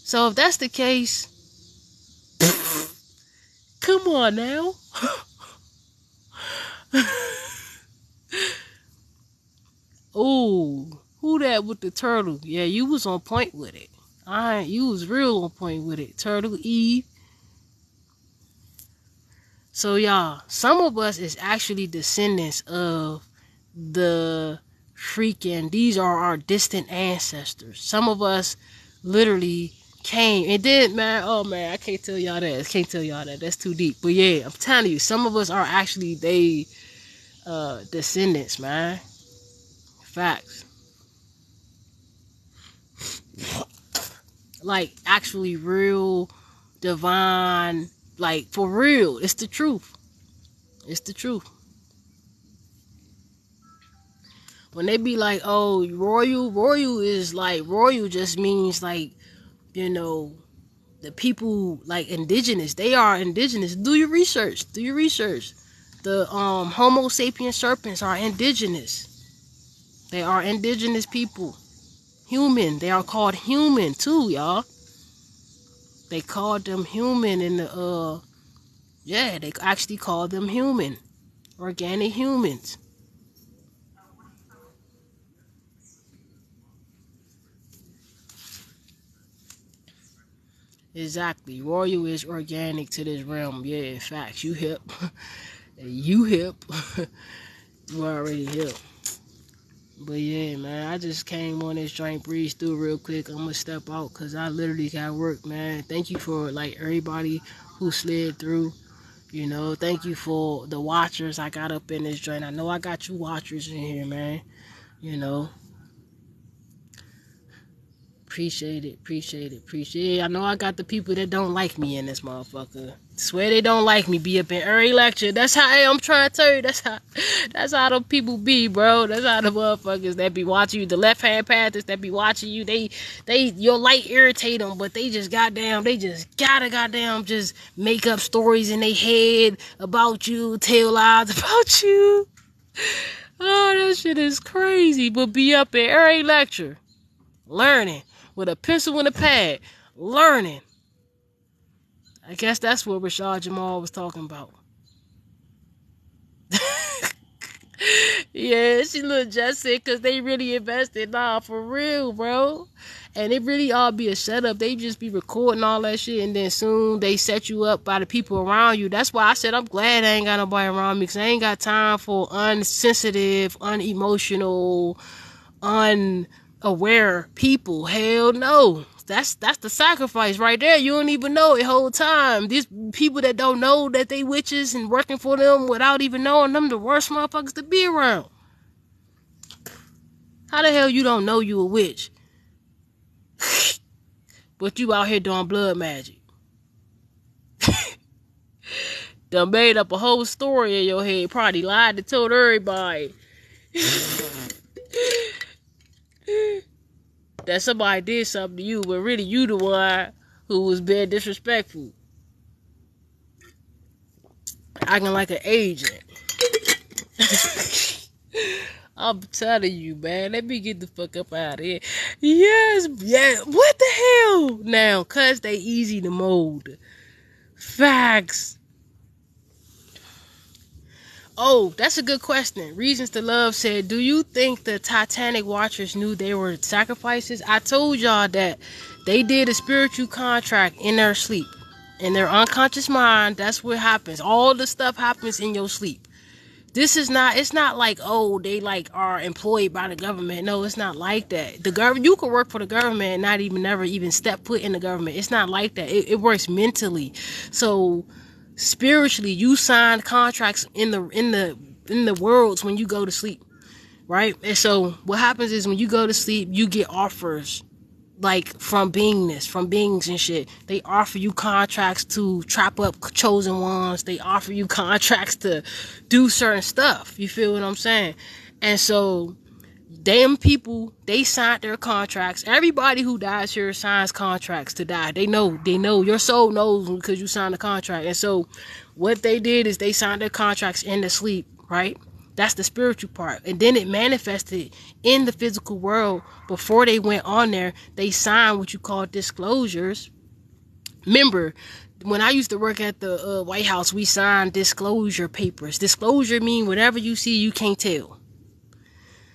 So if that's the case, come on now. Oh, who that with the turtle? Yeah, you was on point with it. Alright, you was real on point with it. Turtle Eve. So y'all, some of us is actually descendants of the these are our distant ancestors. Some of us literally came and did, man. Oh man, I can't tell y'all that. That's too deep. But yeah, I'm telling you, some of us are actually they descendants, man. Facts. Like actually real divine, like for real. It's the truth. It's the truth. When they be like, oh, royal is like, royal just means like, the people like indigenous. They are indigenous. Do your research. The Homo sapien serpents are indigenous. They are indigenous people. Human. They are called human too, y'all. They called them human in the they actually called them human. Organic humans. Exactly. Royal is organic to this realm. Yeah, facts. You hip. You hip. You already hip. But yeah, man, I just came on this joint, breeze through real quick. I'm gonna step out because I literally got work, man. Thank you for like everybody who slid through. Thank you for the watchers I got up in this joint. I know I got you watchers in here, man. Appreciate it. I know I got the people that don't like me in this motherfucker. Swear they don't like me. Be up in every lecture. That's how I'm trying to tell you. That's how the people be, bro. That's how the motherfuckers that be watching you, the left hand pathers that be watching you. They your light irritate them, but they just gotta just make up stories in their head about you, tell lies about you. Oh, that shit is crazy. But be up in every lecture, learning. With a pencil and a pad, learning. I guess that's what Rashad Jamal was talking about. Yeah, she look just sick because they really invested. Nah, for real, bro. And it really all be a setup. They just be recording all that shit, and then soon they set you up by the people around you. That's why I said I'm glad I ain't got nobody around me, because I ain't got time for unsensitive, unemotional, unaware people. Hell no. That's the sacrifice right there. You don't even know it whole time. These people that don't know that they witches and working for them without even knowing them, the worst motherfuckers to be around. How the hell you don't know you a witch? But you out here doing blood magic. Done made up a whole story in your head. Probably lied and told everybody that somebody did something to you, but really you the one who was being disrespectful. Acting like an agent. I'm telling you, man. Let me get the fuck up out of here. Yes, yeah. What the hell? Now, cause they easy to mold. Facts. Oh, that's a good question. Reasons to Love said, do you think the Titanic watchers knew they were sacrifices? I told y'all that they did a spiritual contract in their sleep. In their unconscious mind, that's what happens. All the stuff happens in your sleep. It's not like, oh, they like are employed by the government. No, it's not like that. The government, you can work for the government and never even step foot in the government. It's not like that. It works mentally. So spiritually, you sign contracts in the worlds when you go to sleep, right? And so what happens is when you go to sleep, you get offers like from beings and shit. They offer you contracts to trap up chosen ones. They offer you contracts to do certain stuff. You feel what I'm saying? And so them people, they signed their contracts. Everybody who dies here signs contracts to die. They know your soul knows because you signed a contract. And so what they did is they signed their contracts in the sleep, right? That's the spiritual part. And then it manifested in the physical world. Before they went on there, they signed what you call disclosures. Remember, when I used to work at the White House, we signed disclosure papers. Disclosure mean whatever you see, you can't tell.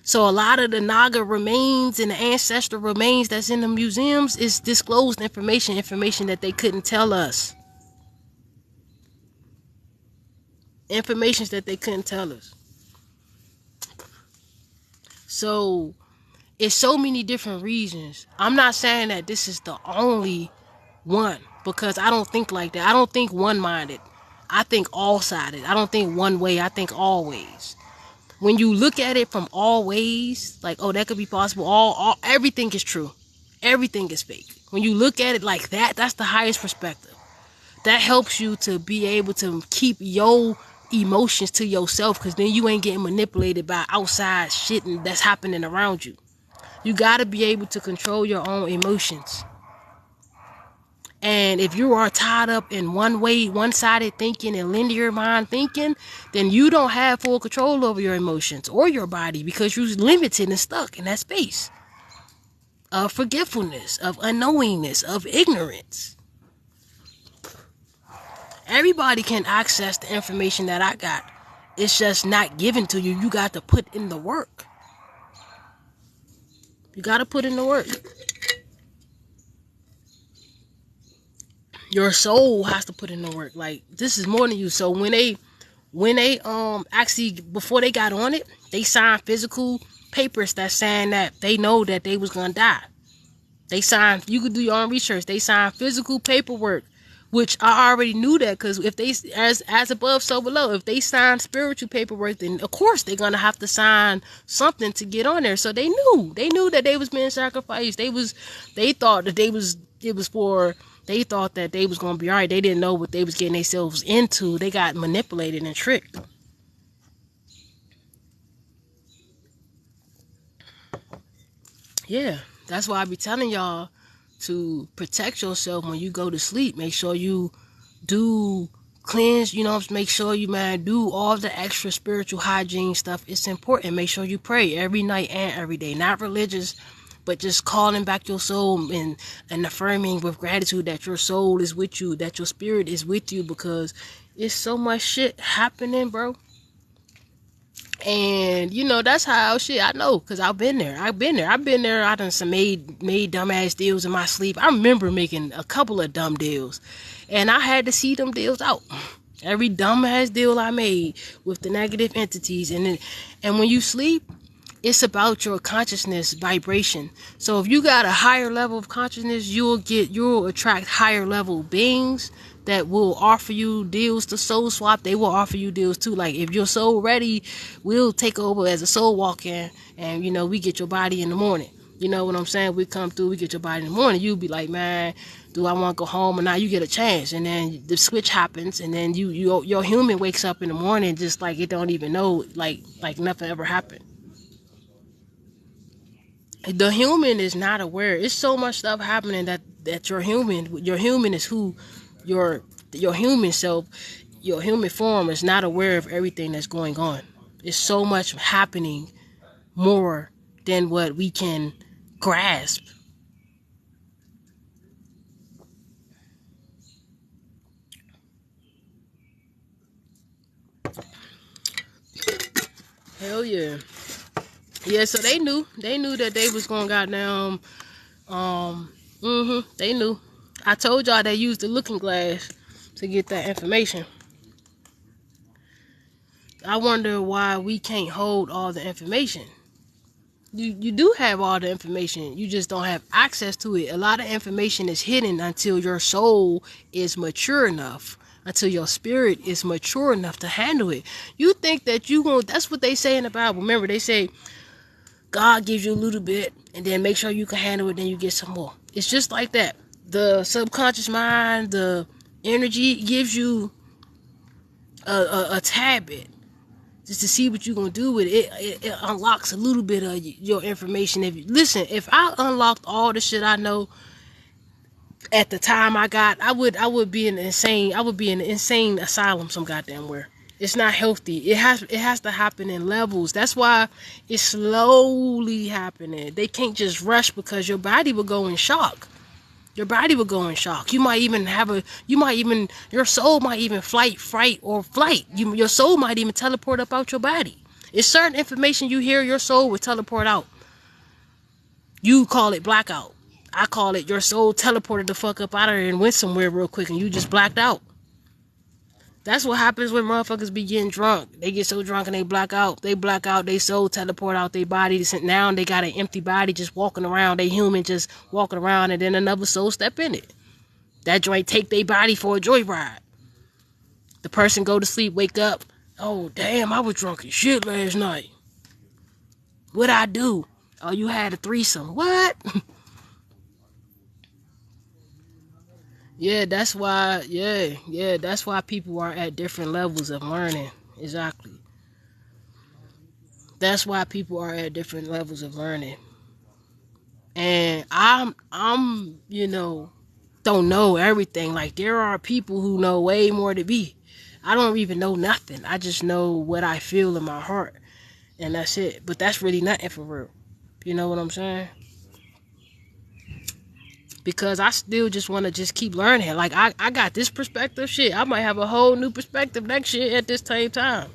So a lot of the Naga remains and the ancestral remains that's in the museums is disclosed information that they couldn't tell us. Information that they couldn't tell us. So it's so many different reasons. I'm not saying that this is the only one, because I don't think like that. I don't think one-minded. I think all-sided. I don't think one way. I think all ways. When you look at it from all ways, like, oh, that could be possible. Everything is true. Everything is fake. When you look at it like that, that's the highest perspective. That helps you to be able to keep your emotions to yourself, because then you ain't getting manipulated by outside shit that's happening around you. You got to be able to control your own emotions. And if you are tied up in one way, one-sided thinking and linear mind thinking, then you don't have full control over your emotions or your body, because you're limited and stuck in that space of forgetfulness, of unknowingness, of ignorance. Everybody can access the information that I got. It's just not given to you. You got to put in the work. You got to put in the work. Your soul has to put in the work. Like, this is more than you. So when they actually, before they got on it, they signed physical papers that saying that they know that they was gonna die. They signed, you could do your own research, they signed physical paperwork, which I already knew that, because if they, as above so below, if they sign spiritual paperwork, then of course they're gonna have to sign something to get on there. So they knew that they was being sacrificed. They thought that they thought that they was gonna be all right. They didn't know what they was getting themselves into. They got manipulated and tricked. Yeah, that's why I be telling y'all to protect yourself when you go to sleep. Make sure you do cleanse, make sure you, man, do all the extra spiritual hygiene stuff. It's important. Make sure you pray every night and every day. Not religious, but just calling back your soul and affirming with gratitude that your soul is with you, that your spirit is with you, because it's so much shit happening, bro. And that's how shit I know, because I've been there. I done made dumbass deals in my sleep. I remember making a couple of dumb deals, and I had to see them deals out. Every dumbass deal I made with the negative entities. And when you sleep, it's about your consciousness vibration. So if you got a higher level of consciousness, you'll attract higher level beings that will offer you deals to soul swap. They will offer you deals too. Like, if your soul ready, we'll take over as a soul walk-in, and we get your body in the morning. You know what I'm saying? We come through, we get your body in the morning. You'll be like, man, do I want to go home? And now you get a chance, and then the switch happens, and then your human wakes up in the morning just like it don't even know, like nothing ever happened. The human is not aware. It's so much stuff happening that your human is who your human self, your human form is not aware of everything that's going on. It's so much happening more than what we can grasp. Hell yeah. Yeah, so they knew that they was gonna goddamn they knew. I told y'all they used the looking glass to get that information. I wonder why we can't hold all the information. You do have all the information, you just don't have access to it. A lot of information is hidden until your soul is mature enough, until your spirit is mature enough to handle it. You think that that's what they say in the Bible. Remember, they say God gives you a little bit, and then make sure you can handle it, then you get some more. It's just like that. The subconscious mind, the energy gives you a tad bit. just to see what you're gonna do with it. It unlocks a little bit of your information. If I unlocked all the shit I know at the time I would be in an insane asylum some goddamn where. It's not healthy. It has to happen in levels. That's why it's slowly happening. They can't just rush, because your body will go in shock. Your body will go in shock. Your soul might even flight. Your soul might even teleport up out your body. It's certain information you hear, your soul will teleport out. You call it blackout. I call it your soul teleported the fuck up out of there and went somewhere real quick and you just blacked out. That's what happens when motherfuckers be getting drunk. They get so drunk and they black out. They black out, they soul teleport out their body. Now they got an empty body just walking around. They human just walking around, and then another soul step in it. That joint take their body for a joyride. The person go to sleep, wake up. Oh, damn, I was drunk as shit last night. What'd I do? Oh, you had a threesome. What? Yeah, that's why, that's why people are at different levels of learning. Exactly. That's why people are at different levels of learning. And I'm don't know everything. Like, there are people who know way more than me. I don't even know nothing. I just know what I feel in my heart. And that's it. But that's really nothing for real. You know what I'm saying? Because I still just want to just keep learning. Like, I got this perspective, shit. I might have a whole new perspective next year at this same time.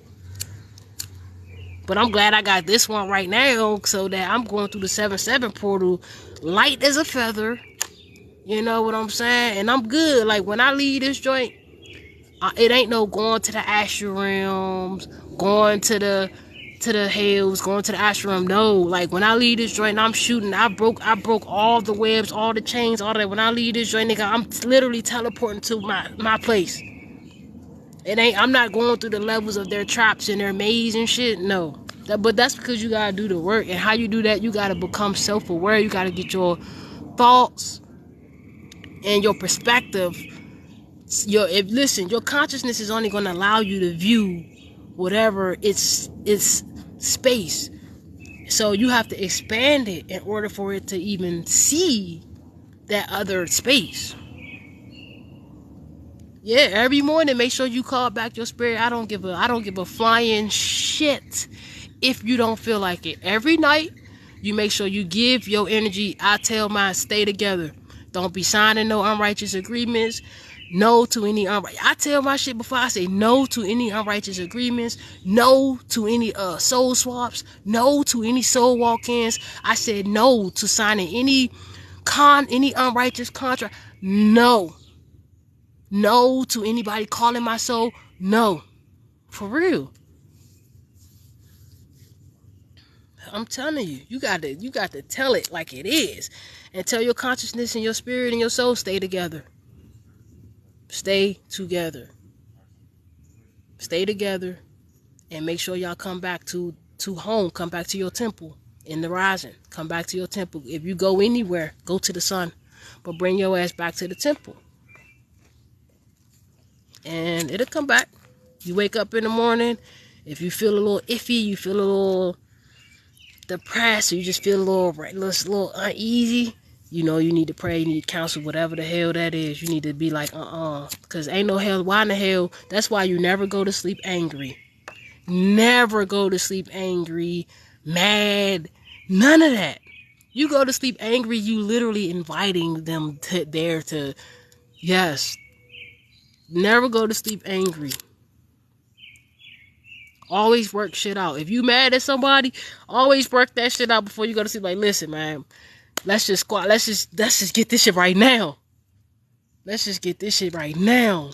But I'm glad I got this one right now, so that I'm going through the 7-7 portal light as a feather. You know what I'm saying? And I'm good. Like, when I leave this joint, it ain't no going to the astral realms, going to the hells, going to the astral realm. No, like, when I leave this joint and I'm shooting, I broke all the webs, all the chains, all that. When I leave this joint, nigga, I'm literally teleporting to my place. I'm not going through the levels of their traps and their maze and shit. No. But that's because you gotta do the work. And how you do that, you gotta become self-aware. You gotta get your thoughts and your perspective. Your consciousness is only gonna allow you to view whatever it's space. So you have to expand it in order for it to even see that other space. Yeah, every morning make sure you call back your spirit. I don't give a flying shit if you don't feel like it. Every night you make sure you give your energy. I tell mine, stay together. Don't be signing no unrighteous agreements. No to any I tell my shit before I say no to any unrighteous agreements, no to any soul swaps, no to any soul walk-ins. I said no to signing any unrighteous contract. No to anybody calling my soul. No, for real. I'm telling you, you got to tell it like it is, and tell your consciousness and your spirit and your soul, stay together. Stay together. Stay together, and make sure y'all come back to home. Come back to your temple in the rising. Come back to your temple. If you go anywhere, go to the sun, but bring your ass back to the temple, and it'll come back. You wake up in the morning. If you feel a little iffy, you feel a little depressed, or you just feel a little uneasy, you need to pray, you need counsel, whatever the hell that is. You need to be like, because ain't no hell. Why in the hell? That's why you never go to sleep angry. Never go to sleep angry, mad, none of that. You go to sleep angry, you literally inviting them to, yes. Never go to sleep angry. Always work shit out. If you mad at somebody, always work that shit out before you go to sleep. Like, listen, man, let's just get this shit right now. Let's just get this shit right now.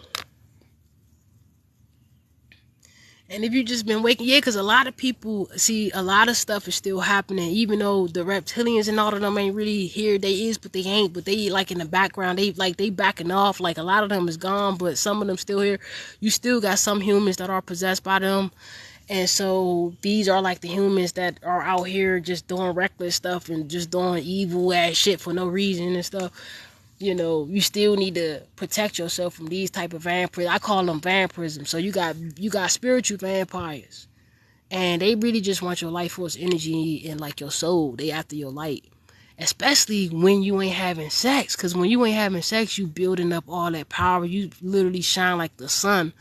And if you just been waking, because a lot of people see a lot of stuff is still happening, even though the reptilians and all of them ain't really here. They is, but they ain't. But they like in the background. They backing off. Like, a lot of them is gone, but some of them still here. You still got some humans that are possessed by them. And so these are like the humans that are out here just doing reckless stuff and just doing evil ass shit for no reason and stuff. You still need to protect yourself from these type of vampires. I call them vampirism. So you got spiritual vampires. And they really just want your life force energy and like your soul. They after your light. Especially when you ain't having sex. Because when you ain't having sex, you building up all that power. You literally shine like the sun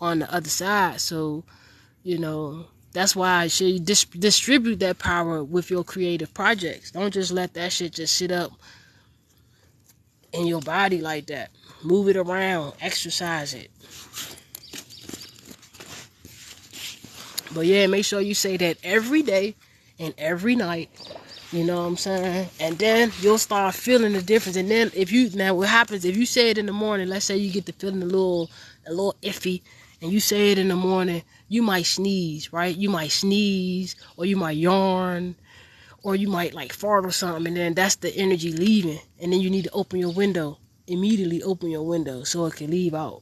on the other side. So, you know, that's why I should distribute that power with your creative projects. Don't just let that shit just sit up in your body like that. Move it around. Exercise it. But yeah, make sure you say that every day and every night. You know what I'm saying? And then you'll start feeling the difference. And then what happens if you say it in the morning, let's say you get the feeling a little iffy, and you say it in the morning, you might sneeze, right? You might sneeze, or you might yawn, or you might like fart or something, and then that's the energy leaving. And then you need to open your window. Immediately open your window so it can leave out.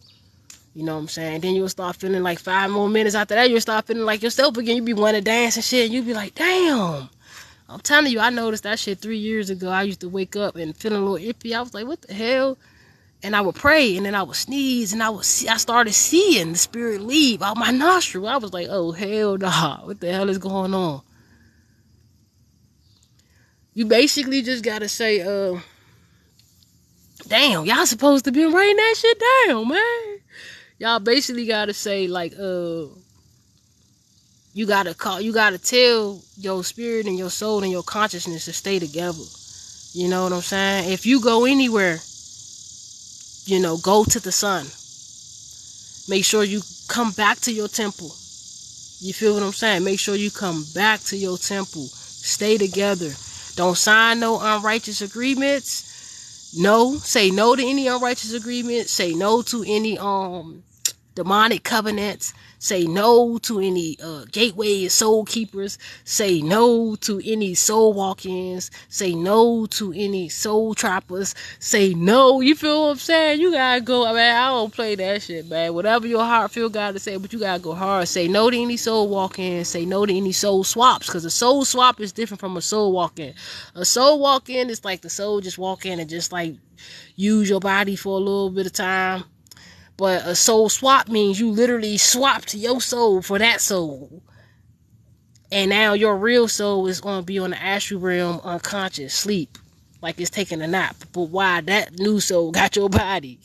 You know what I'm saying? Then you'll start feeling like 5 more minutes after that, you'll start feeling like yourself again. You'll be wanting to dance and shit, and you'll be like, damn. I'm telling you, I noticed that shit 3 years ago. I used to wake up and feeling a little iffy. I was like, what the hell? And I would pray, and then I would sneeze, and I started seeing the spirit leave out my nostril. I was like, oh, hell nah. What the hell is going on? You basically just got to say, damn, y'all supposed to be writing that shit down, man. Y'all basically got to say, like, you gotta tell your spirit and your soul and your consciousness to stay together. You know what I'm saying? If you go anywhere, you know, go to the sun. Make sure you come back to your temple. You feel what I'm saying? Make sure you come back to your temple. Stay together. Don't sign no unrighteous agreements. No. Say no to any unrighteous agreements. Say no to any demonic covenants. Say no to any gateway soul keepers. Say no to any soul walk-ins. Say no to any soul trappers. Say no. You feel what I'm saying? You gotta go. I mean, I don't play that shit, man. Whatever your heart feel God to say, but you gotta go hard. Say no to any soul walk-ins. Say no to any soul swaps, because a soul swap is different from a soul walk-in. A soul walk-in is like the soul just walk in and just like use your body for a little bit of time. But a soul swap means you literally swapped your soul for that soul. And now your real soul is going to be on the astral realm unconscious, sleep. Like it's taking a nap. But why that new soul got your body?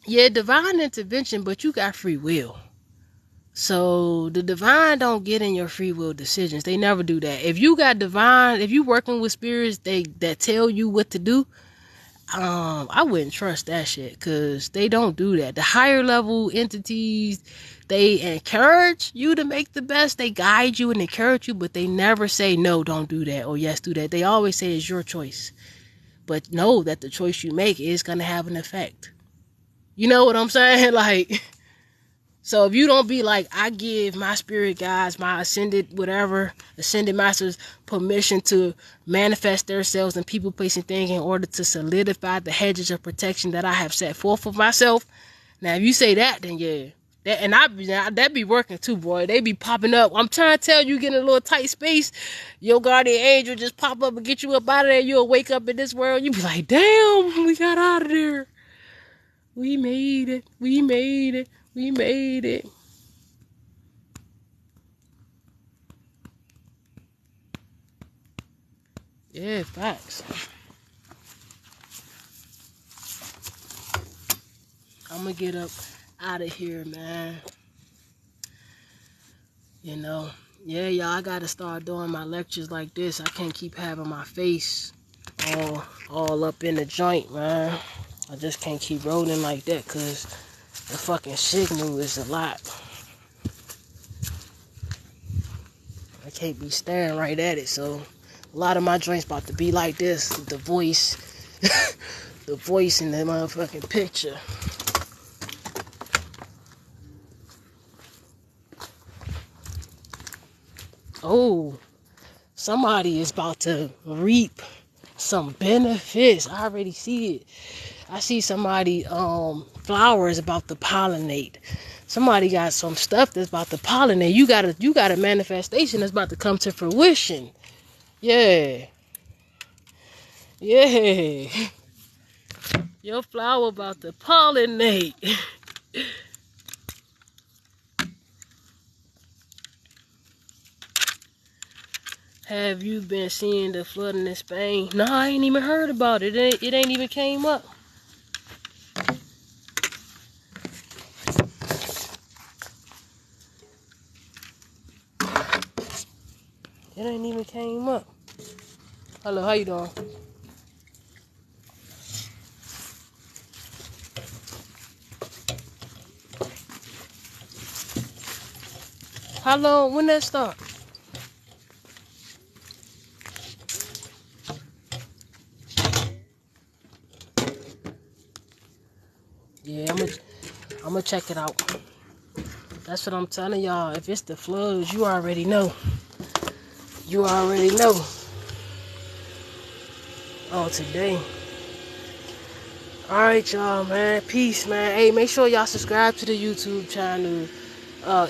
Yeah, divine intervention, but you got free will. So the divine don't get in your free will decisions. They never do that. If you got divine, if you working with spirits that tell you what to do, I wouldn't trust that shit, because they don't do that. The higher level entities, they encourage you to make the best. They guide you and encourage you, but they never say, no, don't do that, or yes, do that. They always say it's your choice. But know that the choice you make is going to have an effect. You know what I'm saying? Like, so if you don't be like, I give my spirit guides, my ascended masters permission to manifest themselves in people, place, and things in order to solidify the hedges of protection that I have set forth for myself. Now, if you say that, then yeah. That be working too, boy. They be popping up. I'm trying to tell you, get in a little tight space. Your guardian angel just pop up and get you up out of there. You'll wake up in this world. You be like, damn, we got out of there. We made it. We made it. We made it. Yeah, facts. I'm gonna get up out of here, man. You know, yeah, y'all, I gotta start doing my lectures like this. I can't keep having my face all up in the joint, man. I just can't keep rolling like that, because the fucking signal is a lot. I can't be staring right at it, so a lot of my joints about to be like this. The voice, the voice in the motherfucking picture. Oh, somebody is about to reap some benefits. I already see it. I see somebody, flower is about to pollinate. Somebody got some stuff that's about to pollinate. You got a manifestation that's about to come to fruition. Yeah. Yeah. Your flower about to pollinate. Have you been seeing the flooding in Spain? No, I ain't even heard about it. It ain't even came up. It ain't even came up. Hello, how you doing? How long? When that start? Yeah, I'm gonna check it out. That's what I'm telling y'all. If it's the floods, you already know. You already know. Oh, today. Alright, y'all, man. Peace, man. Hey, make sure y'all subscribe to the YouTube channel.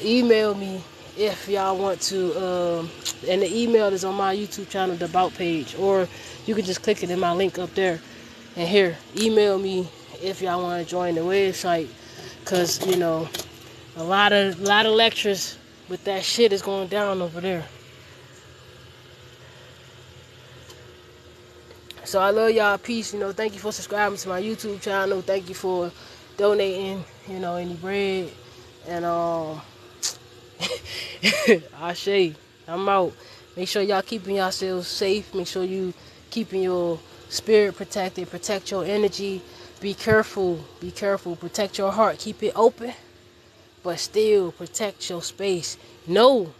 Email me if y'all want to. And the email is on my YouTube channel, the About page. Or you can just click it in my link up there. And here, email me if y'all want to join the website. Because, you know, a lot of lectures with that shit is going down over there. So I love y'all. Peace. You know, thank you for subscribing to my YouTube channel. Thank you for donating, you know, any bread. And Ashe, I'm out. Make sure y'all keeping yourselves safe. Make sure you keeping your spirit protected. Protect your energy. Be careful. Be careful. Protect your heart. Keep it open. But still protect your space. Know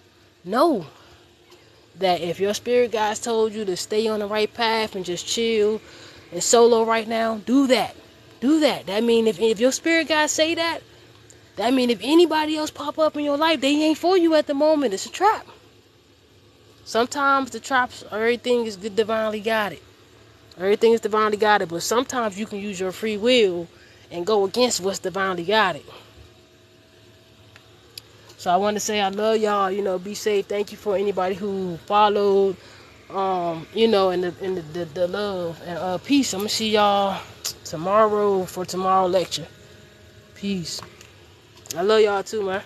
that if your spirit guides told you to stay on the right path and just chill and solo right now, do that. Do that. That mean if your spirit guides say that, that mean if anybody else pop up in your life, they ain't for you at the moment. It's a trap. Sometimes the traps, everything is divinely guided. Everything is divinely guided, but sometimes you can use your free will and go against what's divinely guided. So I want to say I love y'all. You know, be safe. Thank you for anybody who followed. You know, and the love and peace. I'm gonna see y'all tomorrow for tomorrow lecture. Peace. I love y'all too, man.